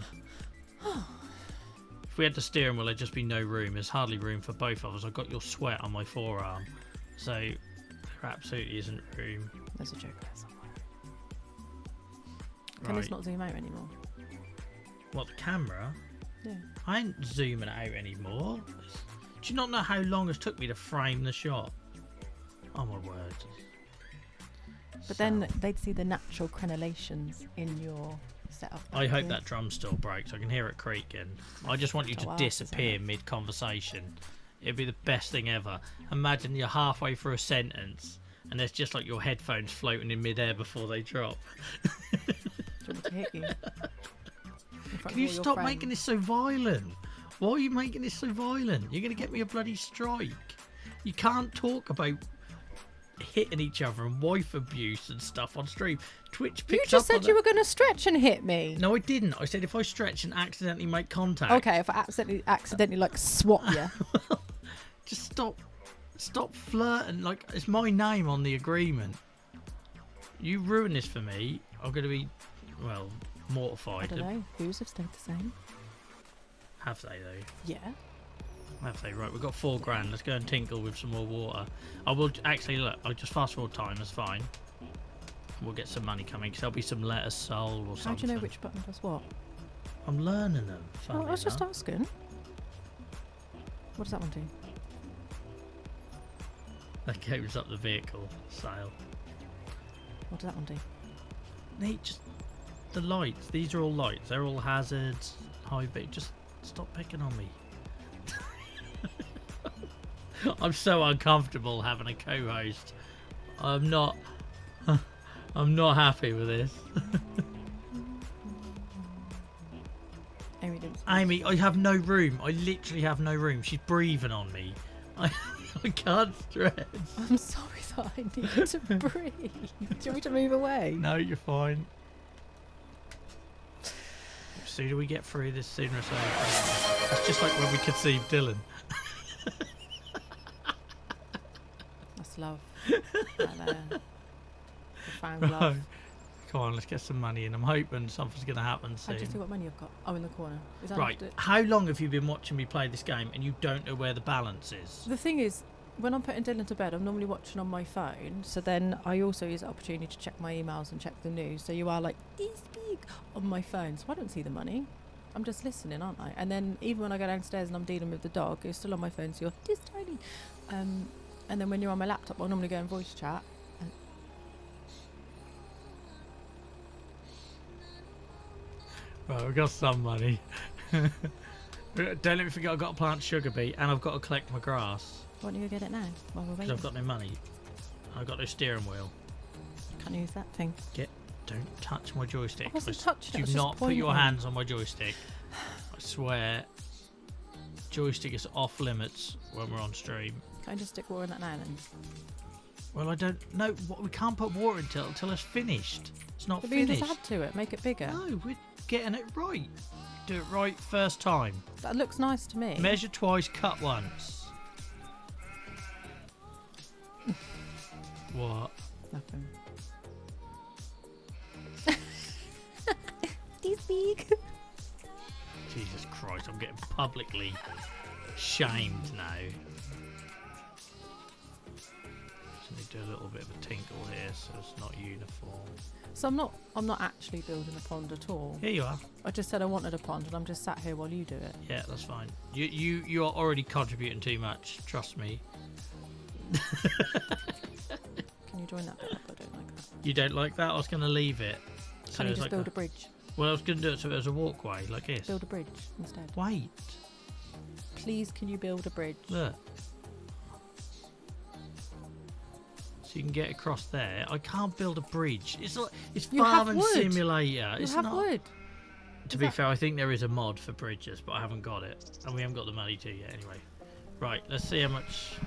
If we had the steering wheel, there'd just be no room. There's hardly room for both of us. I've got your sweat on my forearm. So there absolutely isn't room. There's a joke there somewhere. Can Right. this not zoom out anymore? What, the camera? Yeah. I ain't zooming it out anymore. Do you not know how long it took me to frame the shot? Oh my word. But then they'd see the natural crenellations in your setup. I hope that drum still breaks. I can hear it creaking. I just want you to disappear mid-conversation. It'd be the best thing ever. Imagine you're halfway through a sentence and there's just like your headphones floating in mid-air before they drop. Do you want me to hit you? Can you stop making this so violent? Why are you making this so violent? You're going to get me a bloody strike. You can't talk about hitting each other and wife abuse and stuff on stream. Twitch picks up. You just said you were going to stretch and hit me. No, I didn't. I said if I stretch and accidentally make contact. Okay, if I accidentally like swat you. Just stop flirting. Like, it's my name on the agreement. You ruin this for me. I'm going to be, well, I mortified. don't know. Views have stayed the same. Have they though? Yeah. Have they? Right, we've got 4 grand. Let's go and tinkle with some more water. I will actually look. I'll just fast forward time. That's fine. We'll get some money coming because there'll be some lettuce sold or something. How do you know which button does what? I'm learning them. Oh, I was just asking. What does that one do? That goes up the vehicle sale. What does that one do? They just the lights. These are all lights. They're all hazards. High beat. Just stop picking on me. I'm so uncomfortable having a co-host. I'm not happy with this. Amy didn't. Amy, I have no room. I literally have no room. She's breathing on me. I can't stress. I'm sorry that I need to breathe. Do you want me to move away? No, you're fine. The sooner we get through this, sooner it's over. It's just like when we conceived Dylan. That's love. Profound love. Right. Come on, let's get some money in. I'm hoping something's going to happen How soon. do you see what money I've got? Oh, in the corner. Is that Right, how long have you been watching me play this game and you don't know where the balance is? The thing is, when I'm putting Dylan to bed, I'm normally watching on my phone. So then I also use the opportunity to check my emails and check the news. So you are like, this big on my phone. So I don't see the money. I'm just listening, aren't I? And then even when I go downstairs and I'm dealing with the dog, it's still on my phone. So you're this tiny. And then when you're on my laptop, I'll normally go in voice chat. Right, we've got some money. Don't let me forget I've got to plant sugar beet and I've got to collect my grass. Why don't you go get it now? While we're Because waiting. I've got no money. I've got no steering wheel. Can't use that thing. Don't touch my joystick. I wasn't touching it, I Do was just not put your pointing. hands on my joystick. I swear. Joystick is off limits when we're on stream. Can I just stick water in that now then? Well, I don't know. We can't put water until it's finished. It's not But you finished. just add to it, make it bigger. No, we're getting it right. Do it right first time. That looks nice to me. Measure twice, cut once. What? Nothing. This big. Jesus Christ, I'm getting publicly shamed now. Just need to do a little bit of a tinkle here so it's not uniform. So I'm not actually building a pond at all. Here you are. I just said I wanted a pond and I'm just sat here while you do it. Yeah, that's fine. You are already contributing too much, trust me. Can you join that bit up? I don't like that. You don't like that? I was going to leave it. So Can you it's just like build a bridge? Well, I was going to do it so there's a walkway like this. Build a bridge instead. Wait. Please, can you build a bridge? Look. So you can get across there. I can't build a bridge. It's You have Farming wood. Simulator. You It's have not. wood. To be fair, I think there is a mod for bridges, but I haven't got it, and we haven't got the money to yet. Anyway, right. Let's see how much.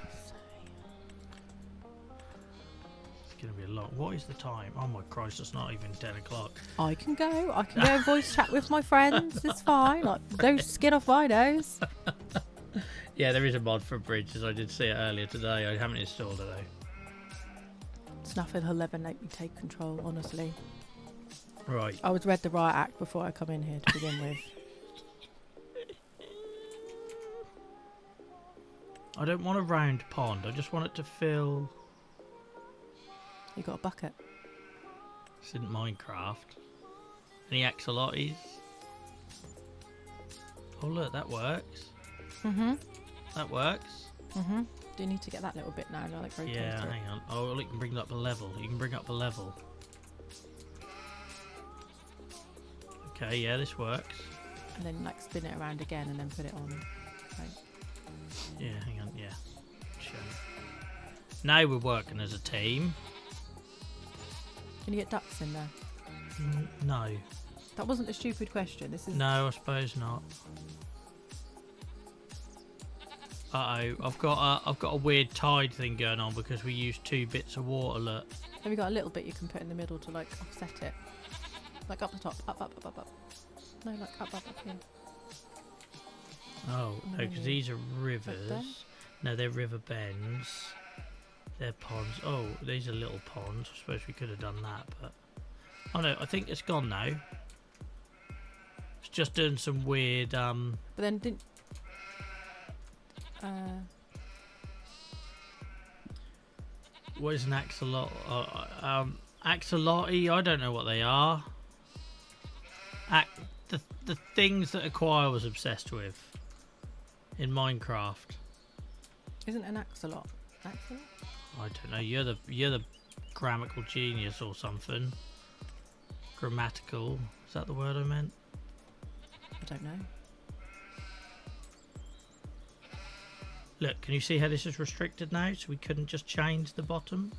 going to be a lot. What is the time? Oh my Christ, it's not even 10 o'clock. I can go and voice chat with my friends. It's fine. Like, don't skin off my nose. Yeah, there is a mod for bridges. I did see it earlier today. I haven't installed it though. It's nothing will ever make me take control, honestly. Right. I would read the Riot Act before I come in here to begin with. I don't want a round pond. I just want it to fill. You got a bucket. This isn't Minecraft. Any axolotls? Oh look, that works. That works. Do you need to get that little bit now? Like very close Yeah, to it. hang on. Oh, look, you can bring up a level. You can bring up a level. Okay, yeah, this works. And then like spin it around again and then put it on. Like, Yeah, hang on, yeah. Show. Now we're working as a team. can you get ducks in there? No. That wasn't a stupid question. This is No, I suppose not. Uh-oh, I've got a weird tide thing going on because we used 2 bits of water, look. Have you got a little bit you can put in the middle to like offset it? Like up the top, up. No, like up here. Oh, And no, then because you- these are there? rivers. No, they're river bends. They're ponds. Oh, these are little ponds. I suppose we could have done that, but... Oh no, I think it's gone now. It's just doing some weird, But then didn't. What is an axolot? Axolotl? I don't know what they are. The things that Acquire was obsessed with in Minecraft. Isn't an axolot? Axolot? I don't know. You're the grammatical genius or something. Grammatical. Is that the word I meant? I don't know. Look, can you see how this is restricted now? So we couldn't just change the bottom?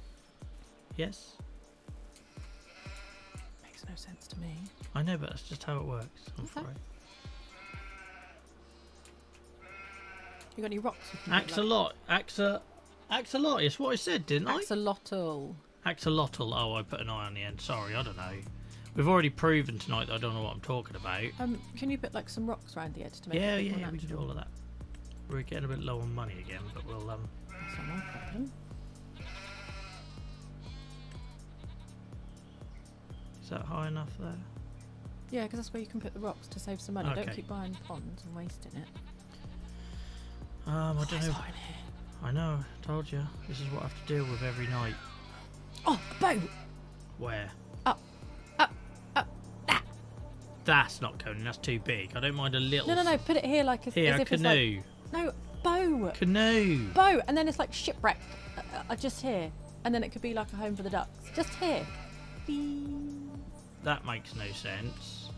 Yes? Makes no sense to me. I know, but that's just how it works. I'm Okay. afraid. You got any rocks? You can put, Axolotl. It's what I said, didn't I? Axolotl. Axolotl. Oh, I put an I on the end. Sorry, I don't know. We've already proven tonight that I don't know what I'm talking about. Can you put like some rocks around the edge to make Yeah, it a bit more we can do natural? all of that. We're getting a bit low on money again, but we'll That's not my problem. Is that high enough there? Yeah, because that's where you can put the rocks to save some money. Okay. Don't keep buying ponds and wasting it. I don't It's know. hot in here. I know. I told you. This is what I have to deal with every night. Oh, a boat! Where? Up. That's not going. That's too big. I don't mind a little. No. Put it here like as, Here, as a if it's like canoe. no bow. Canoe. Bow, and then it's like shipwrecked. Just here, and then it could be like a home for the ducks. Just here. Beep. That makes no sense.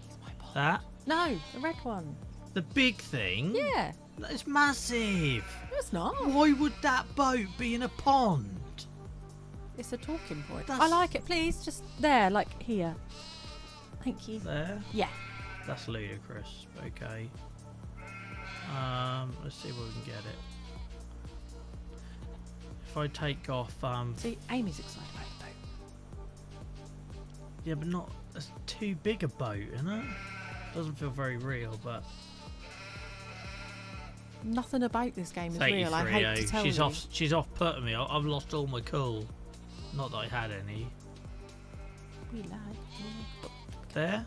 It's my pond. That. No, the red one. The big thing. Yeah. That's massive. No, it's not. Why would that boat be in a pond? It's a talking point. I That's- like it. Please, just there, like here. Thank you. There. Yeah. That's ludicrous. Okay. Let's see where we can get it. If I take off, See, Amy's excited about the boat. yeah, but not. That's too big a boat, isn't it? Doesn't feel very real, but. Nothing about this game is Thank you, real. I hate to tell she's you. off. She's off putting me. I've lost all my cool. Not that I had any. We like There.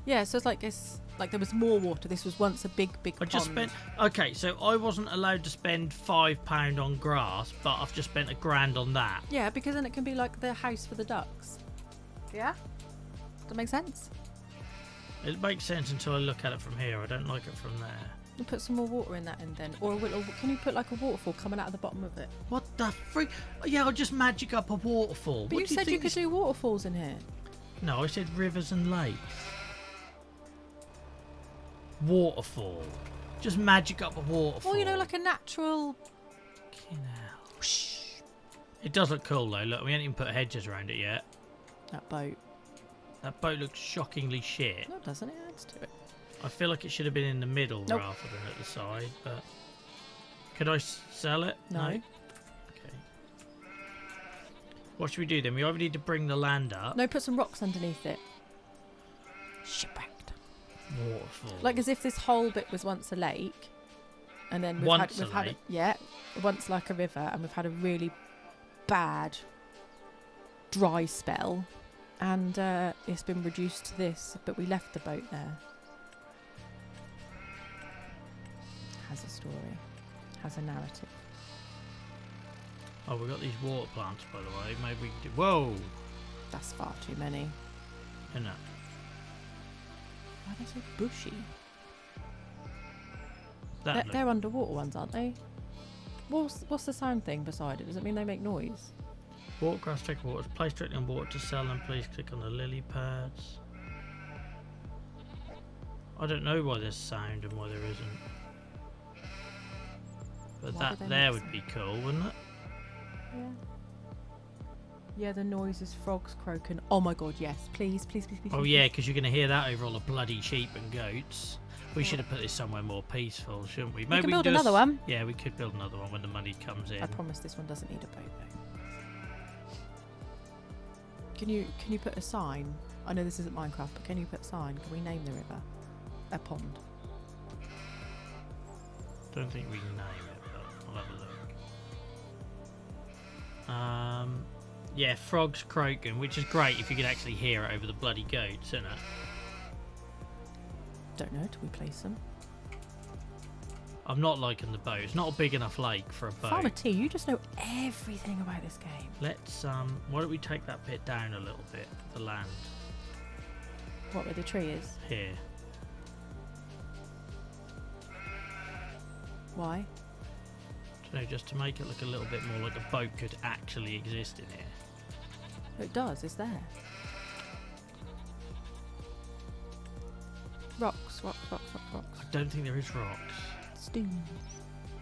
Yeah, so it's like there was more water. This was once a big I pond. just spent. Okay, so I wasn't allowed to spend £5 on grass, but I've just spent £1,000 on that. Yeah, because then it can be like the house for the ducks. Yeah. Does that make sense? It makes sense until I look at it from here. I don't like it from there. You put some more water in that, and then, or can you put like a waterfall coming out of the bottom of it? What the freak? Yeah, I'll just magic up a waterfall. But What you do said you think could this- do waterfalls in here. No, I said rivers and lakes. Waterfall. Just magic up a waterfall. Well, you know, like a natural. Fucking hell. It does look cool though. Look, we ain't even put hedges around it yet. That boat. That boat looks shockingly shit. No, it doesn't. It adds to it. I feel like it should have been in the middle Nope. rather than at the side, but... Could I sell it? No. Okay. What should we do then? We either need to bring the land up. No, put some rocks underneath it. Shipwrecked. Waterfall. Like as if this whole bit was once a lake, and then we've Once had a lake? yeah, once like a river, and we've had a really bad dry spell, and it's been reduced to this. But we left the boat there. Has a story, has a narrative. Oh, we've got these water plants, by the way. Maybe we can do... Whoa! That's far too many. Isn't it? Why are they so bushy? That look- They're underwater ones, aren't they? What's the sound thing beside it? Does it mean they make noise? Watercress, take water. Place directly on water to sell them. Please click on the lily pads. I don't know why there's sound and why there isn't. But Why that would they there make would be cool, wouldn't it? Yeah. Yeah, the noise is frogs croaking. Oh my god, yes. Please, please, please, please. Oh please, yeah, please. because you're going to hear that over all the bloody sheep and goats. We should have put this somewhere more peaceful, shouldn't we? We can we build do another one. Yeah, we could build another one when the money comes in. I promise this one doesn't need a boat though. Can you put a sign? I know this isn't Minecraft, but can you put a sign? Can we name the river? A pond. Don't think we can name it, but I'll have a look. Yeah, frogs croaking, which is great if you could actually hear it over the bloody goats, isn't it? Don't know. Do we place them? I'm not liking the boat. It's not a big enough lake for a boat. Farmer T, you just know everything about this game. Let's why don't we take that bit down a little bit, the land What, where the tree is? here. Why? So just to make it look a little bit more like a boat could actually exist in here. It does. It's there. Rocks, rocks, rocks, rocks, rocks. I don't think there is rocks. Stones.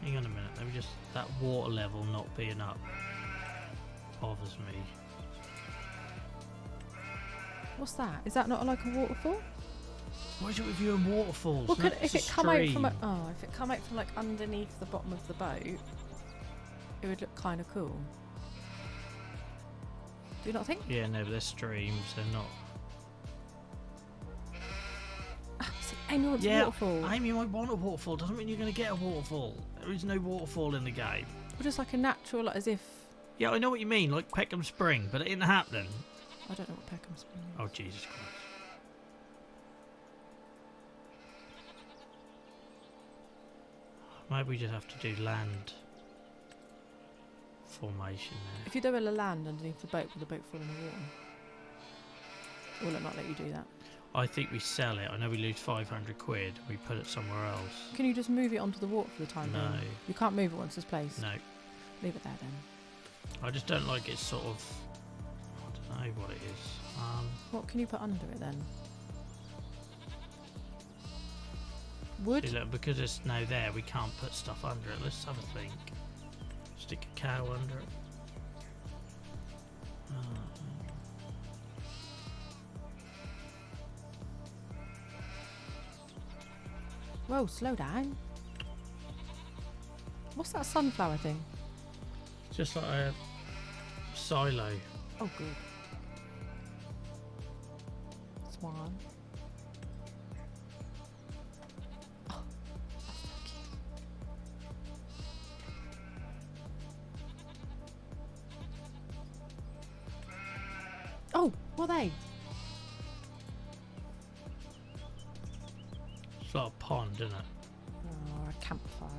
Hang on a minute, let me just... That water level not being up bothers me. What's that? Is that not like a waterfall? What is it with you and waterfalls? Well, No, could, it's if a it come out from stream. if it come out from like underneath the bottom of the boat, it would look kind of cool. Do you not think? Yeah, no, but they're streams, they're not... See, Amy wants a Yeah, waterfall. Amy might want a waterfall, doesn't mean you're going to get a waterfall. There is no waterfall in the game. Or just like a natural, like, as if Yeah, I know what you mean, like Peckham Spring, but it ain't happening. I don't know what Peckham Spring is. Oh, Jesus Christ. Maybe we just have to do land formation there. If you do a land underneath the boat, will the boat fall in the water? Or will it not let you do that? I think we sell it. I know we lose 500 quid. We put it somewhere else. Can you just move it onto the water for the time No. being? You can't move it once it's placed. No, Leave it there then. I just don't like it sort of... I don't know what it is. What can you put under it then? Wood? See, look, because it's now there, we can't put stuff under it. Let's have a think. Stick a cow under it. Whoa, slow down. What's that sunflower thing? Just like a silo. Oh, good. Swan. Oh, that's so cute. Oh, what are they? It's like a pond, isn't it? Oh, a campfire.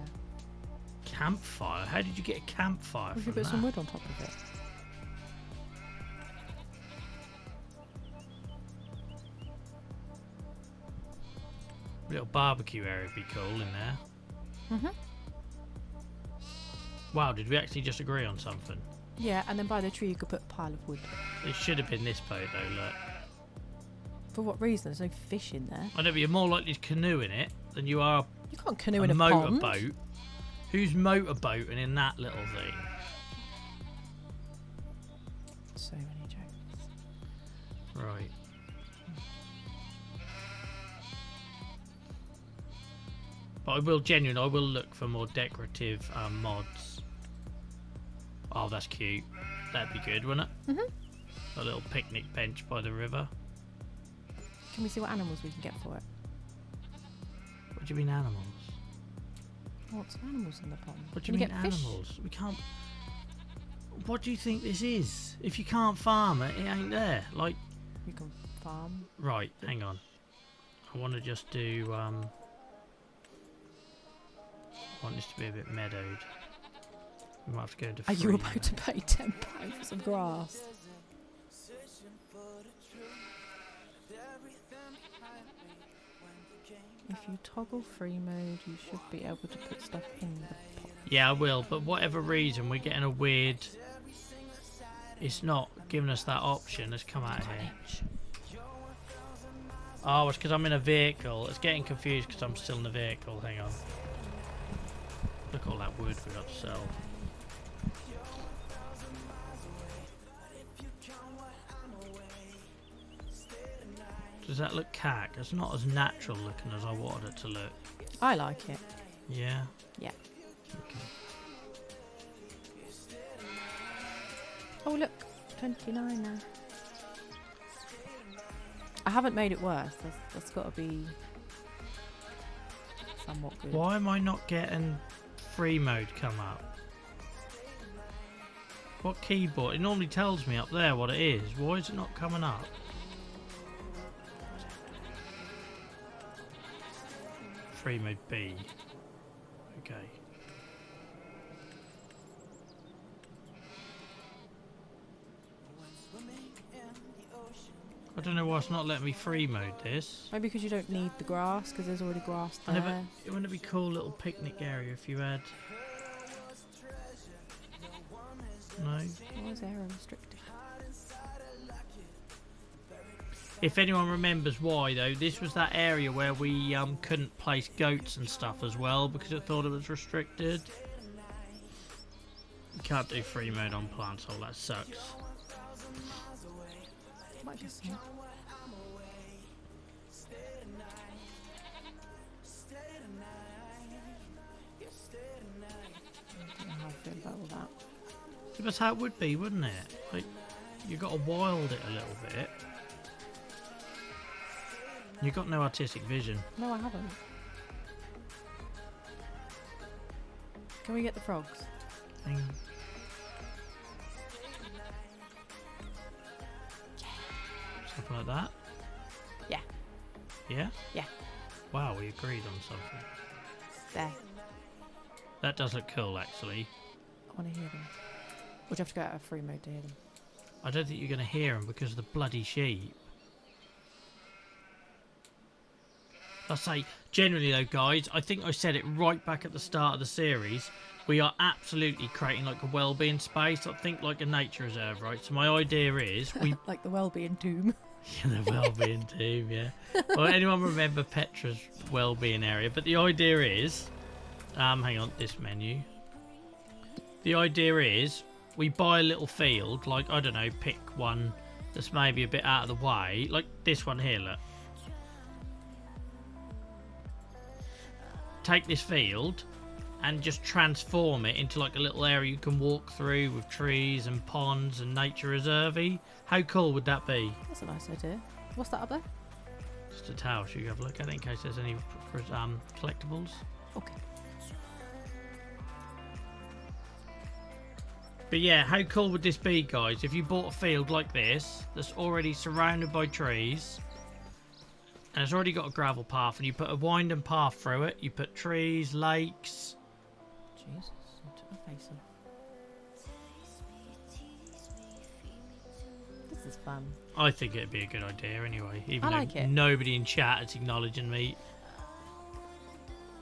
Campfire? How did you get a campfire We from should put that? some wood on top of it. Little barbecue area would be cool in there. Mhm. Wow, did we actually just agree on something? Yeah, and then by the tree you could put a pile of wood. It should have been this boat though, look. For what reason? There's no fish in there. I know, but you're more likely to canoe in it than you are You can't canoe a in a pond. motorboat. Who's motorboating in that little thing? So many jokes. Right. But I will I will look for more decorative mods. Oh, that's cute. That'd be good, wouldn't it? Mhm. A little picnic bench by the river. Can we see what animals we can get for it? What do you mean animals? What's animals in the pond? What do Can you you mean get fish? animals? We can't. What do you think this is? If you can't farm it, it ain't there. Like, You can farm. right, hang on. I want to just do. I want this to be a bit meadowed. We might have to go into. Are you free about to pay £10 for some grass? If you toggle free mode, you should be able to put stuff in the pot. Yeah, I will, but whatever reason, we're getting a weird. It's not giving us that option. Let's come out of here. Oh, it's because I'm in a vehicle. It's getting confused because I'm still in the vehicle. Hang on. Look at all that wood we got to sell. Does that look cack? It's not as natural looking as I wanted it to look. I like it. Yeah? Yeah. Okay. Oh look, 29 now. I haven't made it worse. That's got to be somewhat good. Why am I not getting free mode come up? What keyboard? It normally tells me up there what it is. Why is it not coming up? Free mode B. Okay. I don't know why it's not letting me free mode this. Maybe because you don't need the grass, because there's already grass I there. never, it wouldn't it be cool little picnic area if you had. No. Why is area restricted? If anyone remembers why though, this was that area where we couldn't place goats and stuff as well because it thought it was restricted. You can't do free mode on plant hole, that sucks. Might just not. I don't know how I feel about all that. That's how it would be, wouldn't it? Like, you got to wild it a little bit. You got no artistic vision. No, I haven't. Can we get the frogs? Hang on. Something like that? Yeah. Yeah? Yeah. Wow, we agreed on something. There. That does look cool, actually. I want to hear them. Or do you have to go out of free mode to hear them? I don't think you're going to hear them because of the bloody sheep. I say, generally though, guys, I think I said it right back at the start of the series. We are absolutely creating like a well-being space. I think like a nature reserve, right? So my idea is we Like the well-being tomb. yeah, the well-being team, yeah. Well, anyone remember Petra's well-being area? But the idea is, hang on, this menu. The idea is we buy a little field, like I don't know, pick one that's maybe a bit out of the way, like this one here. Look. Take this field and just transform it into like a little area you can walk through with trees and ponds and nature reserve-y. How cool would that be? That's a nice idea. What's that up there? Just a towel. Should you have a look at it in case there's any collectibles? Okay. But yeah, how cool would this be, guys? If you bought a field like this that's already surrounded by trees and it's already got a gravel path and you put a winding path through it, you put trees, lakes. Jesus, I took my face off. This is fun. I think it'd be a good idea anyway, even I like though it. nobody in chat is acknowledging me.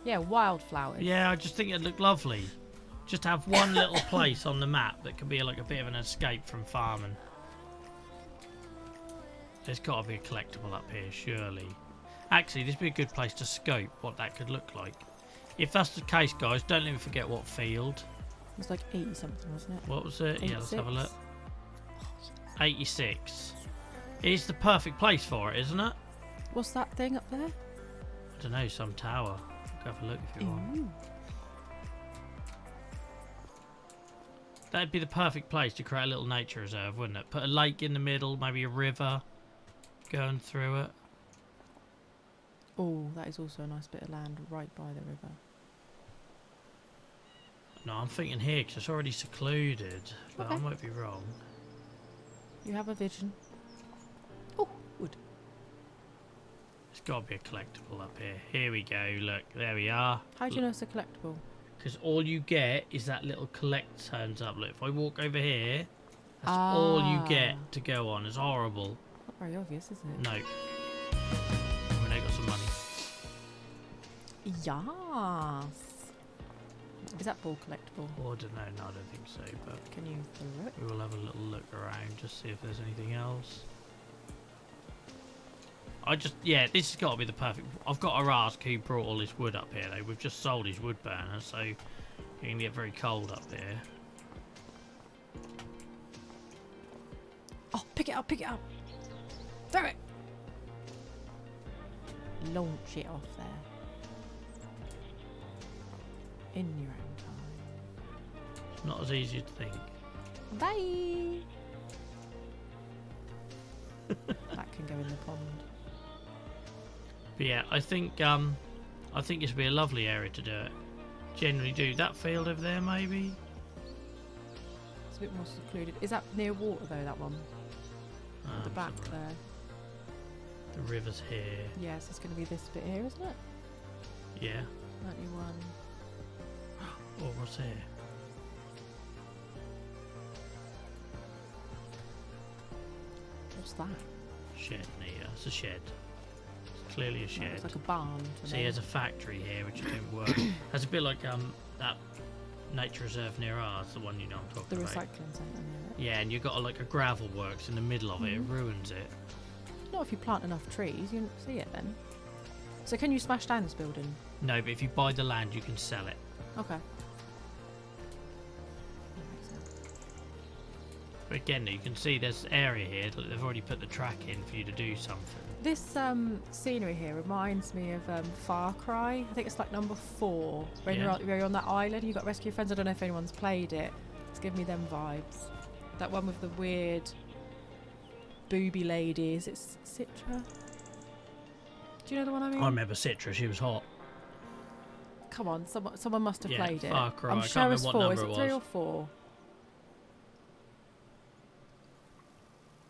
Yeah, wildflowers. Yeah, I just think it'd look lovely. Just have one little place on the map that could be like a bit of an escape from farming. There's got to be a collectible up here, surely. Actually, this would be a good place to scope what that could look like. If that's the case, guys, don't let me forget what field. It was like 80 something, wasn't it? What was it? Yeah, let's have a 86. look. 86. It's the perfect place for it, isn't it? What's that thing up there? I don't know, some tower. Go have a look if you want. Ooh. That'd be the perfect place to create a little nature reserve, wouldn't it? Put a lake in the middle, maybe a river going through it. Oh, that is also a nice bit of land right by the river. No, I'm thinking here because it's already secluded, but I Okay. might be wrong. You have a vision. Oh, wood. There's got to be a collectible up here. Here we go. Look, there we are. How do you know it's a collectible? Because all you get is that little collect turns up. Look, if I walk over here, that's all you get to go on. It's horrible. Not very obvious, is it? No. I mean, I got some money. Yes. Is that ball collectible? Oh, I don't know. No, I don't think so. But Can you throw it? we will have a little look around, just see if there's anything else. Yeah, this has got to be the perfect. I've got to ask who brought all this wood up here, though. We've just sold his wood burner, so you can get very cold up here. Oh, pick it up, pick it up. Throw it. Launch it off there. In your own time. It's not as easy as you think. Bye. That can go in the pond. But yeah, I think this would be a lovely area to do it. Generally do that field over there, maybe. It's a bit more secluded. Is that near water though? That one, at the back somewhere. there. The river's here. Yes, it's going to be this bit here, isn't it? Yeah. 91. Oh, what's here? What's that? Shed near. It's a shed. It's clearly a shed. It's like a barn. to See, me. there's a factory here which don't work. That's a bit like that nature reserve near ours, the one you know I'm the talking about. recycling centre near it. Yeah, and you've got like a gravel works in the middle of it. It ruins it. Not if you plant enough trees, you won't see it then. So can you smash down this building? No, but if you buy the land, you can sell it. Okay. That makes sense. But again, you can see there's area here that they've already put the track in for you to do something. This scenery here reminds me of Far Cry. I think it's like number 4. When Yeah. you're on that island, you've got rescue friends. I don't know if anyone's played it. It's giving me them vibes. That one with the weird booby ladies. It's Citra. Do you know the one I mean? I remember Citra, she was hot. Come on, someone must have Yeah, played it. Far Cry. I'm I can't sure remember it's what 4. number Is it it 3 was. or 4?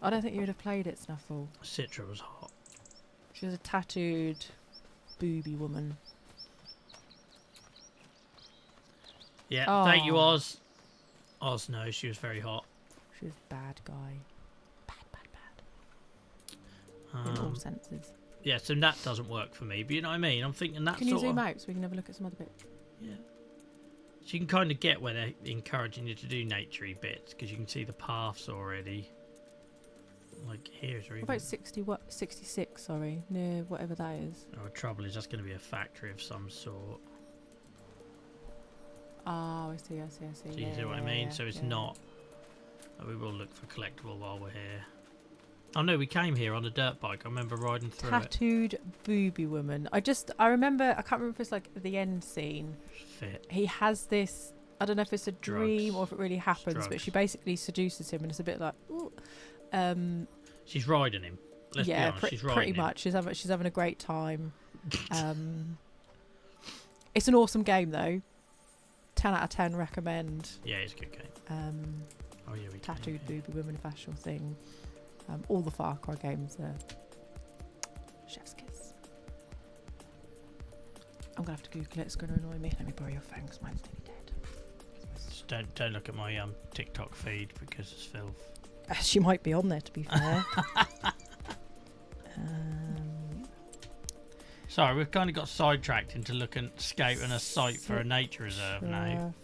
I don't think you would have played it, Snuffle. Citra was hot. She was a tattooed booby woman. Yeah, thank you, Aw. Oz. Oz, no, she was very hot. She was bad guy. Bad. In all senses. Yeah, so that doesn't work for me. But you know what I mean? I'm thinking that Can you sort zoom of... out so we can have a look at some other bits? Yeah. So you can kind of get where they're encouraging you to do naturey bits because you can see the paths already. Like here's What about 66, sorry, near whatever that is. Oh, the trouble is that's going to be a factory of some sort. Oh, I see. Do you see what I mean? So it's not... We will look for collectible while we're here. Oh no, we came here on a dirt bike. I remember riding through Tattooed booby woman. I remember, I can't remember if it's like the end scene. it. Fit. He has this, I don't know if it's a dream Drugs. or if it really happens, but Drugs. she basically seduces him and it's a bit like, ooh. She's riding him. Let's be Yeah, honest, she's riding pretty him. much. She's having a great time. It's an awesome game though. 10 out of 10 recommend. Yeah, it's a good game. Oh yeah, we came Tattooed here. booby woman fashion thing. All the Far Cry games are chef's kiss. I'm gonna have to Google it. It's gonna annoy me. Let me borrow your phone because mine's nearly dead. Just don't look at my TikTok feed because it's filth. She might be on there, to be fair. Sorry, we've kind of got sidetracked into scouting a site for a nature reserve now.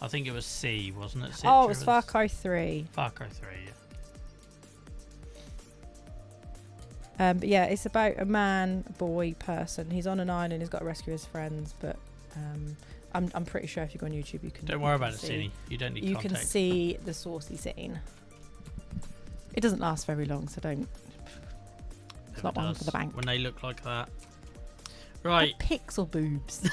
I think it was C, wasn't it? Oh, Citra it was Far Cry 3. Far Cry 3, yeah. But yeah, it's about a boy person. He's on an island. He's got to rescue his friends. But I'm pretty sure if you go on YouTube, you can. Don't worry about it, Cindy. You don't need You context. can see the saucy scene. It doesn't last very long, so don't. It's not one for the bank. When they look like that. Right. Pixel boobs.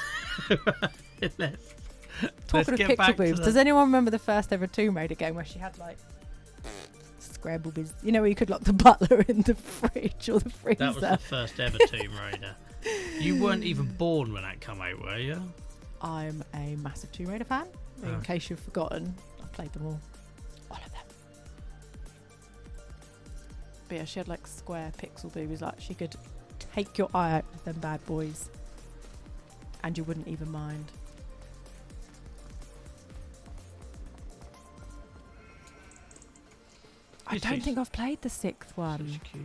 Talking of get pixel back to boobs, the- does anyone remember the first ever Tomb Raider game where she had like scramble biz? You know where you could lock the butler in the fridge or the freezer? That was the first ever Tomb Raider. You weren't even born when that come out, were you? I'm a massive Tomb Raider fan. In Oh. case you've forgotten, I've played them all of them. But yeah, she had like square pixel boobies. Like she could take your eye out with them bad boys, and you wouldn't even mind. I Yes, don't yes. think I've played the sixth one. Such cute.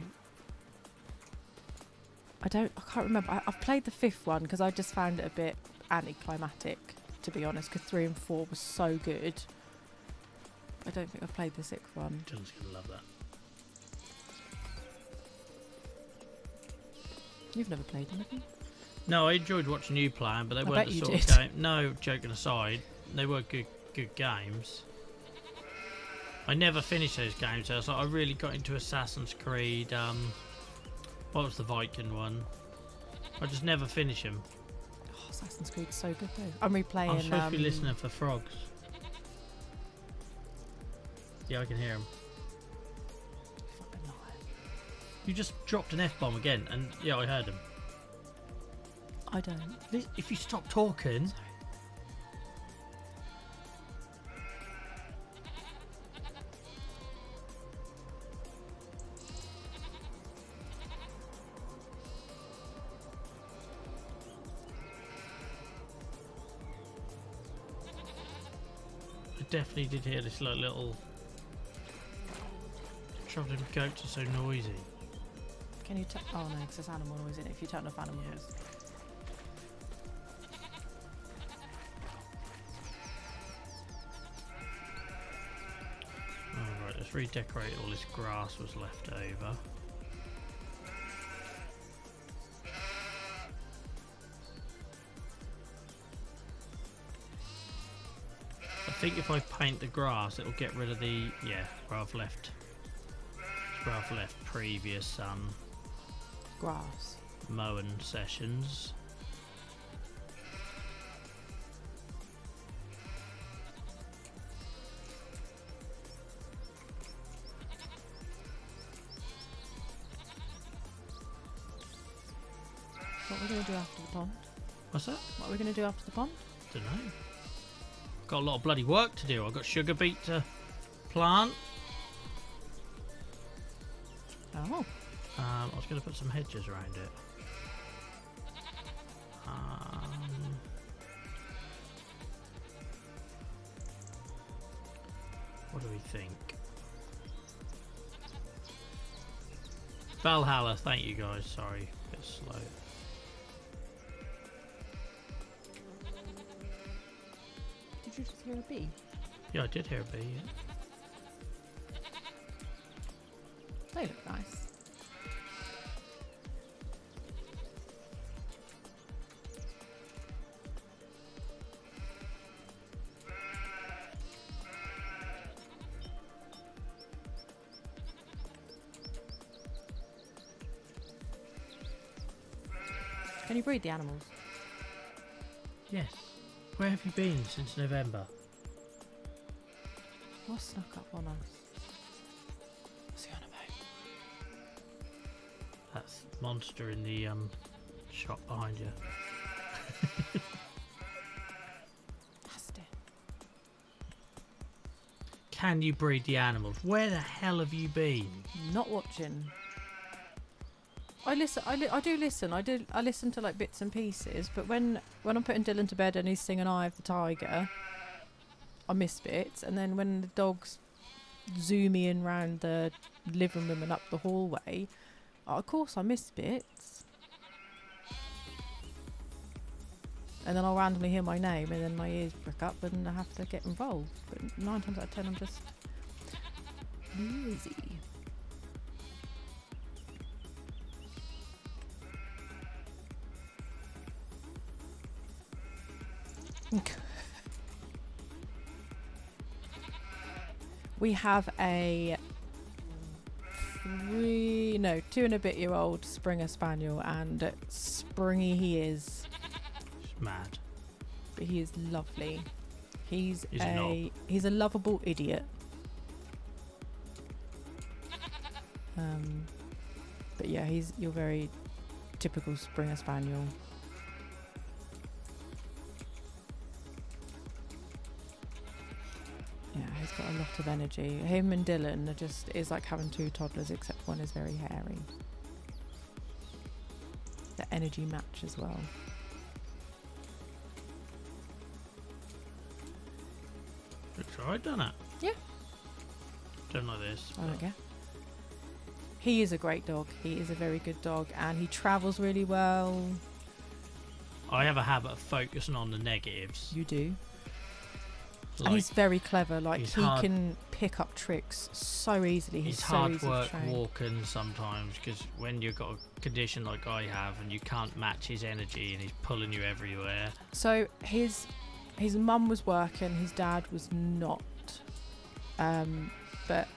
I can't remember. I've played the fifth one because I just found it a bit anticlimactic, to be honest, because 3 and 4 was so good. I don't think I've played the sixth one. Dylan's gonna love that. You've never played them, have you? No, I enjoyed watching you play 'em, but they I weren't bet the you sort did. of game. No, joking aside, they were good games. I never finished those games. I was like, I really got into Assassin's Creed. What was the Viking one? I just never finish them. Oh, Assassin's Creed's so good though. I'm replaying. I'm supposed to be listening for frogs. Yeah, I can hear them. Fucking liar. You just dropped an F-bomb again, and yeah, I heard them. I don't. If you stop talking... I definitely did hear this like little... Travelling goats are so noisy. Can you? Oh no, because there's animal noise in it. If you turn off animal Yeah. noise. Alright, let's redecorate all this grass was left over. I think if I paint the grass it'll get rid of the where I've left previous Grass. mowing sessions. What are we gonna do after the pond? What's that? What are we gonna do after the pond? Don't know. Got a lot of bloody work to do. I've got sugar beet to plant. Oh. I was going to put some hedges around it. What do we think? Valhalla, thank you guys. Sorry, a bit slow. Did you just hear a bee? Yeah, I did hear a bee. Yeah. They look nice. Can you breed the animals? Yes. Where have you been since November? What snuck up on us? What's he on about? That's the monster in the shop behind you. Nasty. Can you breed the animals? Where the hell have you been? Not watching. I listen. I do listen. I listen to like bits and pieces. But when I'm putting Dylan to bed and he's singing "Eye of the Tiger," I miss bits. And then when the dog's zooming round the living room and up the hallway, of course I miss bits. And then I'll randomly hear my name, and then my ears prick up, and I have to get involved. But 9 times out of 10, I'm just lazy. We have a 2 and a bit year old Springer Spaniel, and springy he is, It's mad. but he is lovely. He's He's a knob. he's a lovable idiot. But yeah, he's your very typical Springer Spaniel. Yeah, he's got a lot of energy. Him and Dylan are just is like having two toddlers, except one is very hairy. The energy match as well. Looks alright, doesn't it? Yeah. Don't like this. I don't care. He is a great dog. He is a very good dog, and he travels really well. I have a habit of focusing on the negatives. You do. Like, And he's very clever. Like, he's he hard- can pick up tricks so easily. He's It's so hard easy work to train. walking sometimes because when you've got a condition like I have and you can't match his energy and he's pulling you everywhere. So his mum was working, his dad was not. But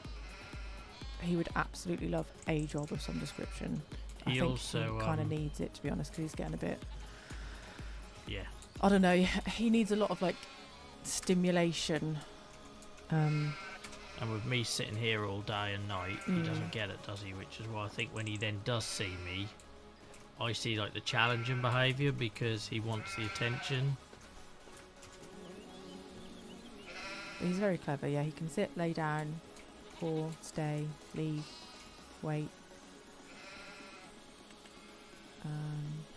he would absolutely love a job of some description. I He think also, he kind of needs it, to be honest, because he's getting a bit. Yeah. I don't know. He needs a lot of like stimulation. And with me sitting here all day and night, he Mm. doesn't get it, does he? Which is why I think when he then does see me, I see like the challenging behaviour because he wants the attention. He's very clever. Yeah, he can sit, lay down, paw, stay, leave, wait.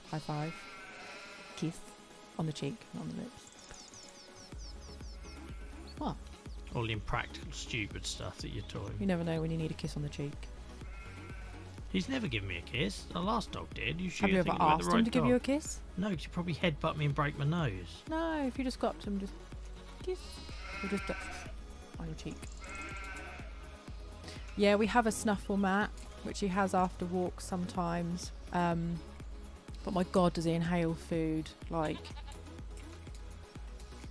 High five, kiss on the cheek, not on the lips. What? All the impractical, stupid stuff that you're doing. You never know when you need a kiss on the cheek. He's never given me a kiss. The last dog did. You sure Have you you're ever thinking about asked the him right to give dog? you a kiss? No, because he'd probably headbutt me and break my nose. No, if you just go up to him, just kiss. Or just on your cheek. Yeah, we have a snuffle mat, which he has after walks sometimes. But my God, does he inhale food? Like,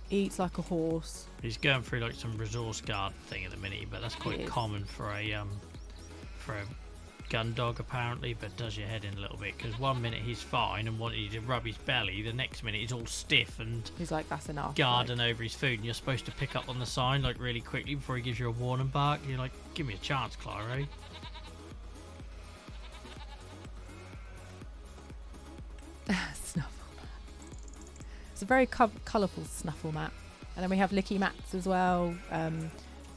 eats like a horse. He's going through like some resource guard thing at the minute, but that's quite is. common for a gun dog apparently. But it does your head in a little bit because one minute he's fine and wanting you to rub his belly, the next minute he's all stiff and He's like, that's enough. guarding over his food, and you're supposed to pick up on the sign like really quickly before he gives you a warning bark. You're like, give me a chance, Claro. Snuffle mat. It's a very colourful snuffle mat. And then we have licky mats as well.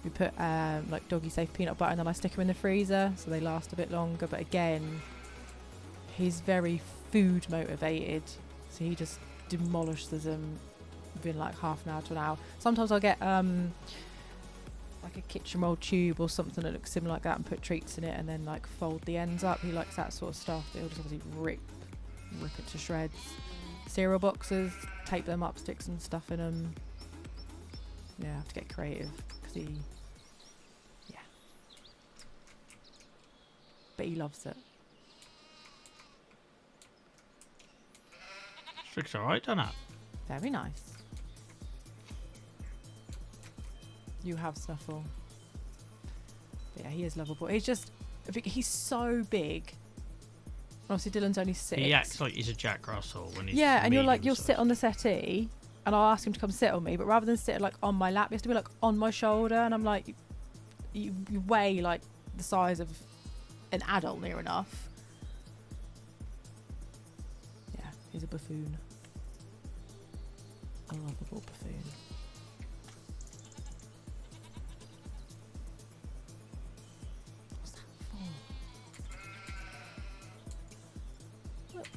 We put like doggy safe peanut butter, and then I stick them in the freezer so they last a bit longer. But again, he's very food motivated, so he just demolishes them within like half an hour to an hour. Sometimes I'll get like a kitchen roll tube or something that looks similar like that and put treats in it and then like fold the ends up. He likes that sort of stuff. He'll just obviously rip it to shreds. Cereal boxes, tape them up, stick some stuff in them. Yeah, I have to get creative because he, yeah. But he loves it. Looks alright, doesn't it? Very nice. You have Snuffle. But yeah, he is lovable. He's just, he's so big. Obviously, Dylan's only 6. He acts like he's a Jack Russell when he's yeah, and you'll medium sit size. on the settee, and I'll ask him to come sit on me, but rather than sit like on my lap, he has to be like on my shoulder, and I'm like, you weigh like the size of an adult near enough. Yeah, he's a buffoon. A lovable buffoon. What's that for?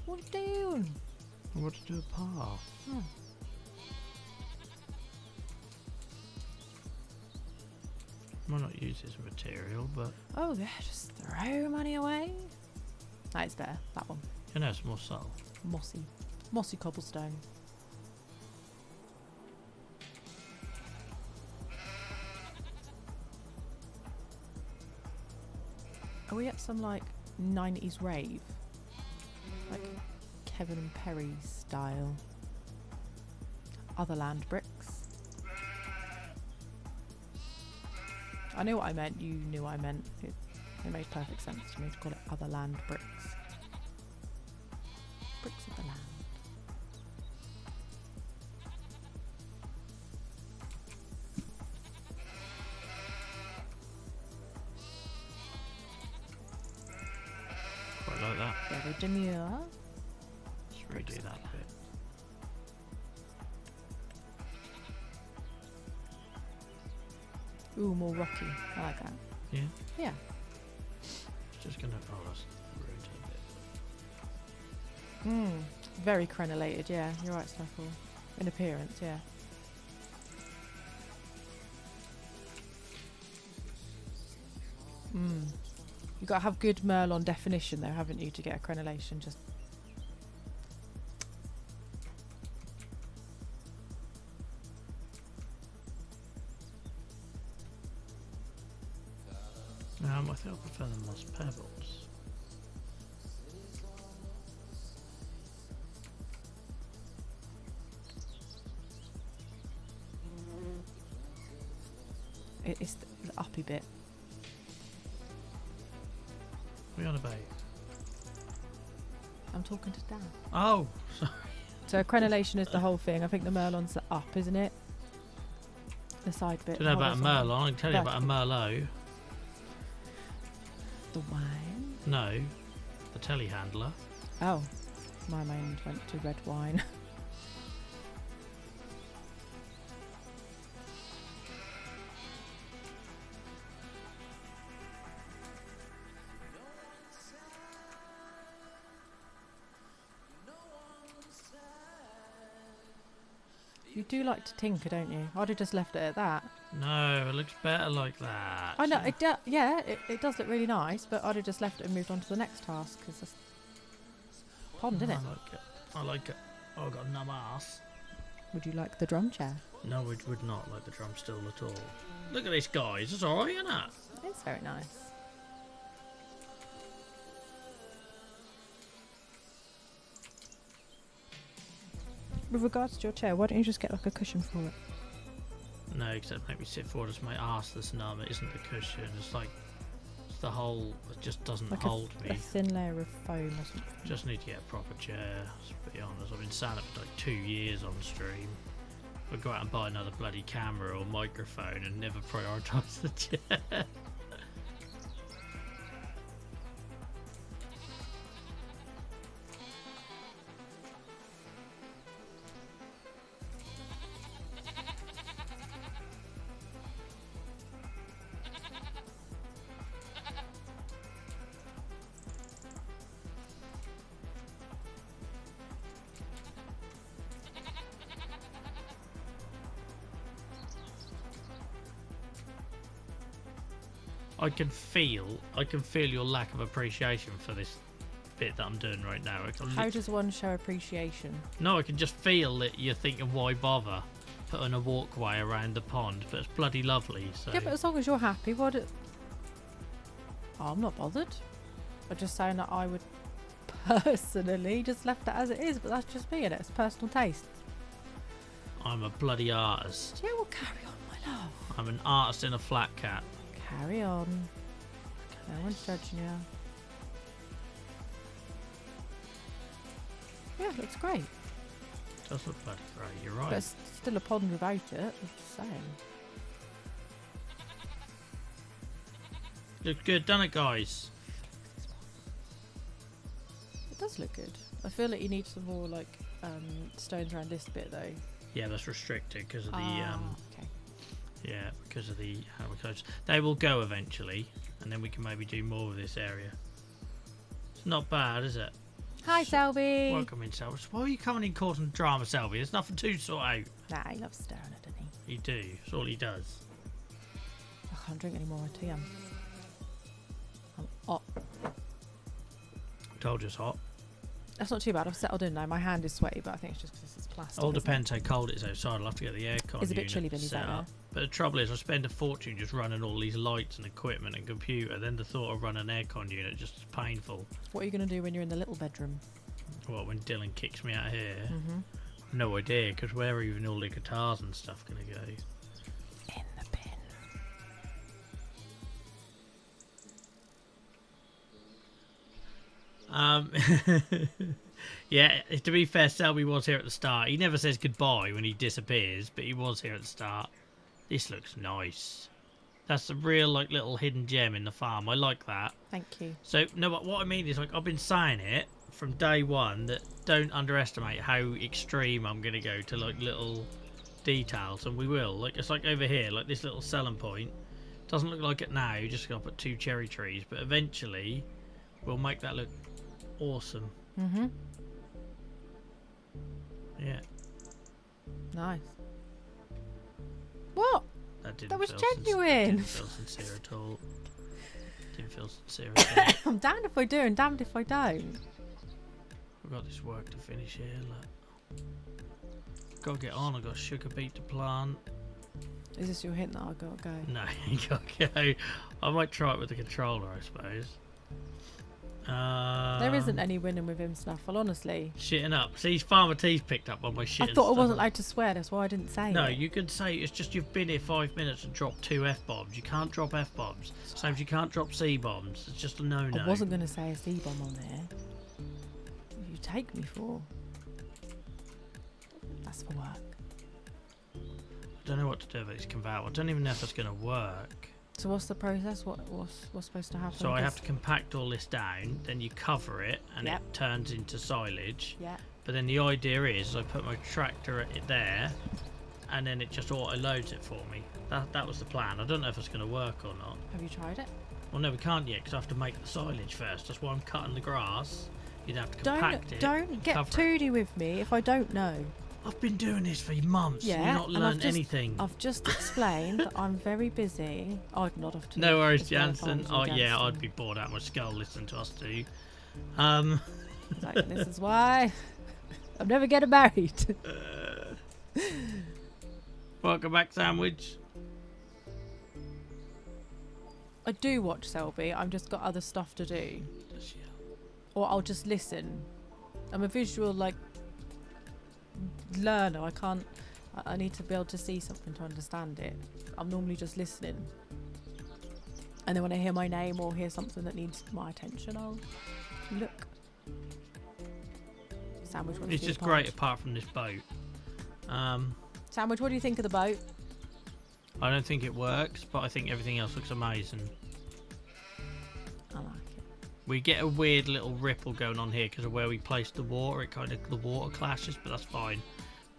What are you doing? What to do a path? Oh. Might not use this material, but Oh, yeah, just throw money away. That is better. That one. you know it's more subtle. Mossy cobblestone. Are we at some like 90s rave? Like Kevin and Perry style. Otherland bricks. I knew what I meant, you knew what I meant. It made perfect sense to me to call it Otherland bricks. Bricks of the land. demure. Let's redo that bit. Ooh, more rocky. I like that. Yeah. Yeah. Just gonna. Oh, that's ruined a bit. Very crenellated, yeah. You're right, Snuffle. In appearance, yeah. You've got to have good Merlon definition though, haven't you, to get a crenellation? Just I think I prefer the moss pebbles. it's the uppy bit. What are you on about? I'm talking to Dan. Oh, sorry. So a crenellation is the whole thing. I think the Merlon's the up, isn't it? The side bit. I don't know about a horizontal. Merlot. I can tell you about a Vertical. Merlot. The wine. No, the telehandler. Oh, my mind went to red wine. You do like to tinker, don't you? I'd have just left it at that. No, it looks better like that. I know, it does look really nice, but I'd have just left it and moved on to the next task, because it's pond, isn't it? I like it. I like it. Oh, I've got a numb ass. Would you like the drum chair? No, we would not like the drum stool at all. Look at this, guys. It's alright, isn't it? It's very nice. With regards to your chair, why don't you just get like a cushion for it? No, except make me sit forward. It's my ass that's numb. It isn't the cushion. It's like it's the whole. It just doesn't Like hold a me. thin layer of foam or something. Just need to get a proper chair. To be honest, I've been sat up for like 2 years on stream. I'll go out and buy another bloody camera or microphone and never prioritise the chair. I can feel your lack of appreciation for this bit that I'm doing right now. How does one show appreciation? No, I can just feel that you're thinking, why bother putting a walkway around the pond? But it's bloody lovely. So Yeah, but as long as you're happy, what it... Oh, I'm not bothered. I'm just saying that I would personally just left it as it is, but that's just me and it's personal taste. I'm a bloody artist. Yeah, well, carry on, my love. I'm an artist in a flat cap. Carry on. No one's judging you. Yeah, it looks great. Does look bloody great. You're But right. it's still a pond without it, I'm just saying. Look good, done it, guys. It does look good. I feel like you need some more like stones around this bit though. Yeah, that's restricted because of the okay. yeah, because of the hammer codes. They will go eventually, and then we can maybe do more with this area. It's not bad, is it? Hi, Selby. Welcome in, Selby. Why are you coming in causing drama, Selby? There's nothing to sort out. Nah, he loves staring at me. You do. That's all he does. I can't drink any more tea. I'm hot. Told you it's hot. That's not too bad. I've settled in now. My hand is sweaty, but I think it's just because it's plastic. All isn't it? depends how cold it is outside. I'll have to get the aircon It's a bit unit chilly, Billy's set out up. But the trouble is, I spend a fortune just running all these lights and equipment and computer. Then the thought of running an aircon unit just is painful. What are you going to do when you're in the little bedroom? What, when Dylan kicks me out here? Mm-hmm. I've no idea, because where are even all the guitars and stuff going to go? In the bin. Yeah, to be fair, Selby was here at the start. He never says goodbye when he disappears, but he was here at the start. This looks nice. That's a real little hidden gem in the farm. I like that. Thank you. So no, but what I mean is, like, I've been saying it, from day one that don't underestimate how extreme I'm going to go to like little details, and we will. Like it's like over here, like this little selling point. Doesn't look like it now, you just got to put 2 cherry trees, but eventually we'll make that look awesome. Mhm. Yeah. Nice. What? That was feel genuine. Didn't feel sincere at all. Didn't feel sincere at all. I'm damned if I do and damned if I don't. I've got this work to finish here. Look. Gotta get on. I've got a sugar beet to plant. Is this your hint that I gotta go? No, you gotta go. I might try it with the controller, I suppose. There isn't any winning with him, Snuffle, honestly. Shitting up. See, Farmer T's picked up on my shit. I thought I wasn't allowed to swear, that's why I didn't say No, it. you can say it's just you've been here 5 minutes and dropped 2 F-bombs. You can't drop F-bombs. Same as you can't drop C-bombs. It's just a no-no. I wasn't going to say a C-bomb on there. You take me for. That's for work. I don't know what to do with this conveyor. I don't even know if it's going to work. So what's the process? What's supposed to happen? So I have to compact all this down, then you cover it, and Yep. it turns into silage. Yeah. But then the idea is I put my tractor at it there, and then it just auto-loads it for me. That was the plan. I don't know if it's going to work or not. Have you tried it? Well, no, we can't yet because I have to make the silage first. That's why I'm cutting the grass. You'd have to compact it. Don't and get cover it. toody with me if I don't know. I've been doing this for months. Yeah, and you've not and learned anything. I've just explained that I'm very busy. I'd nod off to No you worries, as well if I Jansen. was you, Oh yeah, Jansen. I'd be bored out of my skull listening to us two. It's like, this is why I'm never getting married. Welcome back, sandwich. I do watch Selby. I've just got other stuff to do, or I'll just listen. I'm a visual learner. I can't. I need to be able to see something to understand it. I'm normally just listening, and then when I hear my name or hear something that needs my attention, I'll look. Sandwich. It's just great apart from this boat. Sandwich. What do you think of the boat? I don't think it works, but I think everything else looks amazing. I like it. We get a weird little ripple going on here because of where we placed the water. The water clashes, but that's fine.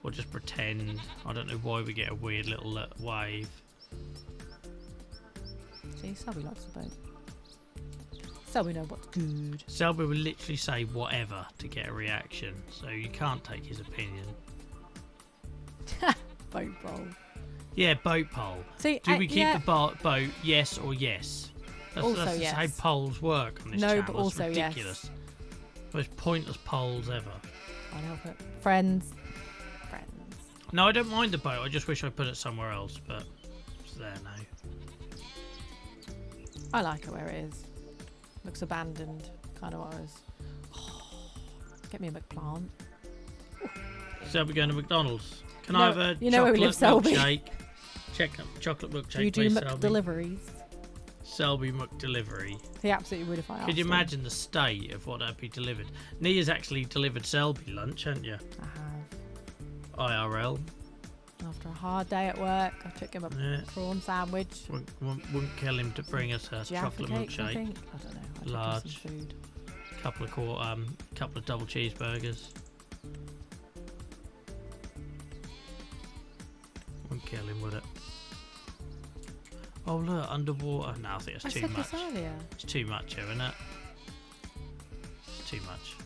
We'll just pretend. I don't know why we get a weird little wave. See, Selby likes the boat. Selby know what's good. Selby will literally say whatever to get a reaction, so you can't take his opinion. Boat bowl. Yeah, boat pole. See, Do we keep yeah. the boat yes or yes? Also that's yes. how polls work on this No, channel. but It's also yes. ridiculous. Most pointless polls ever. Can't help it. Friends. No, I don't mind the boat. I just wish I put it somewhere else, but it's there now. I like it where it is. Looks abandoned. Kind of what I was. Get me a McPlant. So we're going to McDonald's. Can You I know- have a you know where we live, chocolate Selby. milkshake? Chocolate milkshake, Do you do please, Mc Selby. deliveries? Selby McDelivery. He absolutely would if I asked Could you him. imagine the state of what that'd be delivered? Nia's actually delivered Selby lunch, haven't you? I have. IRL. After a hard day at work, I took him a Yeah. prawn sandwich. Wouldn't kill him to bring us a Jaffa chocolate cakes, I milkshake. think. I don't know. I took him Large. some food. Couple of double cheeseburgers. Wouldn't kill him, would it? Oh look, underwater. No, I think I it's too said much. this earlier. It's too much here, isn't it? It's too much.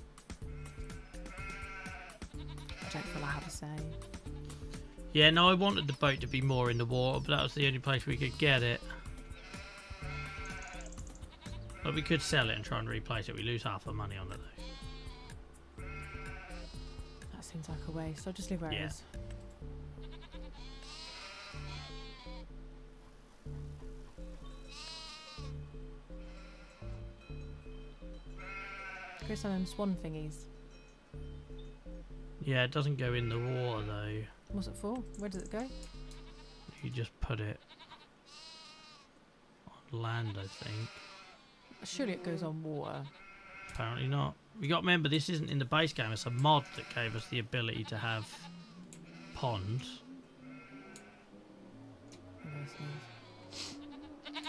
I don't feel I have a say. Yeah, no, I wanted the boat to be more in the water, but that was the only place we could get it. But we could sell it and try and replace it. We lose half the money on it though. That seems like a waste. I'll just leave where Yeah. it is. Chris and swan thingies. Yeah, it doesn't go in the water though. What's it for? Where does it go? You just put it on land, I think. Surely it goes on water. Apparently not. We got to remember this isn't in the base game. It's a mod that gave us the ability to have ponds. Very smooth.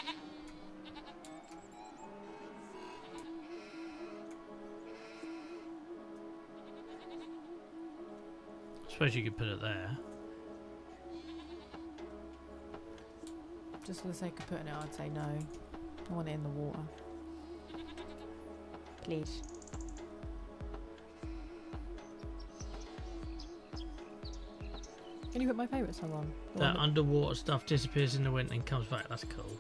Suppose you could put it there. Just for the sake of putting it, I'd say no. I want it in the water. Please. Can you put my favourite song on? The That one underwater stuff disappears in the winter and comes back. That's cool.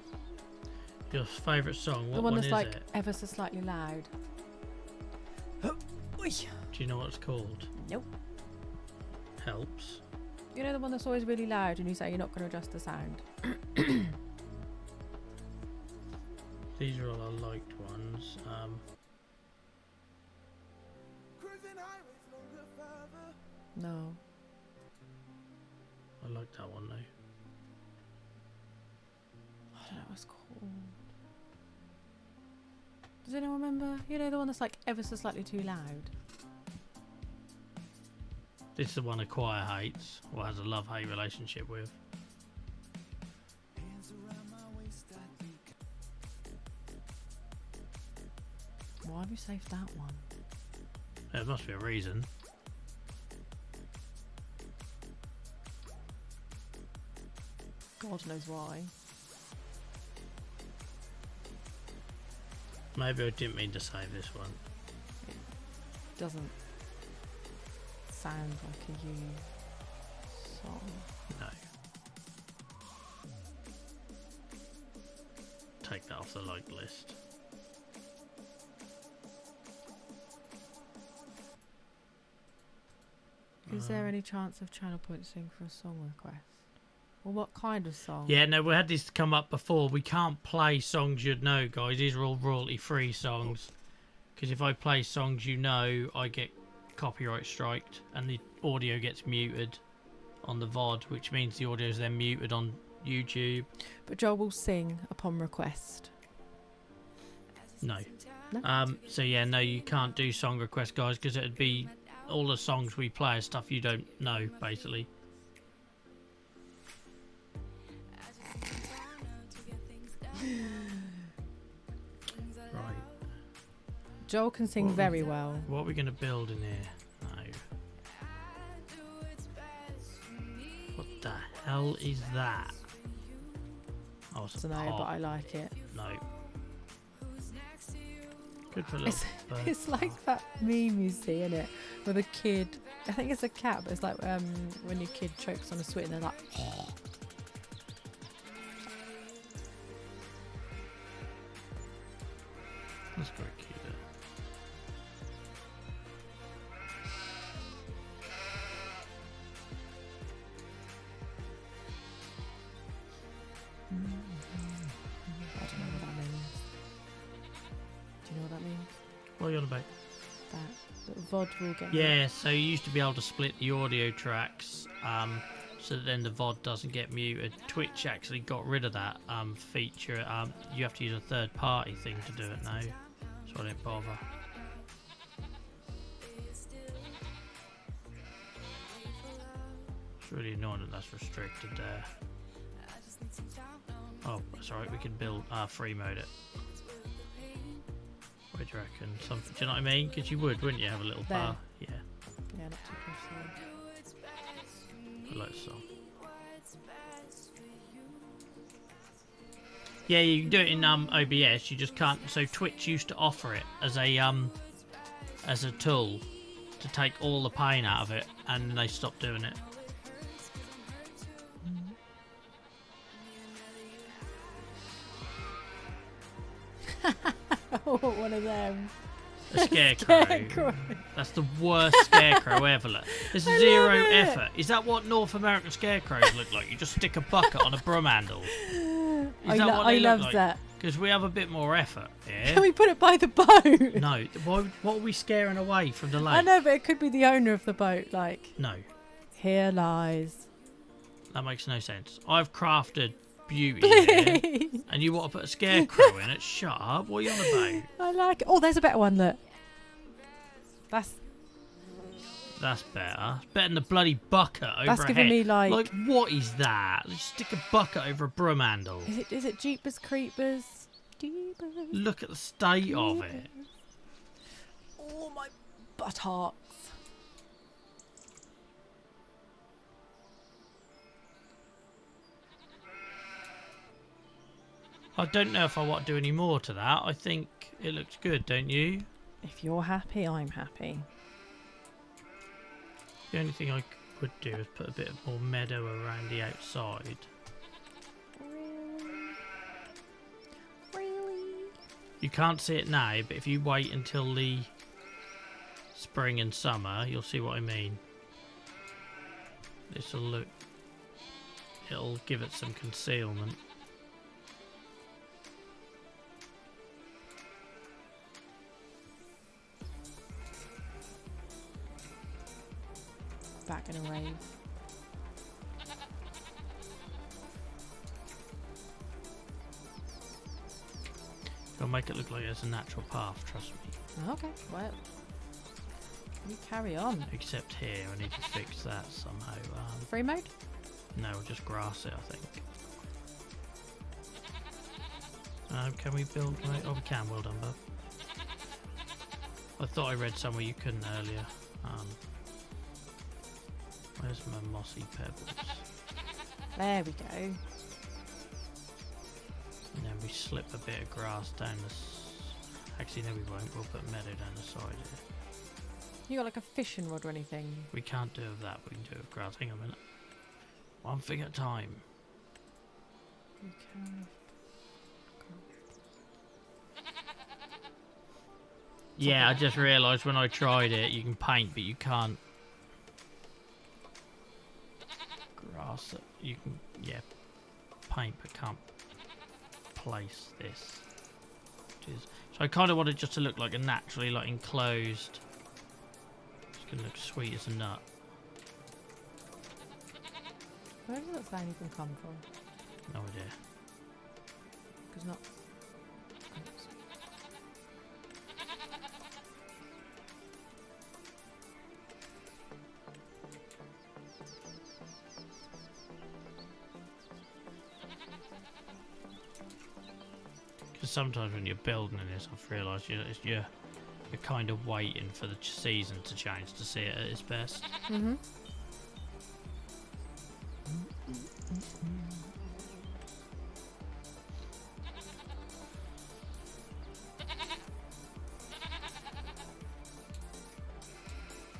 Your favourite song? the What one one that's is like it? ever so slightly loud. Do you know what it's called? Nope. Helps. You know the one that's always really loud and you say you're not going to adjust the sound? These are all our liked ones. No. I like that one though. I don't know what it's called. Does anyone remember? You know the one that's like ever so slightly too loud? This is the one a choir hates, or has a love-hate relationship with. Why have you saved that one? There must be a reason. God knows why. Maybe I didn't mean to save this one. Doesn't sound like a you song. No. Take that off the like list. Is there any chance of Channel Point saying for a song request? Well, what kind of song? Yeah, no, we had this come up before. We can't play songs you'd know, guys. These are all royalty-free songs. Because if I play songs you know, I get copyright striked and the audio gets muted on the VOD, which means the audio is then muted on YouTube. But Joel will sing upon request. No. No? So yeah, no, you can't do song requests, guys, because it'd be all the songs we play are stuff you don't know, basically. Right. Joel can sing What very well. What are we going to build in here? No. What the hell is that? Oh, it's I a don't know, but pot. I like it. No. Good for a little bird. It's like that meme you see, isn't it? With a kid. I think it's a cat, but it's like when your kid chokes on a sweet and they're like, That's very cute. I don't know what that means. Do you know what that means? What are you on about? That VOD will get. Yeah, so you used to be able to split the audio tracks so that then the VOD doesn't get muted. Twitch actually got rid of that feature. You have to use a third party thing to do it now, so I didn't bother. It's really annoying that that's restricted there. Oh, that's alright, we can build free mode it. What do you reckon? Something, do you know what I mean? Because you would, wouldn't you, have a little There. bar? Yeah, Yeah, not too close. I like the song. Yeah, you can do it in OBS. You just can't. So Twitch used to offer it as a tool to take all the pain out of it, and they stopped doing it. Oh, one of them. A scarecrow. Scarecrow. That's the worst scarecrow ever. Look. There's I zero love it. effort. Is that what North American scarecrows look like? You just stick a bucket on a broom handle. Is that what I they love look like? that. Because we have a bit more effort. Can Yeah. we put it by the boat? No. What are we scaring away from the lake? I know, but it could be the owner of the boat. Like, No. here lies. That makes no sense. I've crafted beauty here, Please. and you want to put a scarecrow in it? Shut up. What are you on about? I like it. Oh, there's a better one. Look. That's better. It's better than the bloody bucket over That's a giving head. me, like- what is that? Just stick a bucket over a broom handle. is it Jeepers Creepers? Jeepers. Look at the state of it. Oh my buttocks. I don't know if I want to do any more to that. I think it looks good, don't you? If you're happy, I'm happy. The only thing I would do is put a bit more meadow around the outside. Really? You can't see it now, but if you wait until the spring and summer, you'll see what I mean. This will look... It'll give it some concealment. Back in a rave. It'll make it look like it's a natural path, trust me. Okay, well, you carry on. Except here, I need to fix that somehow. Free mode? No, we'll just grass it, I think. Can we build... Oh, we can. Well done, bub. I thought I read somewhere you couldn't earlier. Where's my mossy pebbles? There we go. And then we slip a bit of grass down this. Actually, no, we won't. We'll put meadow down the side here. You got like a fishing rod or anything? We can't do of that. We can do it with grass. Hang on a minute. One thing at a time. You can. Yeah, I just realised when I tried it, you can paint, but you can't grass it. You can, yeah, paint, but can't place this. So I kind of want it just to look like a naturally like enclosed. It's gonna look sweet as a nut. Where does that sound even come from? No idea. Because not. Because sometimes when you're building this, I've realised you're kind of waiting for the season to change to see it at its best. Mm-hmm.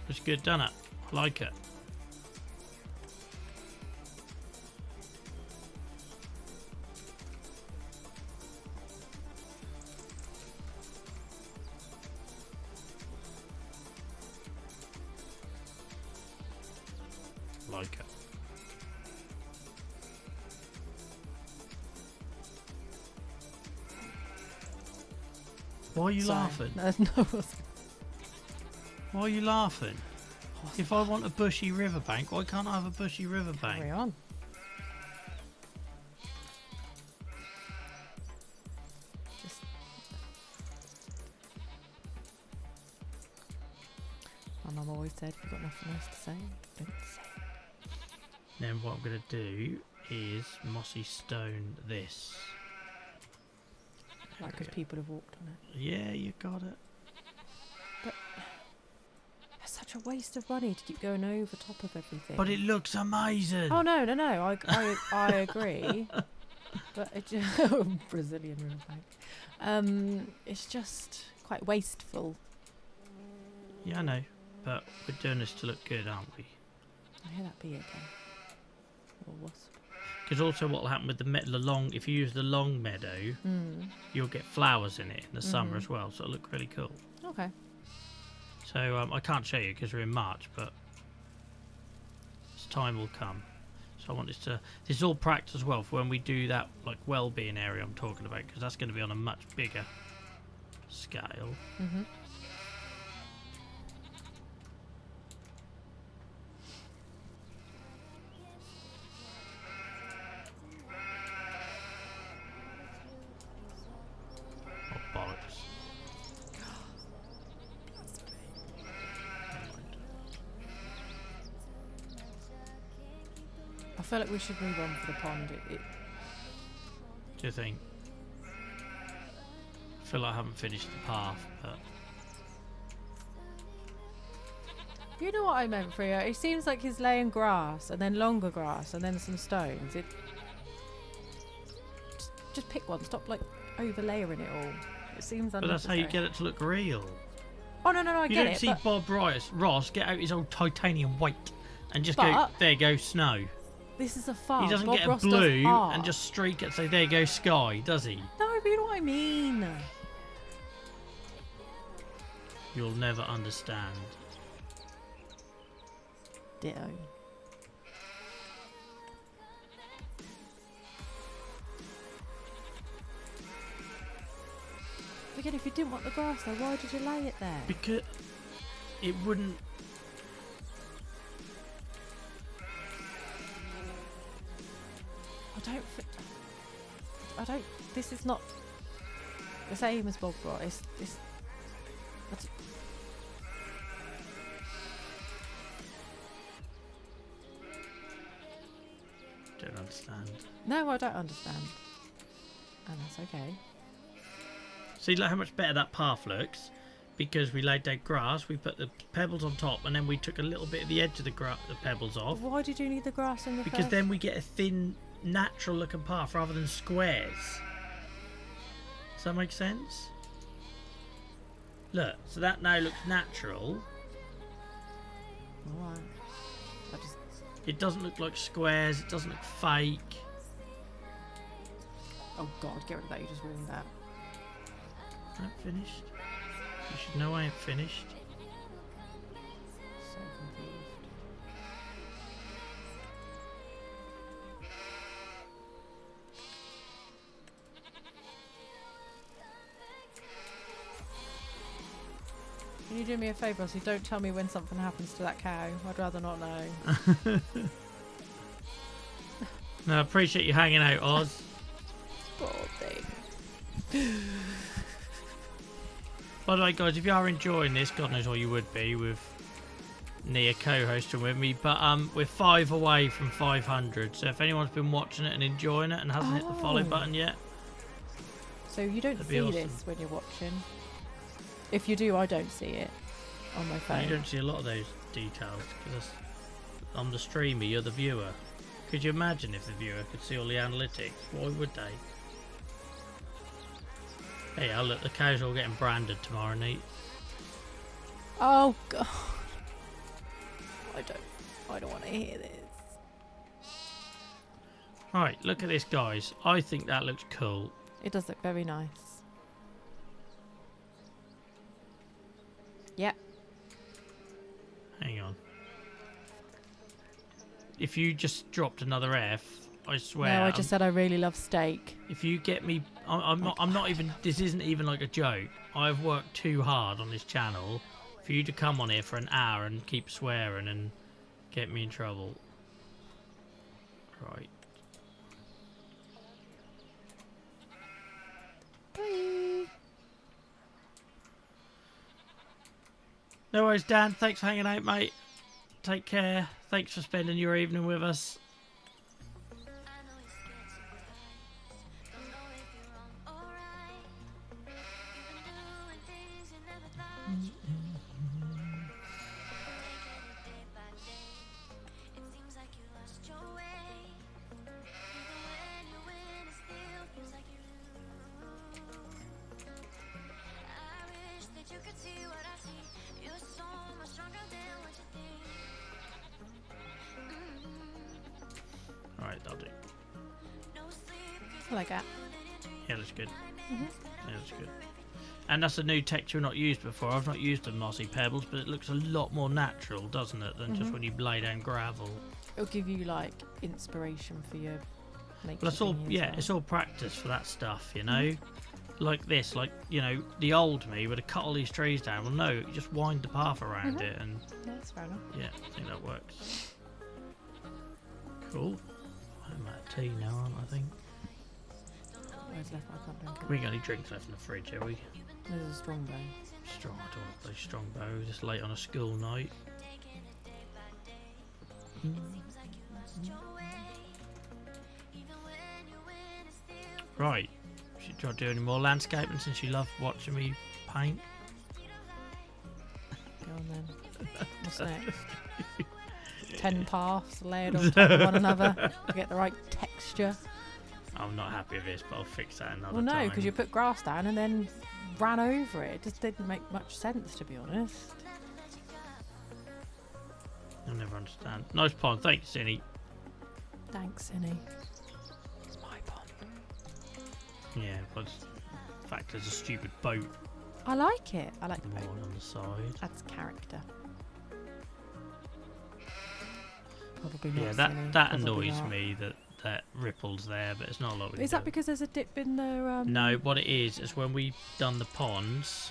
It's good, done it. I like it. Like it. Why are you Sorry. laughing? No. Why are you laughing? If I want a bushy riverbank, why can't I have a bushy riverbank? Carry on. Just. My mum always said, "You've got nothing else to say, don't say it." Then what I'm going to do is mossy stone this. Like, because people have walked on it. Yeah, you got it. It's such a waste of money to keep going over top of everything. But it looks amazing. Oh no. I agree. But it just Brazilian riverbank. It's just quite wasteful. Yeah, I know. But we're doing this to look good, aren't we? I hear that bee again. Or wasp. Because also what will happen with the long, if you use the long meadow, you'll get flowers in it in the summer as well. So it'll look really cool. Okay. So I can't show you because we're in March, but this time will come. So I want this to... This is all practice as well for when we do that like well-being area I'm talking about, because that's going to be on a much bigger scale. Mhm. Oh, bollocks. I feel like we should move on for the pond. Do you think? I feel like I haven't finished the path, but... You know what I meant, Freya? It seems like he's laying grass and then longer grass and then some stones. just pick one. Stop like over-layering it all. It seems But unnecessary. that's how you get it to look real. Oh no, I You get don't it. see But Bob Ross get out his old titanium weight and just go, But- there you go, snow. this is a farm. He doesn't Bob get a Ross does blue art. and just streak it and say, there you go, sky, does he? No, but you know what I mean. You'll never understand. Ditto. Again, if you didn't want the grass there, why did you lay it there? Because it wouldn't... I don't. This is not the same as Bob Ross. This. That's, Don't understand. no, I don't understand. And that's okay. See like how much better that path looks? Because we laid down grass, we put the pebbles on top, and then we took a little bit of the edge of the pebbles off. Why did you need the grass in the Because first? then we get a thin, natural looking path rather than squares. Does that make sense? Look, so that now looks natural. Alright. I just. It doesn't look like squares, it doesn't look fake. Oh God, get rid of that. You just ruined that. I ain't finished. You should know I ain't finished. So confused. Can you do me a favour, so don't tell me when something happens to that cow? I'd rather not know. No, I appreciate you hanging out, Oz. Poor thing. By the way, guys, if you are enjoying this, God knows what you would be with Nia co-hosting with me, but we're 5 away from 500. So if anyone's been watching it and enjoying it and hasn't hit the follow Oh. button yet, So you don't That'd be see awesome. this when you're watching. If you do, I don't see it on my phone. you don't see a lot of those details because I'm the streamer, you're the viewer. Could you imagine if the viewer could see all the analytics? Why would they? Hey, oh look, the cows are all getting branded tomorrow night. Oh God. I don't want to hear this. Right, look at this, guys. I think that looks cool. It does look very nice. Yep. Hang on. If you just dropped another F, I swear. No, I just said I really love steak. If you get me, I'm not even. This isn't even like a joke. I've worked too hard on this channel for you to come on here for an hour and keep swearing and get me in trouble. Right. Bye. No worries, Dan. Thanks for hanging out, mate. Take care. Thanks for spending your evening with us. Alright, that'll do. I like that. Yeah, that's good. Mhm. Yeah, that's good. And that's a new texture I've not used before. I've not used the mossy pebbles, but it looks a lot more natural, doesn't it, than just Mhm. when you lay down gravel. It'll give you like inspiration for your nature. But it's all, thingy as yeah, well. it's all practice for that stuff, you know? Like this, like, you know, the old me would have cut all these trees down. Well, no, you just wind the path around it, and Yeah, that's fair enough. yeah, I think that works. Cool. I'm out of tea now, aren't I think? Where's left? I can't drink it. We ain't got any drinks left in the fridge, have we? There's a strong bow. Strong, I don't want to play strong bow. Just late on a school night. Right. Should try to do any more landscaping since you love watching me paint? Go on then. What's next? 10 paths layered on top of one another to get the right texture. I'm not happy with this, but I'll fix that another Well, no, time. because you put grass down and then ran over it. It just didn't make much sense, to be honest. I'll never understand. Nice pond, thanks, Cindy. Thanks, Inny. It's my pond. Yeah, but in fact, there's a stupid boat I like it. I like the moored boat. on the side. Adds character. Probably not. Yeah, Cinny. that Probably annoys not. me that ripple's there, but it's not a lot we can Is that do. because there's a dip in the? No, what it is when we've done the ponds.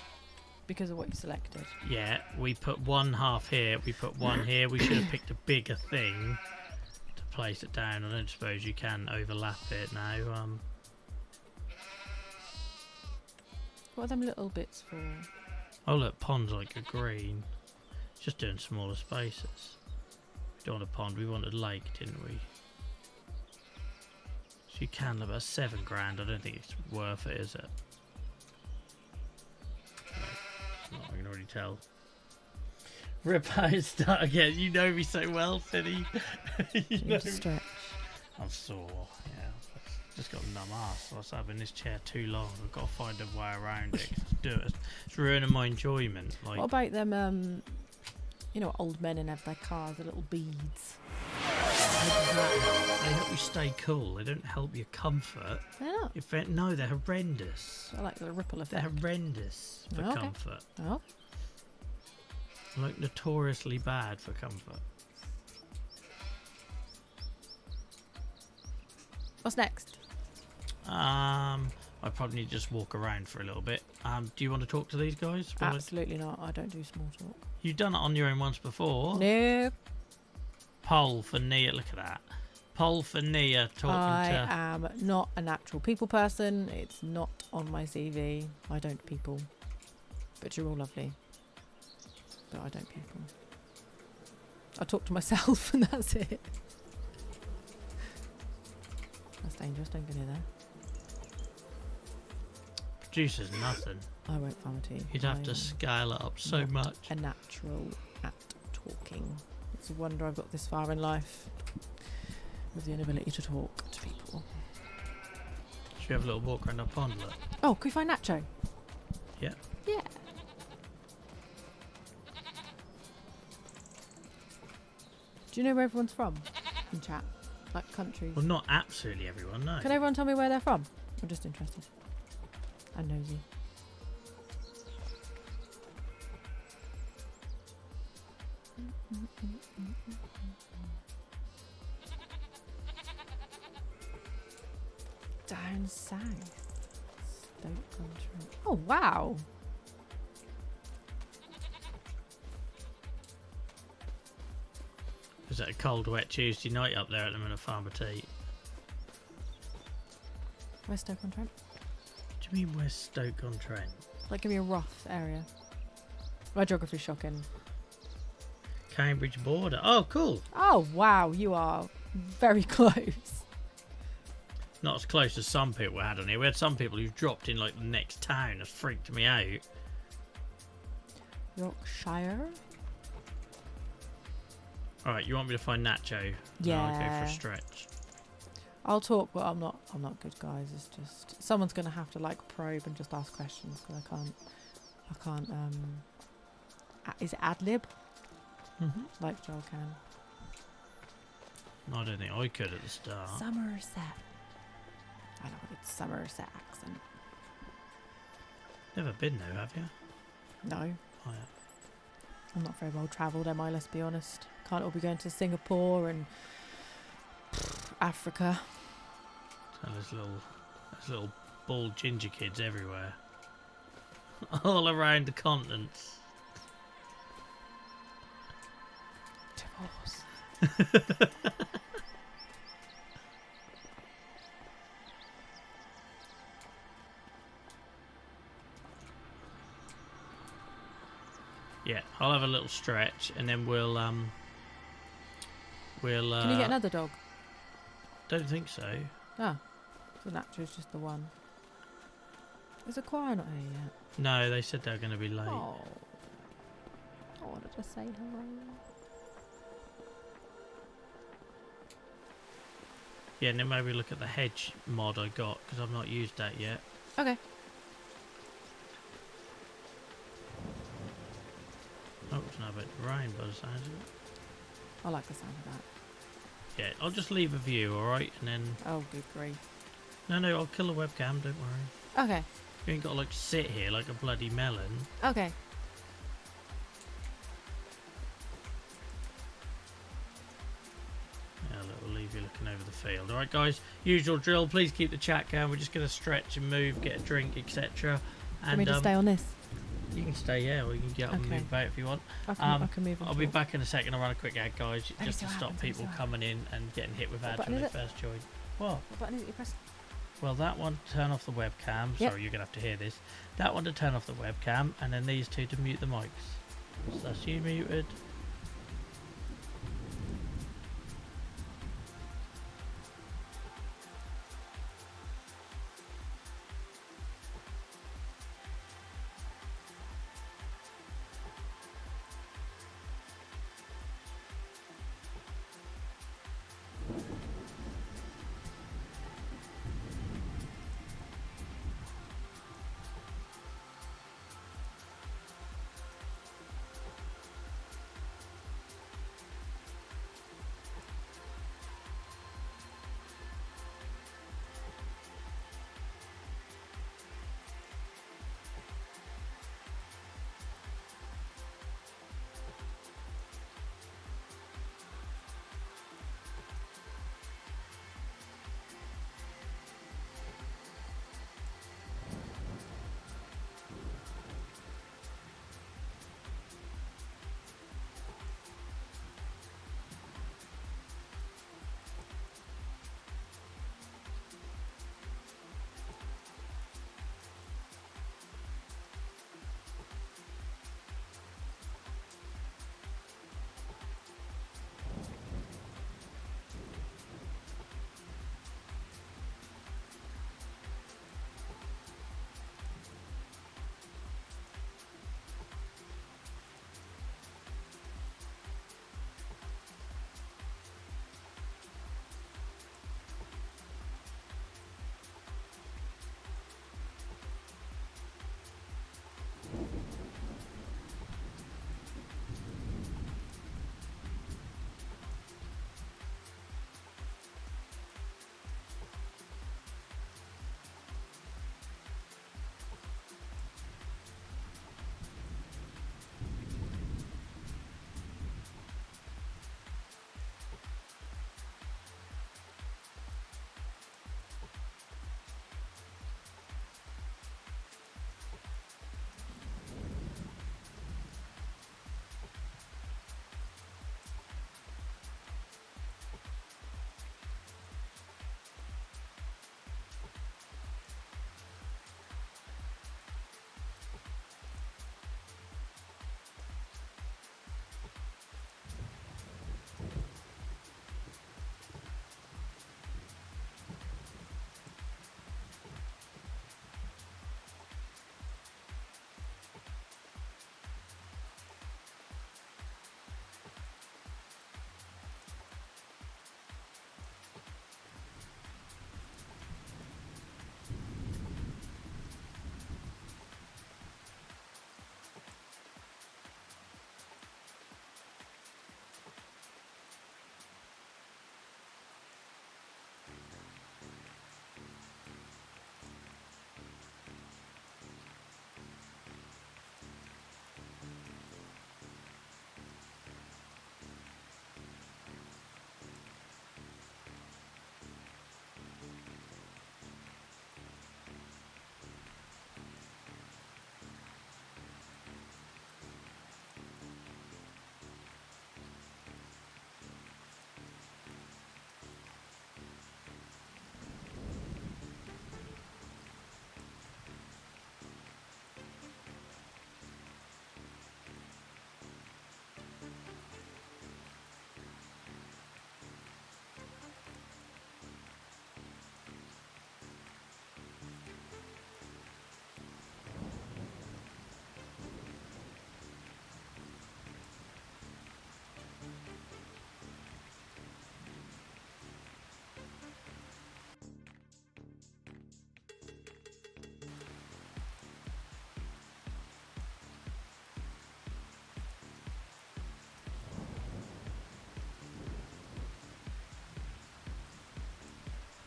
Because of what you selected. Yeah, we put one half here, we put one here. We should have picked a bigger thing to place it down. I don't suppose you can overlap it now. What are them little bits for? Oh look, ponds like a green. Just doing smaller spaces. We don't want a pond, we wanted a lake, didn't we? So you can about £7 grand. I don't think it's worth it, is it? No, I can already tell. Rip out and start again. You know me so well, Cindy. You You know need to stretch. I'm sore, yeah. I've just got a numb ass. I was having this chair too long. I've got to find a way around it. 'Cause it's ruining my enjoyment. Like, What about them? You know, old men and have their cars, the little beads. they help you stay cool. They don't help your comfort. They're not. No, they're horrendous. I like the ripple They're effect. horrendous for Okay. comfort. Oh, Like notoriously bad for comfort. what's next? I probably need to just walk around for a little bit. Do you want to talk to these guys? Absolutely not. I don't do small talk. You've done it on your own once before. No, Poll for Nia. Look at that. Poll for Nia talking I to. am not a natural people person. It's not on my CV. I don't people. But you're all lovely. But I don't people. I talk to myself and that's it. That's dangerous. Don't go near there. Producer's nothing. I won't farm a tea. You'd have I to am scale it up so not much. a natural at talking. It's a wonder I've got this far in life with the inability to talk to people. Should we have a little walk around our pond? Look. Oh, can we find Nacho? Yeah. Yeah. Do you know where everyone's from in chat? Like countries? Well, not absolutely everyone, no. Can everyone tell me where they're from? I'm just interested. I'm nosy. Down south. Stoke-on-Trent. Oh, wow. Is that a cold, wet Tuesday night up there at the minute, Farmer Tea? Where's Stoke-on-Trent? Do you mean where's Stoke-on-Trent? Like, give me a rough area. My geography's shocking. Cambridge border. Oh, cool. Oh, wow. You are very close. Not as close as some people we had on here. We had some people who dropped in like the next town. It freaked me out. Yorkshire? Alright, you want me to find Nacho? Yeah. I'll go for a stretch. I'll talk, but I'm not good, guys. It's just someone's gonna have to like probe and just ask questions because I can't is it ad lib like Joel can? I don't think I could at the start. Somerset. I know it's Somerset accent. Never been there, have you? No, Oh, yeah. I'm not very well travelled, am I? Let's be honest. Can't all be going to Singapore and Africa. So there's little bald ginger kids everywhere. All around the continents. Divorce. Yeah, I'll have a little stretch and then we'll Can you get another dog? Don't think so. Ah, so Nacho's just the one. Is the choir not here yet? No, they said they're going to be late. Oh, I wanted to say hello. Yeah, and then maybe look at the hedge mod I got, because I've not used that yet. Okay. Oh, it's not about to rain by the sounds of it. I like the sound of that. Yeah, I'll just leave a view, alright? And then... Oh, good grief. No, I'll kill the webcam, don't worry. Okay. You ain't got to, like, sit here like a bloody melon. Okay. Yeah, look, we'll leave you looking over the field. Alright, guys, usual drill. Please keep the chat going. We're just going to stretch and move, get a drink, etc. Can we just stay on this? You can stay, yeah, or you can get up and Okay. move about if you want. I can move on. I'll be back in a second. I'll run a quick ad, guys, me just see to what stop happens, let me people see what coming in and getting hit with ads button when they is it? first join. What? What button is it you press? Well, that one to turn off the webcam. Yep. Sorry, you're going to have to hear this. That one to turn off the webcam, and then these two to mute the mics. So that's you muted.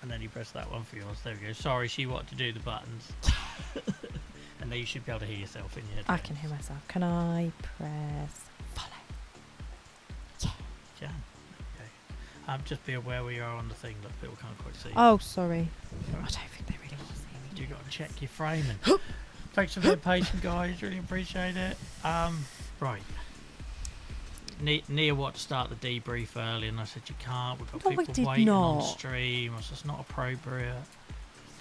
And then you press that one for yours. There we go. Sorry, she wanted to do the buttons. And now you should be able to hear yourself in your head. I can hear myself. Can I press follow? Yeah. Okay. Just be aware where you are on the thing that people can't quite see. Oh, sorry. Sorry. I don't think they really want to see me. You got to check your framing. Thanks for being patient, guys. Really appreciate it. Right. Nia wanted to start the debrief early, and I said you can't. We've got No, I people did waiting on not. stream. I said it's not appropriate.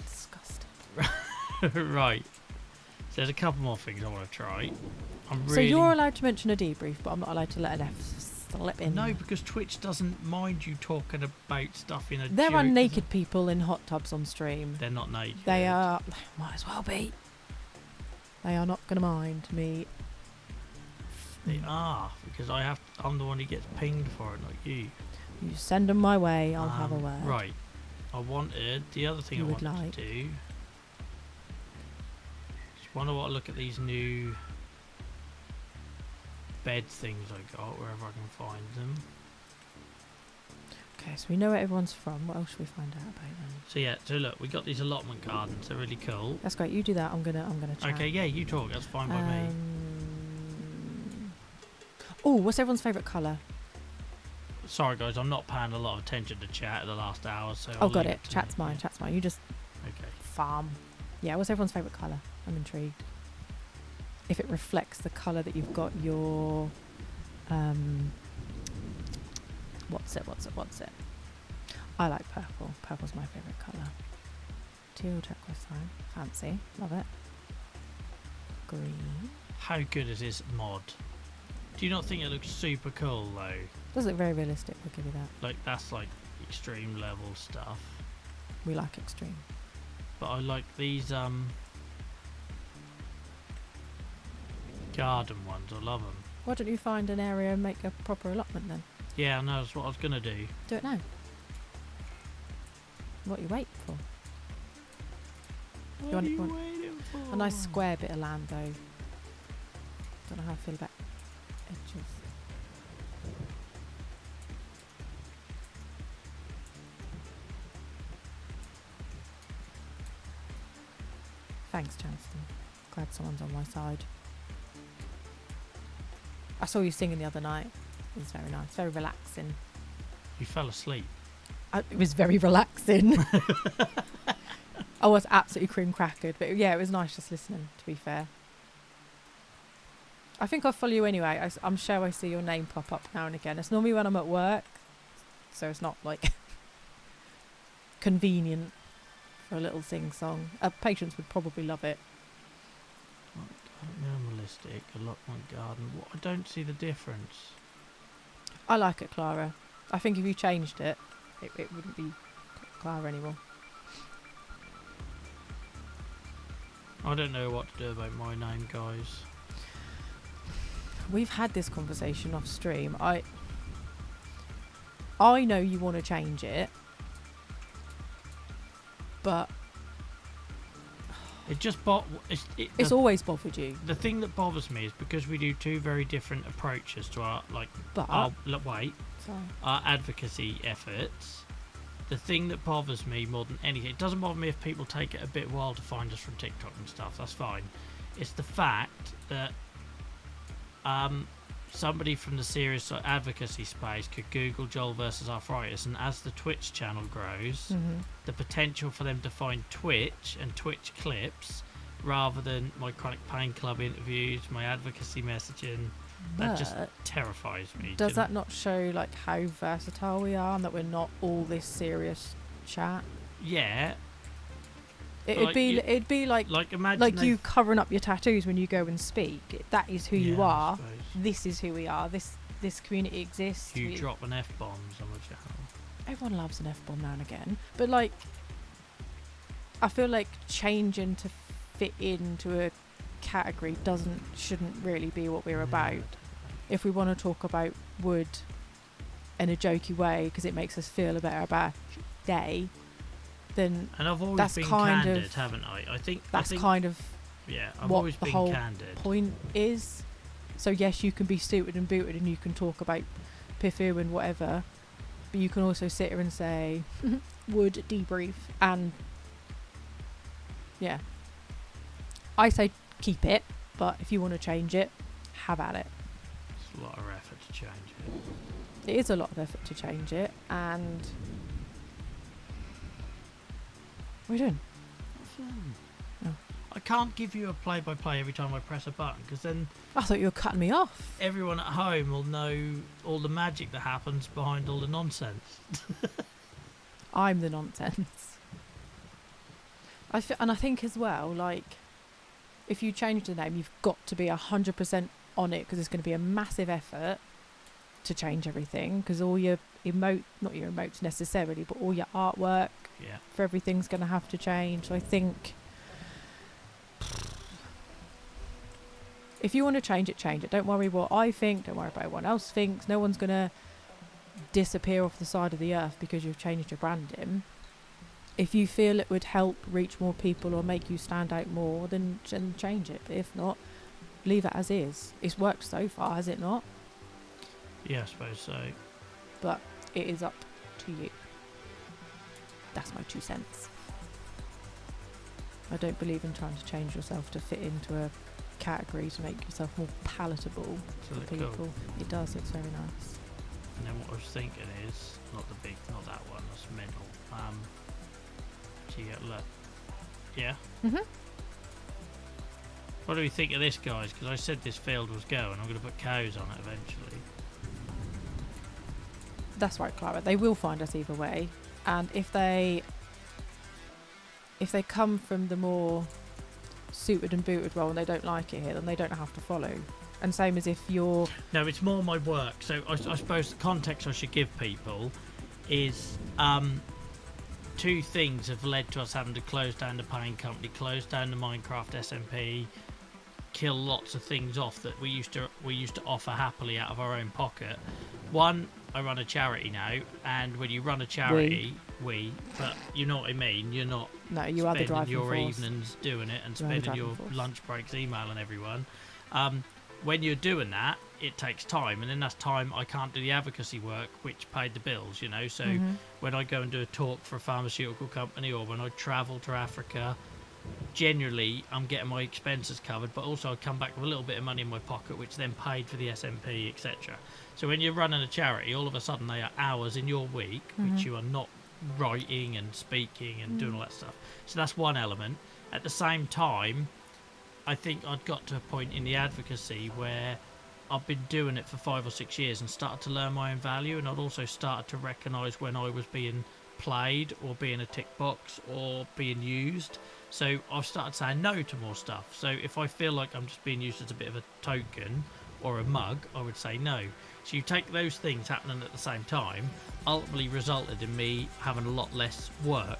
Disgusting. Right. So there's a couple more things I want to try. I'm So really you're allowed to mention a debrief, but I'm not allowed to let an F slip in. no, because Twitch doesn't mind you talking about stuff in a. There are joke. naked people in hot tubs on stream. They're not naked. They are. Might as well be. They are not going to mind me. They are, because I'm the one who gets pinged for it, not you. You send them my way, I'll have a word. Right. I wanted the other thing You I would wanted like. to do. Just wonder what I look at these new bed things I got, wherever I can find them. Okay, so we know where everyone's from. What else should we find out about them? So yeah, so look, we got these allotment gardens. They're really cool. That's great. You do that. I'm gonna chat. Okay, yeah, you talk. That's fine by me. Oh, what's everyone's favourite colour? Sorry guys, I'm not paying a lot of attention to chat in the last hour, so. Oh, I'll got leave it. to Chat's you. mine. Chat's mine. You just Okay. farm. Yeah, what's everyone's favourite colour? I'm intrigued. If it reflects the colour that you've got your what's it? I like purple. Purple's my favourite colour. Teal turquoise sign. Fancy. Love it. Green. How good is this mod? Do you not think it looks super cool though? Does look very realistic, I'll give you that. Like that's like extreme level stuff. We like extreme. But I like these garden ones. I love them. Why don't you find an area and make a proper allotment then? Yeah, I know. That's what I was gonna do. Do it now. What are you waiting for? What want are it- you want- waiting for? A nice square bit of land though. Don't know how I feel about edges. Thanks, Chanston. Glad someone's on my side. I saw you singing the other night. It was very nice, very relaxing. You fell asleep. It was very relaxing. I was absolutely cream crackered, but yeah, it was nice just listening, to be fair. I think I'll follow you anyway. I'm sure I see your name pop up now and again. It's normally when I'm at work, so it's not like convenient for a little sing-song. Patients would probably love it. Minimalistic allotment garden. What? I don't see the difference. I like it, Clara. I think if you changed it, it wouldn't be Clara anymore. I don't know what to do about my name, guys. We've had this conversation off stream. I know you want to change it, but It just it's always bothered you. the thing that bothers me is because we do two very different approaches to our But our advocacy efforts. The thing that bothers me more than anything, it doesn't bother me if people take it a bit while to find us from TikTok and stuff. That's fine. It's the fact that somebody from the serious advocacy space could Google Joel versus arthritis, and as the Twitch channel grows, the potential for them to find Twitch and Twitch clips rather than my chronic pain club interviews, my advocacy messaging, that just But terrifies me. does that not show like how versatile we are and that we're not all this serious chat? Yeah, It'd like be like imagine like they you covering up your tattoos when you go and speak. That is who you I are. suppose. This is who we are. This community exists. You drop an F-bomb on the channel. Everyone loves an F-bomb now and again, but like I feel like changing to fit into a category shouldn't really be what we're about. If we want to talk about wood in a jokey way because it makes us feel better about day, then And I've always that's been kind candid, of- haven't I? I think kind of yeah. I've what always the been whole candid. point is. So yes, you can be stupid and booted and you can talk about Pifu and whatever, but you can also sit here and say would debrief and yeah. I say keep it, but if you want to change it, have at it. It's a lot of effort to change it. It is a lot of effort to change it, and what are you doing? Oh. I can't give you a play-by-play every time I press a button, because then I thought you were cutting me off. everyone at home will know all the magic that happens behind all the nonsense. I'm the nonsense. And I think as well, like, if you change the name, you've got to be 100% on it, because it's going to be a massive effort to change everything, because all your not your emotes necessarily, but all your artwork Yeah. for everything's going to have to change. So I think if you want to change it, change it. Don't worry what I think. Don't worry about what everyone else thinks. No one's going to disappear off the side of the earth because you've changed your branding. If you feel it would help reach more people or make you stand out more, then change it. But if not, leave it as is. It's worked so far, has it not? Yeah, I suppose so. But it is up to you. That's my 2 cents. I don't believe in trying to change yourself to fit into a category to make yourself more palatable Does to it people. cool? It does, it's very nice. And then what I was thinking is, not that one, that's middle. Look. Yeah? Mm-hmm. What do we think of this, guys? Because I said this field was going. I'm going to put cows on it eventually. That's right, Clara. They will find us either way. And if they come from the more suited and booted role and they don't like it here, then they don't have to follow. And same as if you're... No, it's more my work. So I suppose the context I should give people is 2 things have led to us having to close down the paint company, close down the Minecraft SMP, kill lots of things off that we used to offer happily out of our own pocket. One, I run a charity now, and when you run a charity, but you know what I mean. You're not you are the spending driving your force. evenings doing it and You are the spending your driving force. lunch breaks emailing everyone. When you're doing that, it takes time, and then that's time I can't do the advocacy work, which paid the bills, you know. So when I go and do a talk for a pharmaceutical company, or when I travel to Africa, generally I'm getting my expenses covered, but also I come back with a little bit of money in my pocket, which then paid for the SMP, etc. So when you're running a charity, all of a sudden they are hours in your week which you are not writing and speaking and doing all that stuff. So that's one element. At the same time, I think I'd got to a point in the advocacy where I've been doing it for 5 or 6 years and started to learn my own value, and I'd also started to recognise when I was being played or being a tick box or being used. So I've started saying no to more stuff. So if I feel like I'm just being used as a bit of a token or a mug, I would say no. So you take those things happening at the same time, ultimately resulted in me having a lot less work.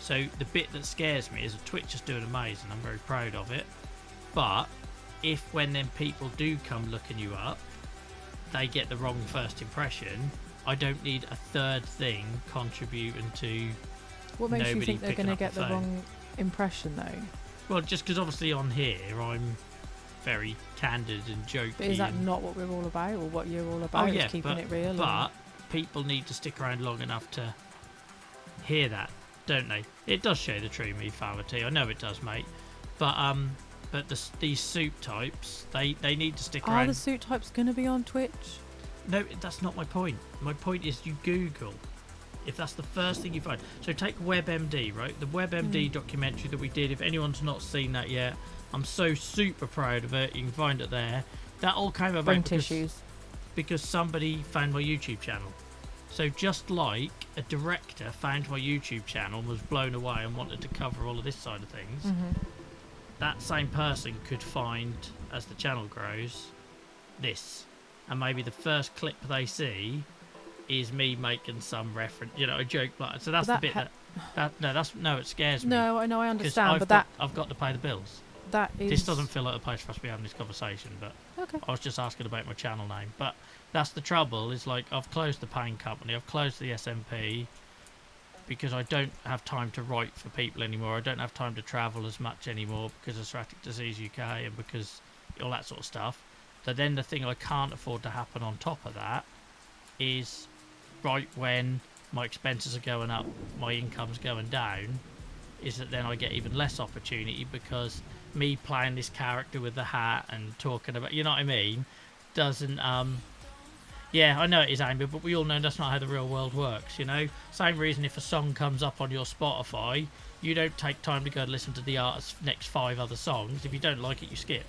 So the bit that scares me is that Twitch is doing amazing. I'm very proud of it. But if when then people do come looking you up, they get the wrong first impression, I don't need a third thing contributing to What makes you nobody think they're picking going to up get the the phone. wrong impression, though? Well, just because obviously on here I'm very candid and jokey. But is that and- not what we're all about, or what you're all about? Oh yeah, is keeping but, it real. but people need to stick around long enough to hear that, don't they? It does show the true me, Farity. I know it does, mate. But these soup types, they need to stick are around. the suit types going to be on Twitch? No, that's not my point. My point is you Google. If that's the first thing you find. So take WebMD, right? The WebMD documentary that we did. If anyone's not seen that yet, I'm so super proud of it. You can find it there. That all came Brain about tissues. because somebody found my YouTube channel. So just like a director found my YouTube channel and was blown away and wanted to cover all of this side of things, that same person could find, as the channel grows, this. And maybe the first clip they see is me making some reference, you know, a joke like. So that's But the bit it scares me. No, I know, I 'Cause understand, but I've got to pay the bills. that is. This doesn't feel like a place for us to be having this conversation, but Okay. I was just asking about my channel name. But that's the trouble, is like I've closed the paint company, I've closed the SMP because I don't have time to write for people anymore. I don't have time to travel as much anymore because of Thoracic Disease UK and because all that sort of stuff. So then the thing I can't afford to happen on top of that is right when my expenses are going up, my income's going down, is that then I get even less opportunity, because me playing this character with the hat and talking about, you know what I mean, doesn't yeah, I know it is, Amber, but we all know that's not how the real world works, you know. Same reason if a song comes up on your Spotify, you don't take time to go and listen to the artist's next 5 other songs. If you don't like it, you skip.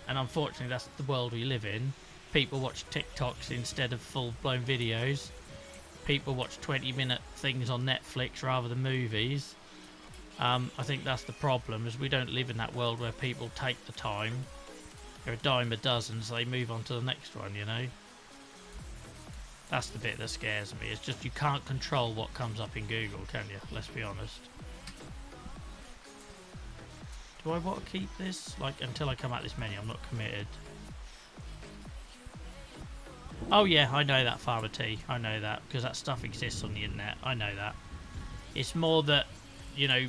And unfortunately, that's the world we live in. People watch TikToks instead of full-blown videos. People watch 20-minute things on Netflix rather than movies. I think that's the problem, is we don't live in that world where people take the time. They're a dime a dozen, so they move on to the next one, you know. That's the bit that scares me. It's just you can't control what comes up in Google, can you? Let's be honest. Do I want to keep this? Like, until I come out this menu, I'm not committed. Oh yeah, I know that, Farmer T. I know that, because that stuff exists on the internet. I know that. It's more that, you know,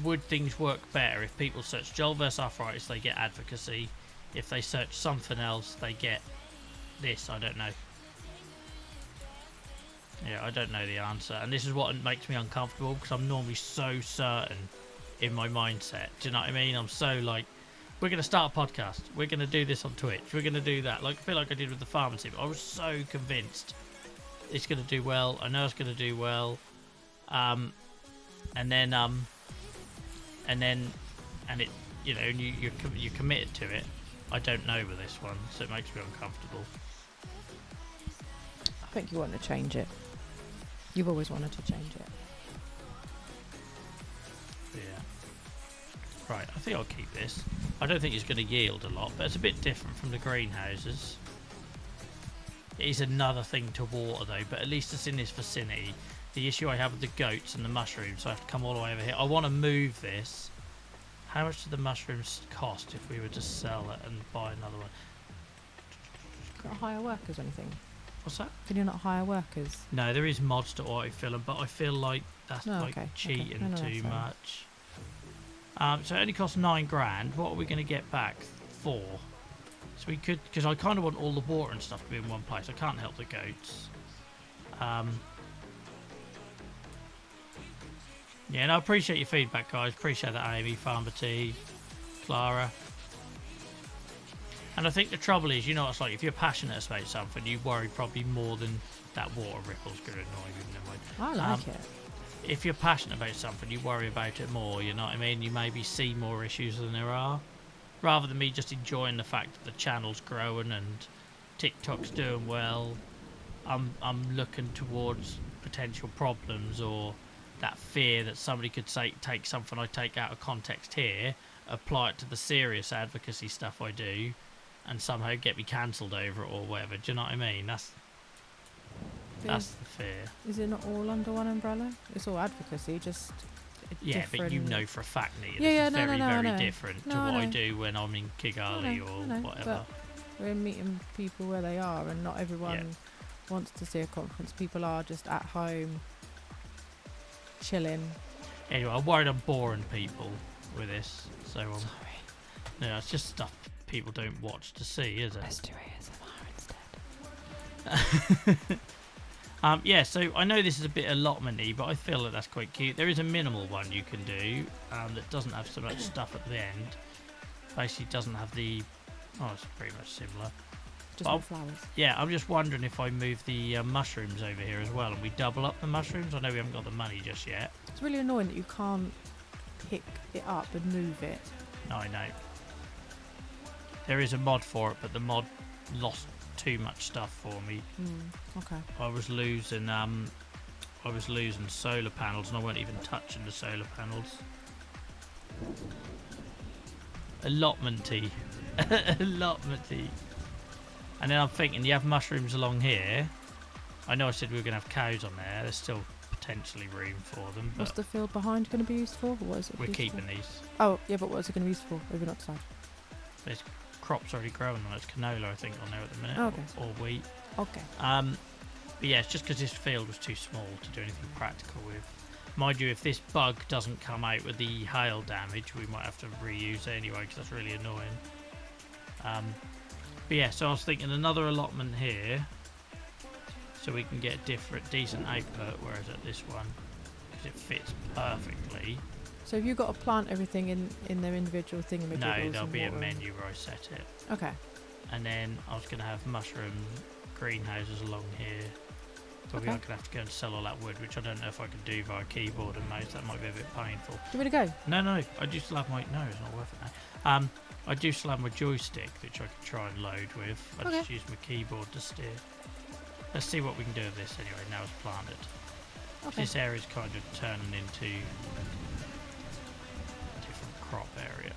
would things work better if people search Joel vs arthritis, they get advocacy. If they search something else, they get this. I don't know. Yeah, I don't know the answer. And this is what makes me uncomfortable, because I'm normally so certain in my mindset. Do you know what I mean? I'm so like, we're going to start a podcast. We're going to do this on Twitch. We're going to do that. Like, I feel like I did with the pharmacy. I was so convinced it's going to do well. I know it's going to do well. And it, you know, and you're committed to it. I don't know with this one, so it makes me uncomfortable. I think you want to change it. You've always wanted to change it. Yeah. Right, I think I'll keep this. I don't think it's going to yield a lot, but it's a bit different from the greenhouses. It is another thing to water though, but at least it's in this vicinity. The issue I have with the goats and the mushrooms, so I have to come all the way over here. I want to move this. How much do the mushrooms cost if we were to sell it and buy another one? Got to hire workers or anything? What's that? Can you not hire workers? No, there is mods to autofill them, but I feel like that's cheating No, too that's much. So it only costs 9 grand. What are we going to get back? 4. So we could, because I kind of want all the water and stuff to be in one place. I can't help the goats. Yeah, and I appreciate your feedback, guys. Appreciate that, Amy, Farmer T, Clara. And I think the trouble is, you know what it's like, if you're passionate about something, you worry probably more than that water ripple's going to annoy you. Never mind. I like it. If you're passionate about something, you worry about it more, you know what I mean? You maybe see more issues than there are. Rather than me just enjoying the fact that the channel's growing and TikTok's doing well, I'm looking towards potential problems, or that fear that somebody could say, take something I take out of context here, apply it to the serious advocacy stuff I do, and somehow get me cancelled over it or whatever. Do you know what I mean? That's the fear. Is it not all under one umbrella? It's all advocacy, just yeah, but you know for a fact, Nita, Yeah, this is very different to what I do when I'm in Kigali or I know, whatever. But we're meeting people where they are, and not everyone wants to see a conference. People are just at home, chilling. Anyway, I'm worried I'm boring people with this, so Sorry. no, it's just stuff people don't watch to see, is it? Let's do ASMR instead. Yeah, so I know this is a bit allotment-y, but I feel that that's quite cute. There is a minimal one you can do that doesn't have so much stuff at the end. Basically doesn't have the... Oh, it's pretty much similar. Just with flowers. Yeah, I'm just wondering if I move the mushrooms over here as well and we double up the mushrooms. I know we haven't got the money just yet. It's really annoying that you can't pick it up and move it. No, I know. There is a mod for it, but the mod lost too much stuff for me. Okay. I was losing solar panels, and I weren't even touching the solar panels. Allotmenty. Allotmenty. And then I'm thinking, you have mushrooms along here. I know I said we were going to have cows on there. There's still potentially room for them. But what's the field behind going to be used for? What is it? we're keeping these. Oh, yeah, but what's it going to be used for? Maybe not decide. There's crops already growing on it. It's canola, I think, on there at the minute. Oh, okay. Or wheat. Okay. But yeah, it's just because this field was too small to do anything practical with. Mind you, if this bug doesn't come out with the hail damage, we might have to reuse it anyway, because that's really annoying. But yeah, so I was thinking another allotment here. so we can get decent output, whereas at this one, because it fits perfectly. So have you got to plant everything in their individual thingamajiggle? No, there'll be a menu where I set it. Okay. And then I was going to have mushroom greenhouses along here. But we are going to have to go and sell all that wood, which I don't know if I can do via keyboard and mouse. That might be a bit painful. Do you want to go? No, I do still have my... No, it's not worth it now. I do still have my joystick, which I can try and load with. I just use my keyboard to steer. Let's see what we can do with this anyway, now it's planted. Okay. This area is kind of turning into a different crop area.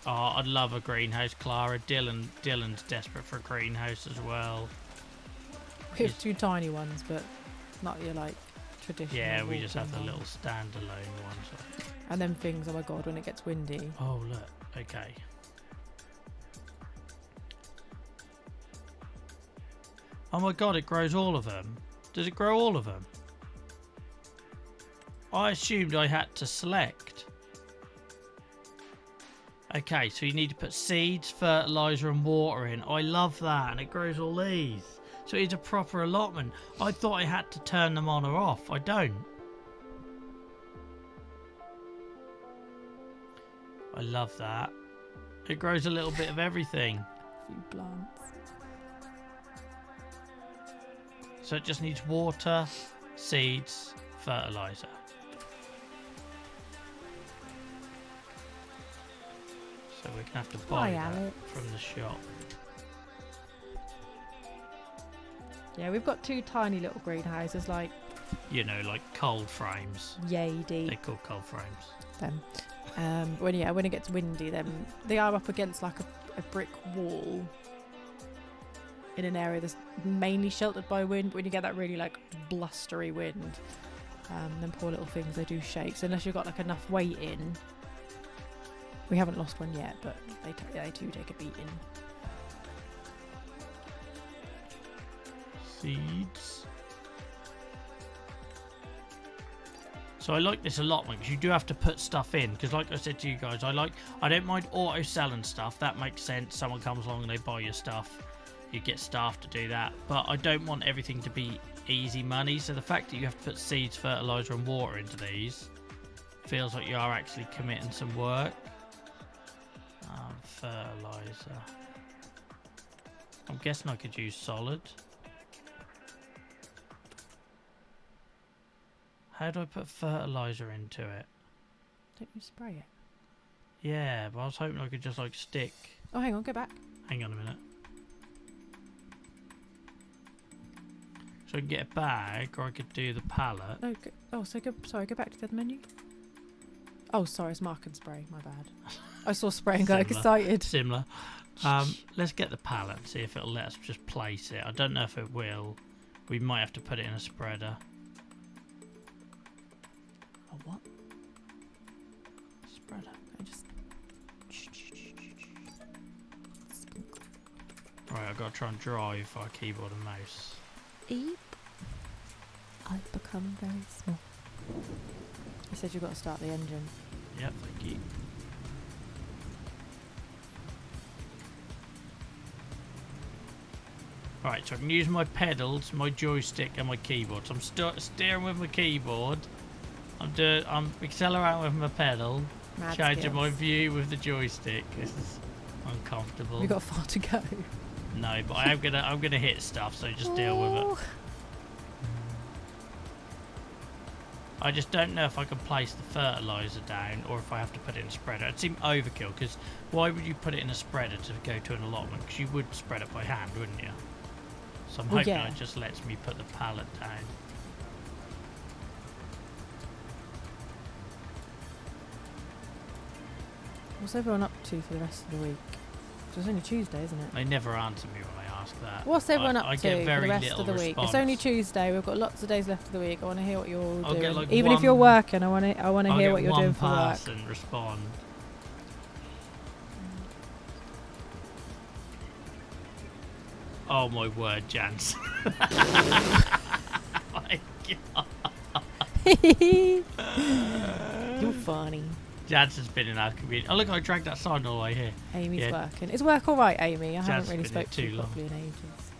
Oh, I'd love a greenhouse, Clara. Dylan's desperate for a greenhouse as well. We have 2 tiny ones, but not your like traditional. Yeah, we just have the walking little ones. standalone ones. And then things, oh my god, when it gets windy. Oh, look. Okay. Oh my god, it grows all of them. Does it grow all of them? I assumed I had to select. Okay, so you need to put seeds, fertiliser and water in. I love that, and it grows all these. So it's a proper allotment. I thought I had to turn them on or off. I don't. I love that. It grows a little bit of everything. A few plants. So it just needs water, seeds, fertiliser. So we're going to have to buy Hi, that Alex. from the shop. Yeah, we've got 2 tiny little greenhouses, like You know, like cold frames. yay They're deep. called cold frames. Them. When it gets windy, then they are up against like a brick wall in an area that's mainly sheltered by wind. But when you get that really like blustery wind, then poor little things, they do shake. So unless you've got like enough weight in, we haven't lost one yet, but they do take a beating. Seeds. So I like this allotment because you do have to put stuff in, because like I said to you guys, I don't mind auto selling stuff. That makes sense. Someone comes along and they buy your stuff, you get staff to do that. But I don't want everything to be easy money. So the fact that you have to put seeds, fertilizer and water into these feels like you are actually committing some work. Fertilizer. I'm guessing I could use solid. How do I put fertilizer into it? Don't you spray it? Yeah, but I was hoping I could just like stick. Oh, hang on, go back. Hang on a minute. So I can get a bag, or I could do the pallet. No, sorry, go back to the other menu. Oh, sorry, it's mark and spray. My bad. I saw spray and got excited. Similar. Let's get the pallet and see if it'll let us just place it. I don't know if it will. We might have to put it in a spreader. Oh, what? Spreader. I just. Right, I've got to try and drive via keyboard and mouse. Eep. I've become very small. He said you've got to start the engine. Yep, thank you. Right, so I can use my pedals, my joystick and my keyboard. So I'm steering with my keyboard. I'm accelerating with my pedal. Mad Changing skills. my view with the joystick. This is uncomfortable. We've got far to go. No, but I'm gonna hit stuff, so just deal with it. I just don't know if I can place the fertilizer down or if I have to put it in a spreader. It seemed overkill, because why would you put it in a spreader to go to an allotment? Because you would spread it by hand, wouldn't you? So I'm Well, hoping yeah. it just lets me put the pallet down. What's everyone up to for the rest of the week? So it's only Tuesday, isn't it? They never answer me when I ask that. What's everyone I up to get for very the rest little of the week? response. It's only Tuesday. We've got lots of days left of the week. I want to hear what you're all I'll doing. get, like, Even if you're one- working, I want to I'll hear get what you're one doing for work. person respond. Oh my word, Jans. My God. You're funny. Jansen's been in our community. Oh, look, I dragged that sign all the way here. Amy's Yeah. working. Is work all right, Amy? I Jazz haven't really been here spoken to too you long. properly in ages.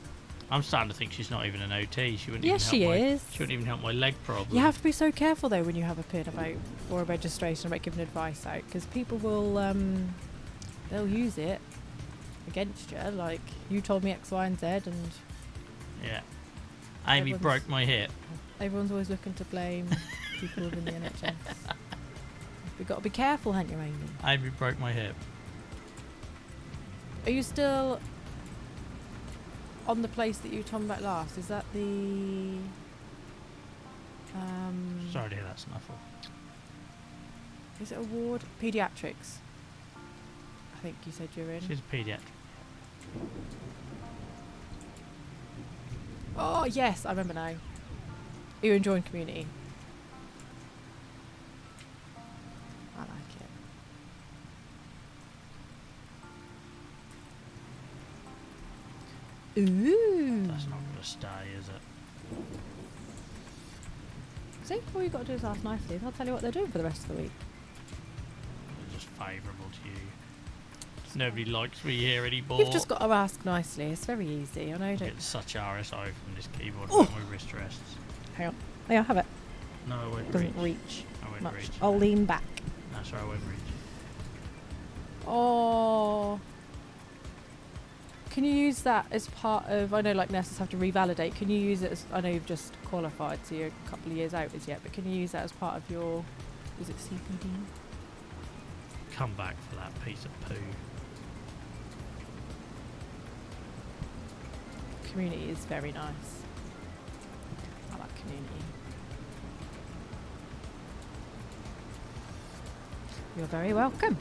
I'm starting to think she's not even an OT. She wouldn't Yes, even help she my, is. She wouldn't even help my leg problem. You have to be so careful though when you have a pin about or a registration about giving advice out because people will they'll use it against you. Like you told me X, Y, and Z, and Yeah. Amy Everyone's- broke my hip. everyone's always looking to blame people within the NHS. We've got to be careful, haven't you, Amy? Amy broke my hip. Are you still on the place that you were talking about last? Is that the Sorry to hear that snuffle. is it a ward? Pediatrics. I think you said you're in. She's a paediatric. Oh yes, I remember now. You're enjoying community. I like it. Ooh. That's not going to stay, is it? See, all you've got to do is ask nicely, and I'll tell you what they're doing for the rest of the week. It's just favourable to you. Nobody likes me here anymore. You've just got to ask nicely. It's very easy. I know. I Don't. get such RSI from this keyboard Oh. when my wrist rests. Hang on. Yeah, I have it. No, I won't Doesn't reach. reach I won't much. reach. I'll lean back. No, sorry, I won't reach. Oh. Can you use that as part of? I know, like nurses have to revalidate. Can you use it as? I know you've just qualified, so you're a couple of years out as yet. But can you use that as part of your? Is it CPD? Come back for that piece of poo. Community is very nice. I like community. You're very welcome.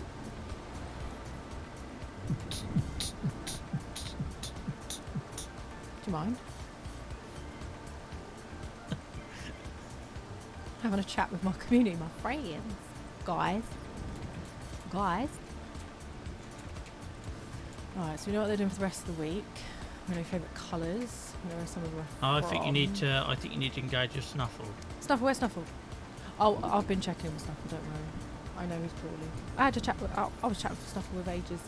Do you mind? Having a chat with my community, my friends. Guys. Alright, so we know what they're doing for the rest of the week. We know favourite colours. We know where some of them are I think you need from. to. I think you need to engage with Snuffle. Snuffle, where's Snuffle? Oh, I've been checking in with Snuffle, don't worry. I know he's poorly. I had to chat with, I was chatting with Snuffle with ages.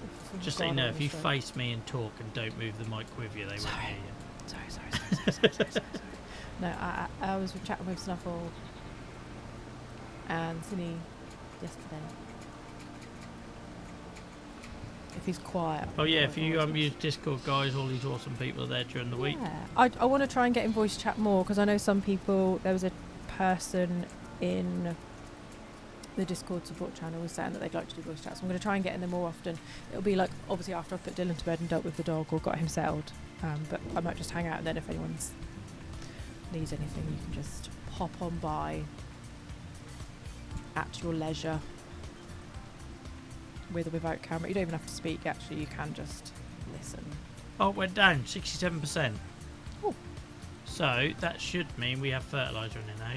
Just so you know, if you face me and talk and don't move the mic with you, they won't Sorry. hear you. Sorry. No, I was chatting with Snuffle and Cindy yesterday. If he's quiet. Oh yeah, if I'll you always use Discord, guys, all these awesome people are there during the week. Yeah. I want to try and get in voice chat more because I know some people. There was a person in the Discord support channel was saying that they'd like to do voice chats. So I'm going to try and get in there more often. It'll be like obviously after I've put Dylan to bed and dealt with the dog or got him settled. But I might just hang out and then if anyone needs anything, you can just pop on by at your leisure. With or without camera. You don't even have to speak, actually, you can just listen. Oh, it went down 67%. Oh. So that should mean we have fertilizer in it now.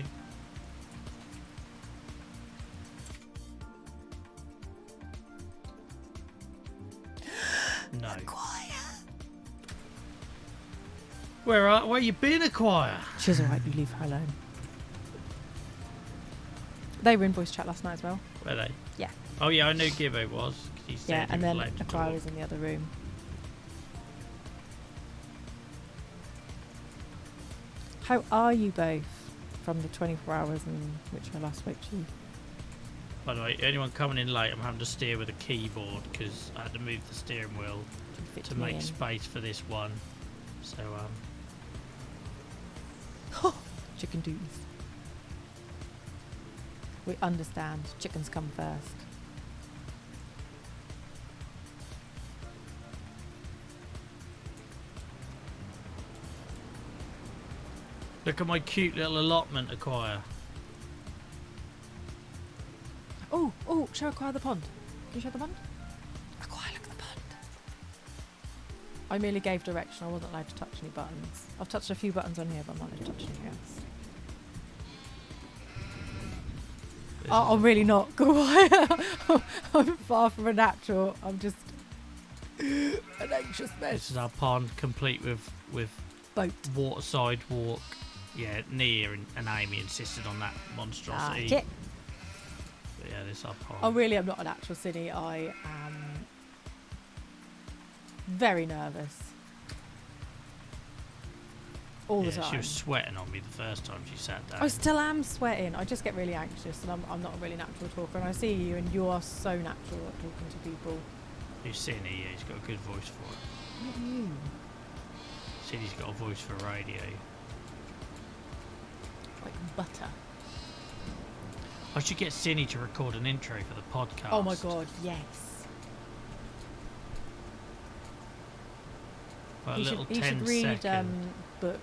No. Where you been, Acquire? She's alright, you leave her alone. They were in voice chat last night as well. Were they? Yeah. Oh yeah, I know Gibbo was. 'Cause he said Yeah, he and was then allowed to Aquila talk. was in the other room. How are you both from the 24 hours in which I last spoke to you? By the way, anyone coming in late, I'm having to steer with a keyboard because I had to move the steering wheel Fit to me make in. space for this one. So Chicken doos. We understand. Chickens come first. look at my cute little allotment, Acquire. Oh, show Aquila the pond. Can you show the pond? Aquila, look at the pond. I merely gave direction. I wasn't allowed to touch any buttons. I've touched a few buttons on here, but I'm not allowed to touch anything else. This Oh, is I'm really not. Go quiet. I'm far from a natural. I'm just an anxious This mess. is our pond, complete with Boat. waterside walk. Yeah, Nia and Amy insisted on that monstrosity. Like it. But yeah, this up high. I really am not a natural Cindy. I am very nervous. All the Yeah, time. she was sweating on me the first time she sat down. I still am sweating. I just get really anxious, and I'm not a really natural talker. And I see you, and you are so natural at talking to people. Who's Cindy? Yeah, he's got a good voice for it. Not you. Cindy's got a voice for radio. Like butter. I should get Cindy to record an intro for the podcast. Oh my god, yes. Well, a You little should 10 read second. books.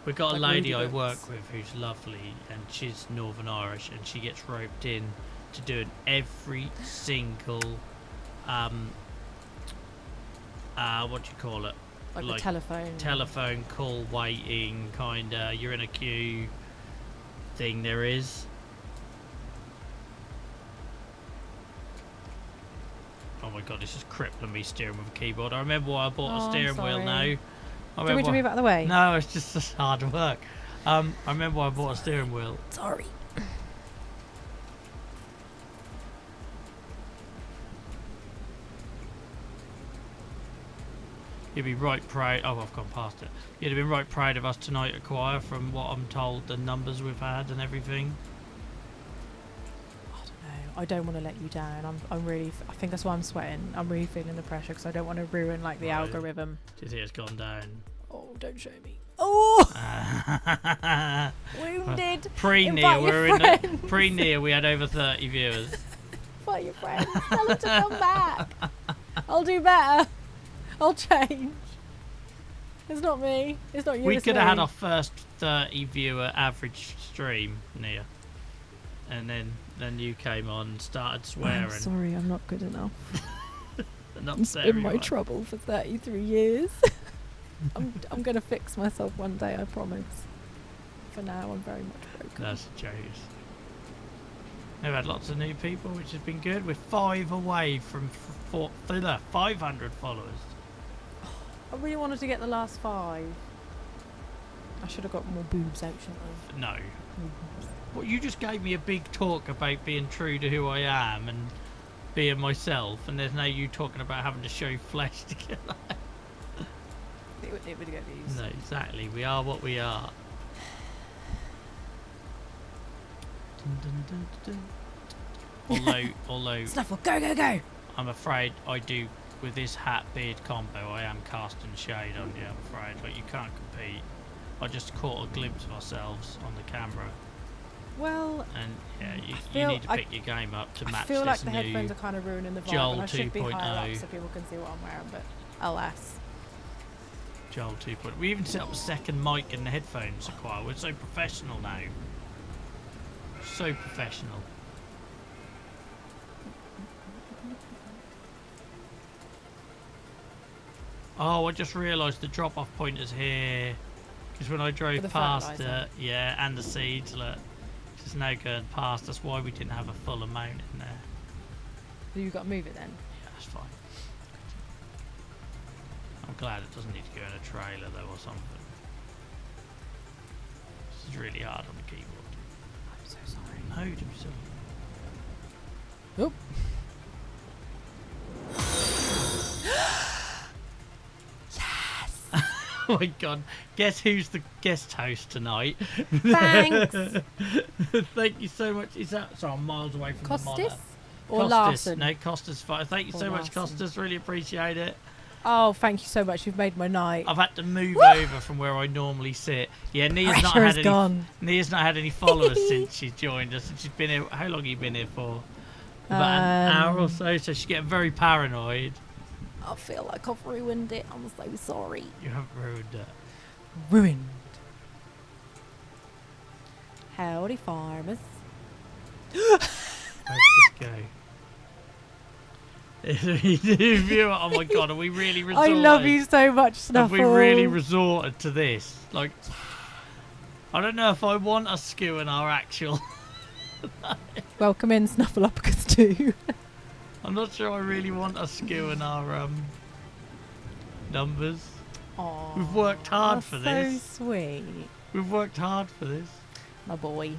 We've got a like lady I audiobooks. work with who's lovely, and she's Northern Irish, and she gets roped in to doing every single, what do you call it? Like Like the Telephone call waiting, kinda. You're in a queue thing. There is. Oh my god, this is crippling me steering with a keyboard. I remember why I bought a Oh, I'm steering wheel now. sorry. I Do you want me to move out of the way? No, it's just hard work. I remember why I bought a steering wheel. Sorry. You'd be right proud. Oh, I've gone past it. You'd have been right proud of us tonight at choir, from what I'm told, the numbers we've had and everything. I don't know. I don't want to let you down. I'm really. I think that's why I'm sweating. I'm really feeling the pressure because I don't want to ruin like the Right. algorithm. Do you think it's gone down? Oh, don't show me. Oh, Uh, wounded. Pre-near, Invite we were your in the friends. pre-near. We had over 30 viewers. Invite your friends. Tell them to come back. I'll do better. I'll change. It's not me. It's not you. We it's could have me. had our first 30 viewer average stream, Nia, and then you came on and started swearing. I'm sorry, I'm not good enough. And It's upset been my everyone. trouble for 33 years. I'm going to fix myself one day, I promise. For now, I'm very much broken. That's a joke. We've had lots of new people, which has been good. We're 5 away from 500 followers. I really wanted to get the last 5. I should have got more boobs out, shouldn't I? No. Well, you just gave me a big talk about being true to who I am and being myself, and there's now you talking about having to show flesh to get like. It would get views. No, exactly. We are what we are. Dun, dun, dun, dun, dun. Although Snuffle, go, go, go! I'm afraid I do, with this hat beard combo, I am casting shade on you, I'm afraid. Like, you can't compete. I just caught a glimpse of ourselves on the camera, Well, and yeah, you feel- need to pick your game up to I match feel like this the new headphones are kind of ruining the vibe, Joel and I should be higher 2.0. up so people can see what I'm wearing, but alas. Joel 2.0. We even set up a second mic in the headphones a while. We're so professional now. So professional. Oh, I just realised the drop-off point is here. Because when I For drove the past it, fertiliser. yeah, and the seeds, look. It's just now going past. That's why we didn't have a full amount in there. So you've got to move it then? Yeah, that's fine. I'm glad it doesn't need to go in a trailer though or something. This is really hard on the keyboard. I'm so sorry. No, do so. Oop. Oh my god. Guess who's the guest host tonight? Thanks. Thank you so much. Is that so I'm miles away from the Costas? monitor. Or Costas. Larson? No, Costas fine. Thank you Or so much, Larson. Costas. Really appreciate it. Oh, thank you so much. You've made my night. I've had to move over from where I normally sit. Yeah, Nia's not Pressure had is any gone. Nia's not had any followers since she's joined us, and she's been here. How long have you been here for? About an hour or so. So she's getting very paranoid. I feel like I've ruined it. I'm so sorry. You haven't ruined it. Ruined. Howdy, farmers. Where's this go? Oh my god, are we really I resorted? love you so much, Have Snuffle. we really resorted to this? Like, I don't know if I want us skewing our actual. Welcome in, Snuffleupagus 2. I'm not sure I really want us skewing our numbers. Aww, We've worked hard that's for this. So sweet, We've worked hard for this. my boy.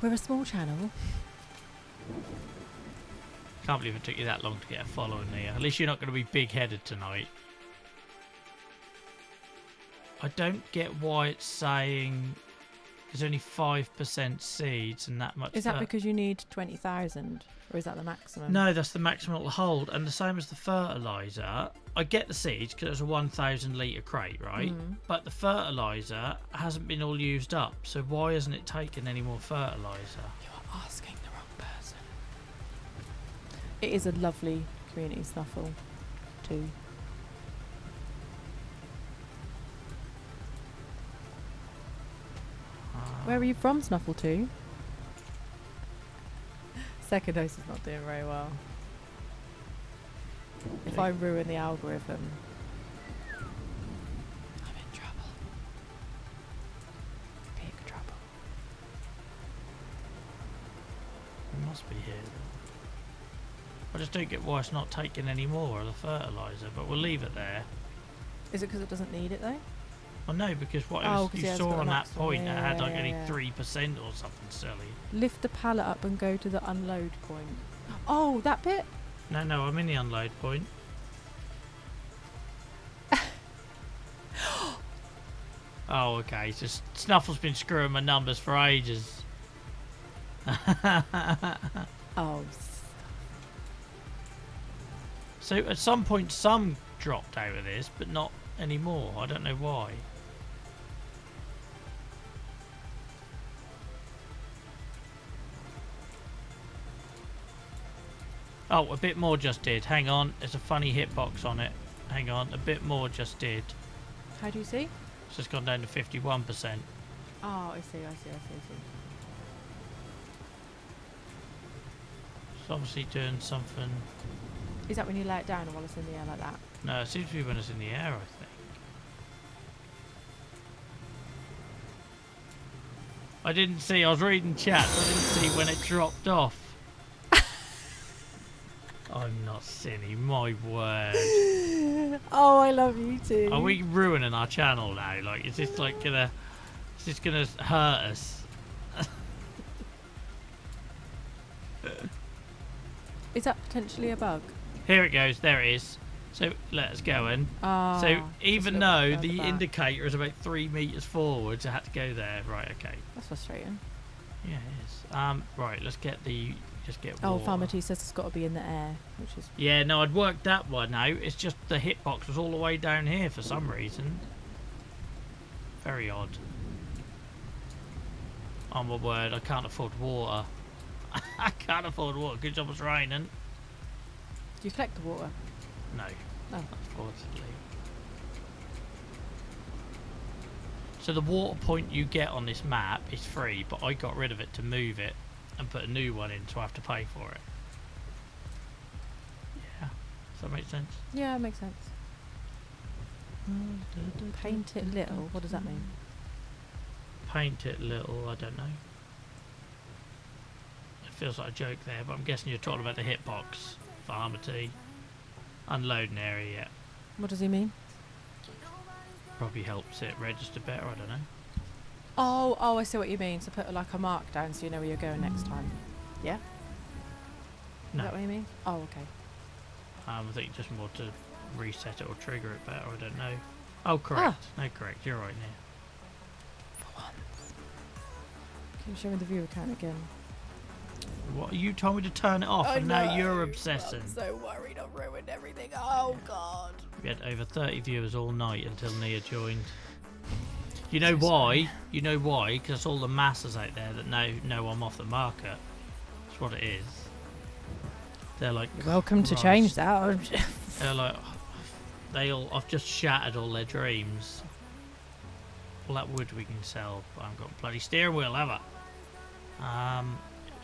We're a small channel. Can't believe it took you that long to get a follower, Nia. At least you're not going to be big-headed tonight. I don't get why it's saying there's only 5% seeds and that much. Is that because you need 20,000, or is that the maximum? No, that's the maximum it'll hold, and the same as the fertilizer. I get the seeds because it's a 1,000 litre crate, right? But the fertilizer hasn't been all used up, so why isn't it taking any more fertilizer? You're asking the wrong person. It is a lovely community snuffle, too. Where are you from, Snuffle 2? Second host is not doing very well. If I ruin the algorithm, I'm in trouble. Big trouble. It must be here. I just don't get why it's not taking any more of the fertilizer, but we'll leave it there. Is it because it doesn't need it though? Well, no, because what Oh, 'cause you yeah, it's saw got on the that maximum. point, Yeah, it had like yeah, only yeah. 3% or something silly. Lift the pallet up and go to the unload point. Oh, that bit? No, I'm in the unload point. Oh, okay. So Snuffle's been screwing my numbers for ages. Oh, So at some point, some dropped out of this, but not anymore. I don't know why. Oh, a bit more just did. Hang on. There's a funny hitbox on it. Hang on. A bit more just did. how do you see? It's just gone down to 51%. Oh, I see. It's obviously doing something. Is that when you lay it down or while it's in the air like that? No, it seems to be when it's in the air, I think. I didn't see. I was reading chat. So I didn't see when it dropped off. I'm not silly. My word. Oh, I love you too. Are we ruining our channel now? Like, is this like gonna? Is this gonna hurt us? Is that potentially a bug? Here it goes. There it is. So let's go in. Ah, So just even a little though bit further the back. indicator is about 3 meters forwards, I had to go there. Right. Okay. That's frustrating. Yeah, it is. Right. Let's get the. Just get. Oh, water. Farmer T says it's got to be in the air, which is Yeah, no, I'd worked that one out. It's just the hitbox was all the way down here for some reason. Very odd. Oh my word, I can't afford water. I can't afford water. Good job it's raining. Do you collect the water? No, Oh. unfortunately. So the water point you get on this map is free, but I got rid of it to move it and put a new one in, so I have to pay for it. Yeah, does that make sense? Yeah, it makes sense. Paint it little. What does that mean? Paint it little, I don't know. It feels like a joke there, but I'm guessing you're talking about the hitbox for Armour T. Unloading area, yeah. What does he mean? Probably helps it register better, I don't know. Oh, I see what you mean. So put like a mark down so you know where you're going next time. Yeah? Is No, that what you mean? Oh, okay. I think just more to reset it or trigger it better, I don't know. Oh, correct. No, correct, you're right now. For once. Can you show me the viewer count again? What, you told me to turn it off and now you're obsessing. I'm so worried I've ruined everything. Oh, God. We had over 30 viewers all night until Nia joined. You know why? You know why? Because all the masses out there that know I'm off the market. That's what it is. They're like, You're welcome to Christ. change that. They're like, I've just shattered all their dreams. All that wood we can sell, but I haven't got a bloody steering wheel, have I?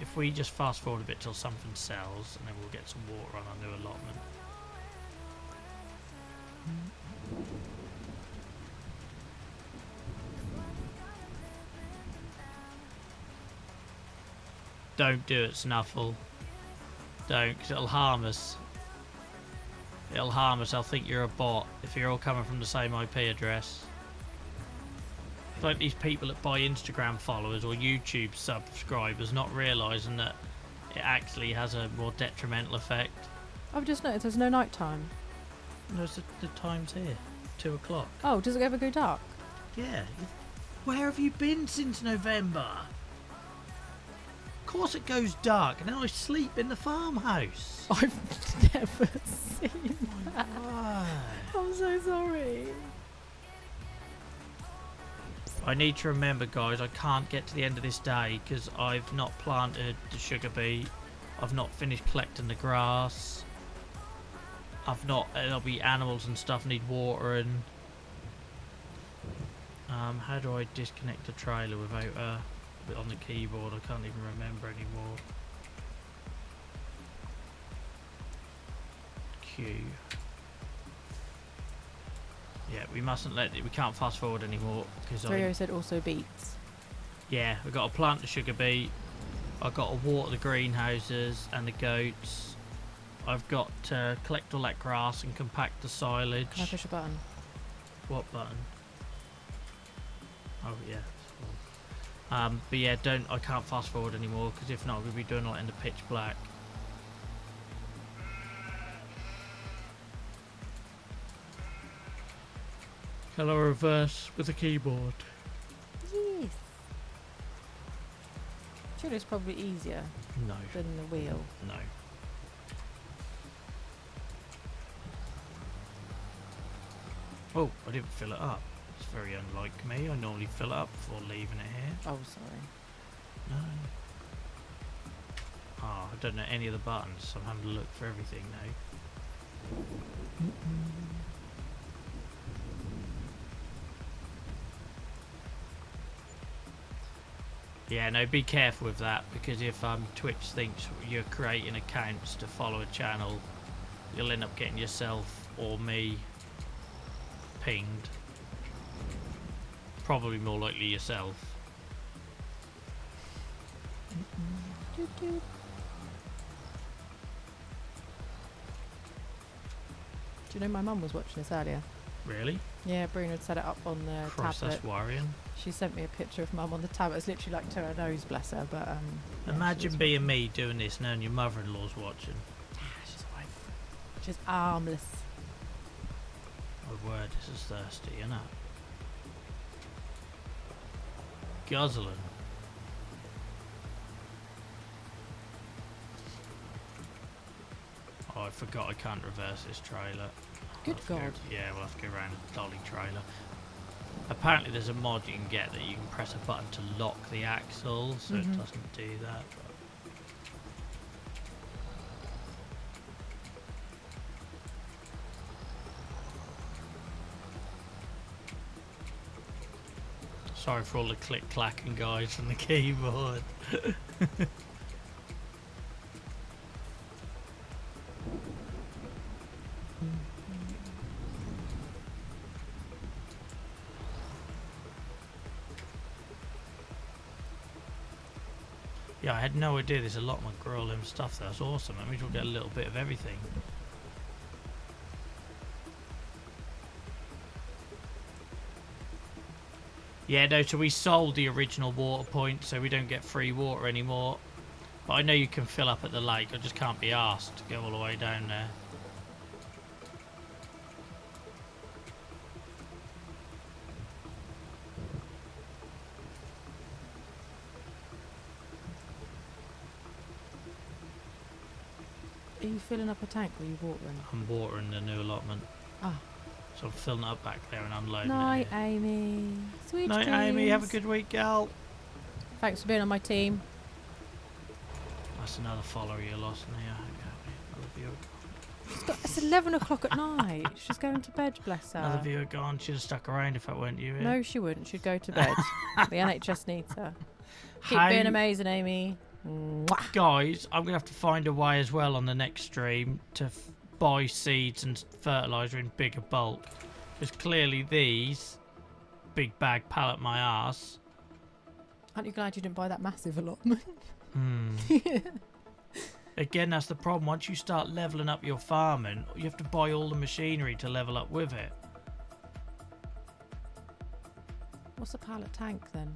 If we just fast forward a bit till something sells, and then we'll get some water on our new allotment. Don't do it, Snuffle. Don't, because it'll harm us. It'll harm us. I'll think you're a bot if you're all coming from the same IP address. It's like these people that buy Instagram followers or YouTube subscribers not realising that it actually has a more detrimental effect. I've just noticed there's no night time. Notice the time's here. 2 o'clock. Oh, does it ever go dark? Yeah. Where have you been since November? Of course it goes dark, and then I sleep in the farmhouse. I've never seen that. Why? I'm so sorry. I need to remember, guys, I can't get to the end of this day because I've not planted the sugar beet. I've not finished collecting the grass. There'll be animals and stuff need watering. How do I disconnect the trailer without on the keyboard? I can't even remember anymore. Q. Yeah, we can't fast forward anymore because Rio said also beets. yeah, we've got to plant the sugar beet. I've got to water the greenhouses and the goats. I've got to collect all that grass and compact the silage. Can I push a button? What button? Oh yeah. But yeah, I can't fast forward anymore because if not, we'll be doing it in the pitch black. Can I reverse with the keyboard? Yes. Surely it's probably easier No. than the wheel. No. Oh, I didn't fill it up. It's very unlike me. I normally fill it up before leaving it here. Oh, sorry. No. Oh, I don't know any of the buttons, so I'm having to look for everything now. Yeah, no, be careful with that because if Twitch thinks you're creating accounts to follow a channel, you'll end up getting yourself or me pinged. Probably more likely yourself. Do you know my mum was watching this earlier? Really? Yeah, Bruno had set it up on the Christ, tablet. that's worrying. She sent me a picture of mum on the tablet. It's literally like to her nose, bless her. But yeah, she Imagine was being me doing this knowing your mother-in-law's watching. she's alright. She's armless. My word, this is thirsty, isn't it? Guzzling. Oh, I forgot I can't reverse this trailer. Good I'll have to God. go, yeah, we'll have to go around the dolly trailer. Apparently there's a mod you can get that you can press a button to lock the axle, so it doesn't do that. But sorry for all the click-clacking guys from the keyboard. Yeah, I had no idea there's a lot of McGraw and stuff. That's awesome. That means we'll get a little bit of everything. Yeah, no, so we sold the original water point, so we don't get free water anymore. But I know you can fill up at the lake. I just can't be asked to go all the way down there. Are you filling up a tank or are you watering? I'm watering the new allotment. Ah. So I'm filling it up back there and unloading Night, it here. Amy. Sweet Night, dreams. Amy. Have a good week, gal. Thanks for being on my team. That's another follower you lost in here. Another viewer. It's 11 o'clock at night. She's going to bed, bless her. Another viewer gone. Should have stuck around if that weren't you. Here. No, she wouldn't. She'd go to bed. The NHS needs her. Keep How- being amazing, Amy. Mwah. Guys, I'm going to have to find a way as well on the next stream to buy seeds and fertiliser in bigger bulk. Because clearly these, big bag pallet my ass. Aren't you glad you didn't buy that massive allotment? Again, that's the problem. Once you start levelling up your farming, you have to buy all the machinery to level up with it. What's a pallet tank then?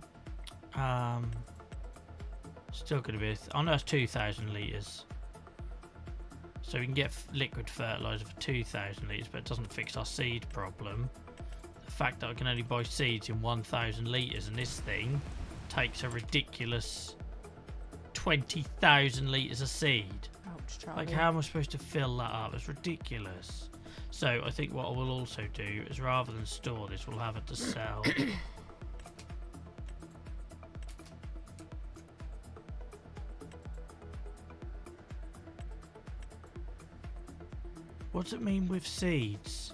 Still going to be. Oh no, it's 2,000 litres. So we can get liquid fertiliser for 2,000 litres, but it doesn't fix our seed problem. The fact that I can only buy seeds in 1,000 litres, and this thing takes a ridiculous 20,000 litres of seed. Ouch, Charlie. Like, how am I supposed to fill that up? It's ridiculous. So I think what I will also do is, rather than store this, we'll have it to sell. What does it mean with seeds?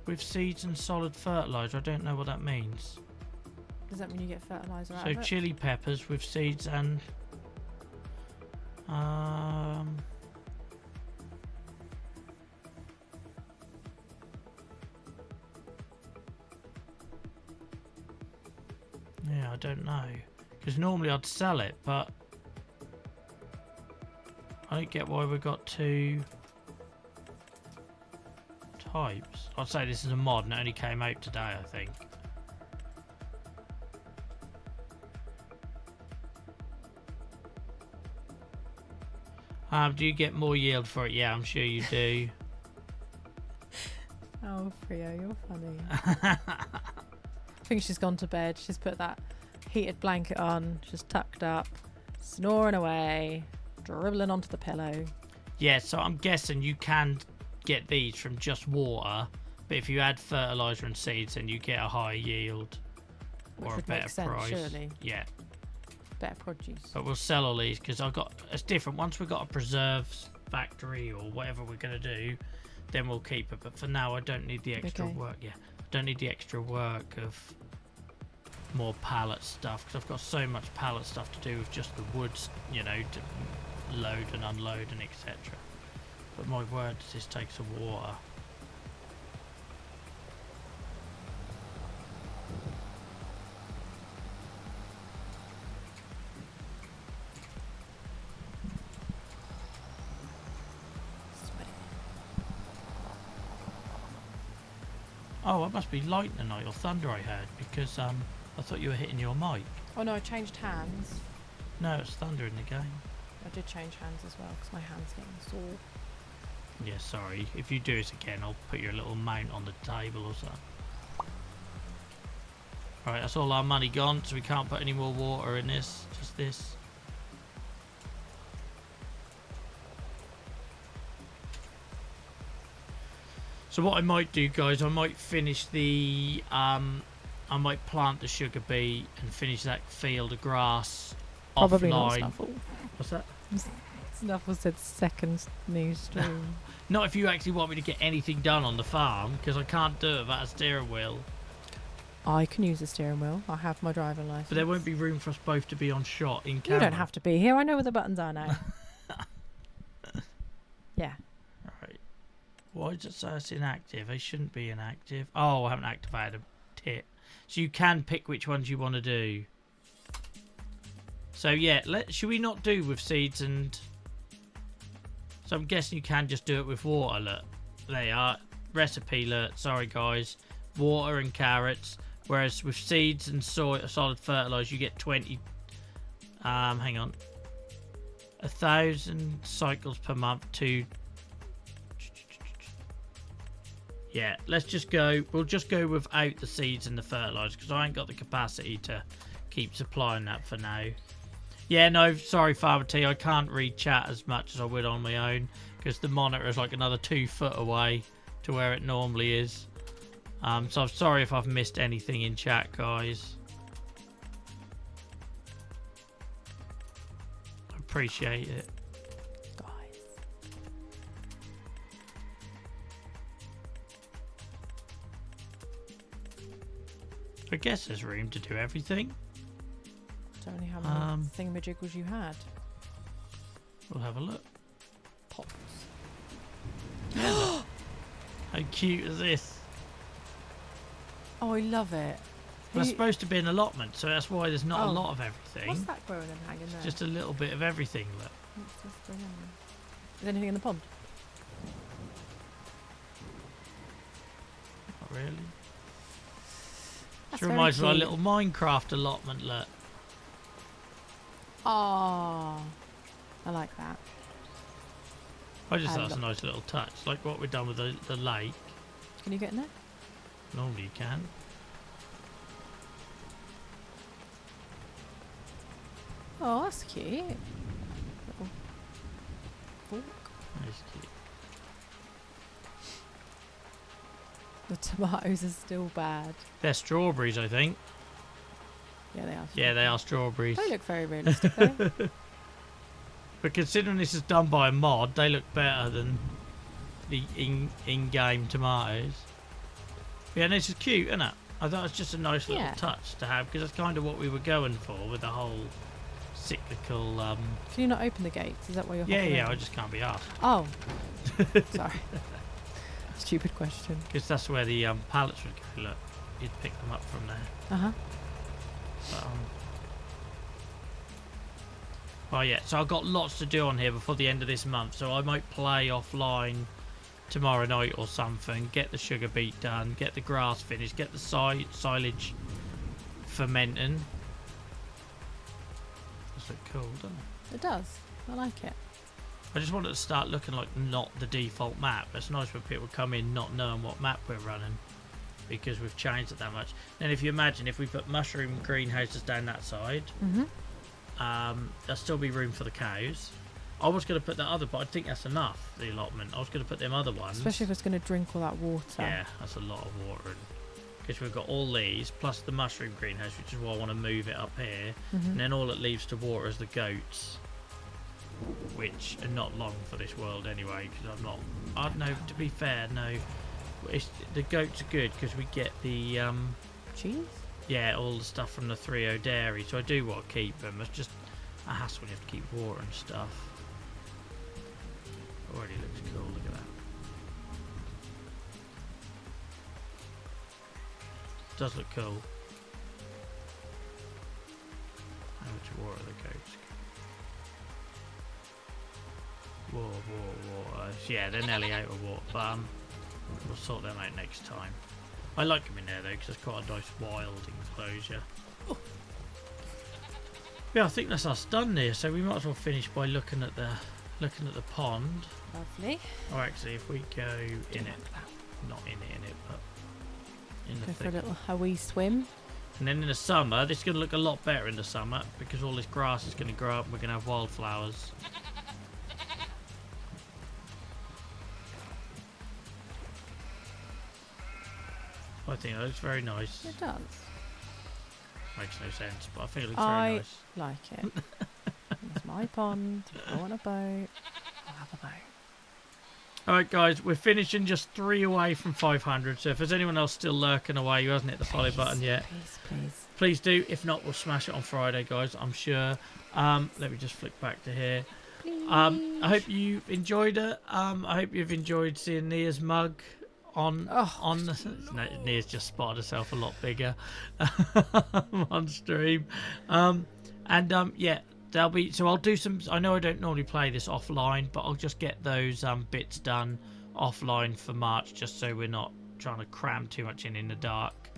With seeds and solid fertiliser, I don't know what that means. Does that mean you get fertiliser out So of it? chili peppers with seeds and yeah, I don't know, because normally I'd sell it, but I don't get why we've got two types. I'd say this is a mod and it only came out today, I think. Do you get more yield for it? Yeah, I'm sure you do. Oh, Frio, you're funny. I think she's gone to bed. She's put that heated blanket on. She's tucked up, snoring away, dribbling onto the pillow. Yeah, so I'm guessing you can get these from just water, but if you add fertiliser and seeds, then you get a higher yield Which or a would better make sense, price. surely. Yeah, Better produce. but we'll sell all these because I've got. It's different. Once we've got a preserves factory or whatever we're gonna do, then we'll keep it. But for now, I don't need the extra Okay. work. Yeah, I don't need the extra work of more pallet stuff because I've got so much pallet stuff to do with just the woods, you know, to load and unload and etc. But my word, this takes some water. Oh, it must be lightning tonight or thunder I heard because I thought you were hitting your mic. Oh no, I changed hands. No, it's thunder in the game. I did change hands as well because my hand's getting sore. Yeah, sorry. If you do it again, I'll put your little mount on the table or something. Right, that's all our money gone, so we can't put any more water in this. Just this. So what I might do, guys, I might finish the I might plant the sugar beet and finish that field of grass Probably not offline. Snuffle. What's that? Snuffle said second news stream. Not if you actually want me to get anything done on the farm, because I can't do it without a steering wheel. I can use the steering wheel. I have my driving license. But there won't be room for us both to be on shot in You camera. don't have to be here. I know where the buttons are now. Yeah. Right. Why does it say it's inactive? They shouldn't be inactive. Oh, I haven't activated a tit. So you can pick which ones you want to do. So yeah, should we not do with seeds and... So I'm guessing you can just do it with water, look. There you are. Recipe, look. Sorry guys. Water and carrots. Whereas with seeds and solid fertilizer, you get 20... hang on. 1,000 cycles per month to... Yeah, let's just go. We'll just go without the seeds and the fertilizer because I ain't got the capacity to keep supplying that for now. Yeah, no, sorry, Farmer T. I can't read chat as much as I would on my own because the monitor is like another 2 foot away to where it normally is. So I'm sorry if I've missed anything in chat, guys. I appreciate it. Guys. I guess there's room to do everything. Don't know how many thingamajiggles you had. We'll have a look. Pots. How cute is this? Oh, I love it. That's supposed to be an allotment, so that's why there's not a Oh. lot of everything. What's that growing and hanging there? Just a little bit of everything. Look. What's this growing on there? Is anything in the pond? Not really. This very reminds me of a cute. little Minecraft allotment, look. Oh, I like that. I just I thought it's a love- nice little touch, like what we've done with the lake. Can you get in there? Normally you can. Oh, that's cute. Little fork. That's cute. The tomatoes are still bad. They're strawberries, I think. Yeah, they are. Yeah, they are strawberries. They look very realistic though. But considering this is done by a mod, they look better than the in-game tomatoes. Yeah, and this is cute, isn't it? I thought it's just a nice little Yeah. touch to have, because that's kind of what we were going for with the whole cyclical... Can you not open the gates? Is that why you're Yeah, hopping yeah, over? I just can't be asked. Oh. Sorry. Stupid question. Because that's where the pallets would go, look. You'd pick them up from there. Uh-huh. But, well, yeah, so I've got lots to do on here before the end of this month, so I might play offline tomorrow night or something, get the sugar beet done, get the grass finished, get the silage fermenting. Does look cool, doesn't it? It does. I like it. I just want it to start looking like not the default map. It's nice when people come in not knowing what map we're running, because we've changed it that much. Then if you imagine if we put mushroom greenhouses down that side, Mm-hmm. there'll still be room for the cows. I was going to put that other, but I think that's enough, the allotment. I was going to put them other ones. Especially if it's going to drink all that water. Yeah, that's a lot of water. Because we've got all these, plus the mushroom greenhouse, which is why I want to move it up here. Mm-hmm. And then all it leaves to water is the goats, which are not long for this world anyway, because I'm not... I don't know, to be fair, no. The goats are good, because we get the... Cheese? yeah, all the stuff from the 3.0 dairy, so I do want to keep them. It's just a hassle when you have to keep water and stuff. Already looks cool, look at that. Does look cool. How much water the goats get? Water. Yeah, they're nearly out of water, but we'll sort them out next time. I like them in there though, because it's quite a nice wild enclosure. Oh. Yeah, I think that's us done there. So we might as well finish by looking at the pond. Lovely. Or actually, if we go in it, not in it, but in the Go for a thick. little wee swim. And then in the summer, this is going to look a lot better in the summer because all this grass is going to grow up and we're going to have wildflowers. I think that looks very nice. It does. Makes no sense, but I think it looks I very nice. like it. It's my pond. I want a boat. I'll have a boat. Alright guys, we're finishing just 3 away from 500, so if there's anyone else still lurking away who hasn't hit the follow button yet, please do. If not, we'll smash it on Friday, guys, I'm sure. Let me just flick back to here. I hope you enjoyed it. I hope you've enjoyed seeing Nia's mug on the... Nia's just spotted herself a lot bigger on stream. Yeah, there'll be... So I'll do some... I know I don't normally play this offline, but I'll just get those bits done offline for March, just so we're not trying to cram too much in the dark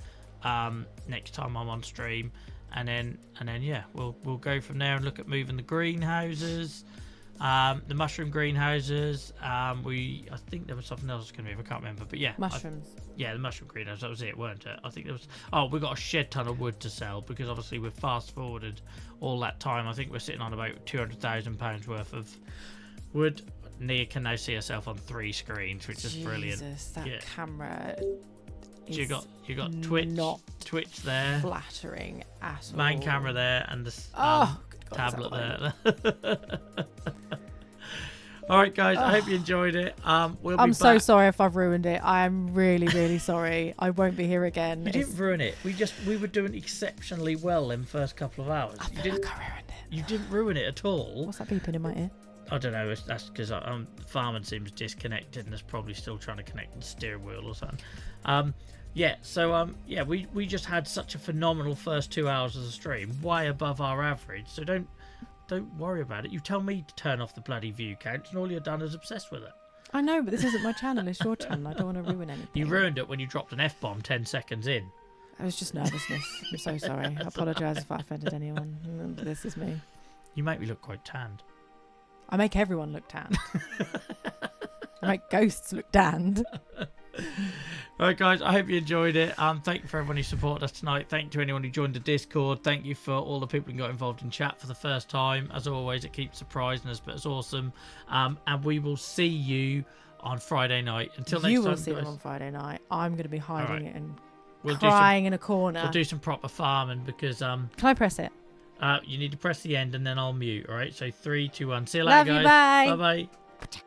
next time I'm on stream. And then yeah, we'll go from there and look at moving the greenhouses. The mushroom greenhouses. I think there was something else going to move. I can't remember, but yeah, Mushrooms. yeah, the mushroom greenhouse. That was it, weren't it? I think there was. Oh, we got a shed ton of wood to sell because obviously we've fast forwarded all that time. I think we're sitting on about £200,000 worth of wood. Nia can now see herself on 3 screens, which is brilliant. Jesus, that Yeah. camera. You Is got Twitch there, flattering at all. main camera there, and the good God, tablet is there. All right, guys. I hope you enjoyed it. We'll be I'm so back. sorry if I've ruined it. I'm really, really sorry. I won't be here again. You didn't ruin it. We were doing exceptionally well in the first couple of hours. I feel like I ruined it. You didn't ruin it at all. What's that beeping in my ear? I don't know. That's because Farman seems disconnected and is probably still trying to connect to the steering wheel or something. Yeah. So yeah, we just had such a phenomenal first 2 hours of the stream, way above our average. So don't worry about it. You tell me to turn off the bloody view count, and all you've done is obsessed with it. I know, but this isn't my channel. It's your channel. I don't want to ruin anything. You ruined it when you dropped an F-bomb 10 seconds in. It was just nervousness. I'm so sorry. I apologise if I offended anyone. This is me. You make me look quite tanned. I make everyone look tanned. I make ghosts look tanned. Right, guys, I hope you enjoyed it. Thank you for everyone who supported us tonight. Thank you to anyone who joined the Discord. Thank you for all the people who got involved in chat for the first time. As always, it keeps surprising us, but it's awesome. And we will see you on Friday night. Until next time, you will see guys. them on Friday night. I'm going to be hiding it and We'll crying in a corner. We'll do some proper farming because Can I press it? you need to press the end and then I'll mute. All right. So 3, 2, 1. See you Love later, you, guys. bye. Bye bye.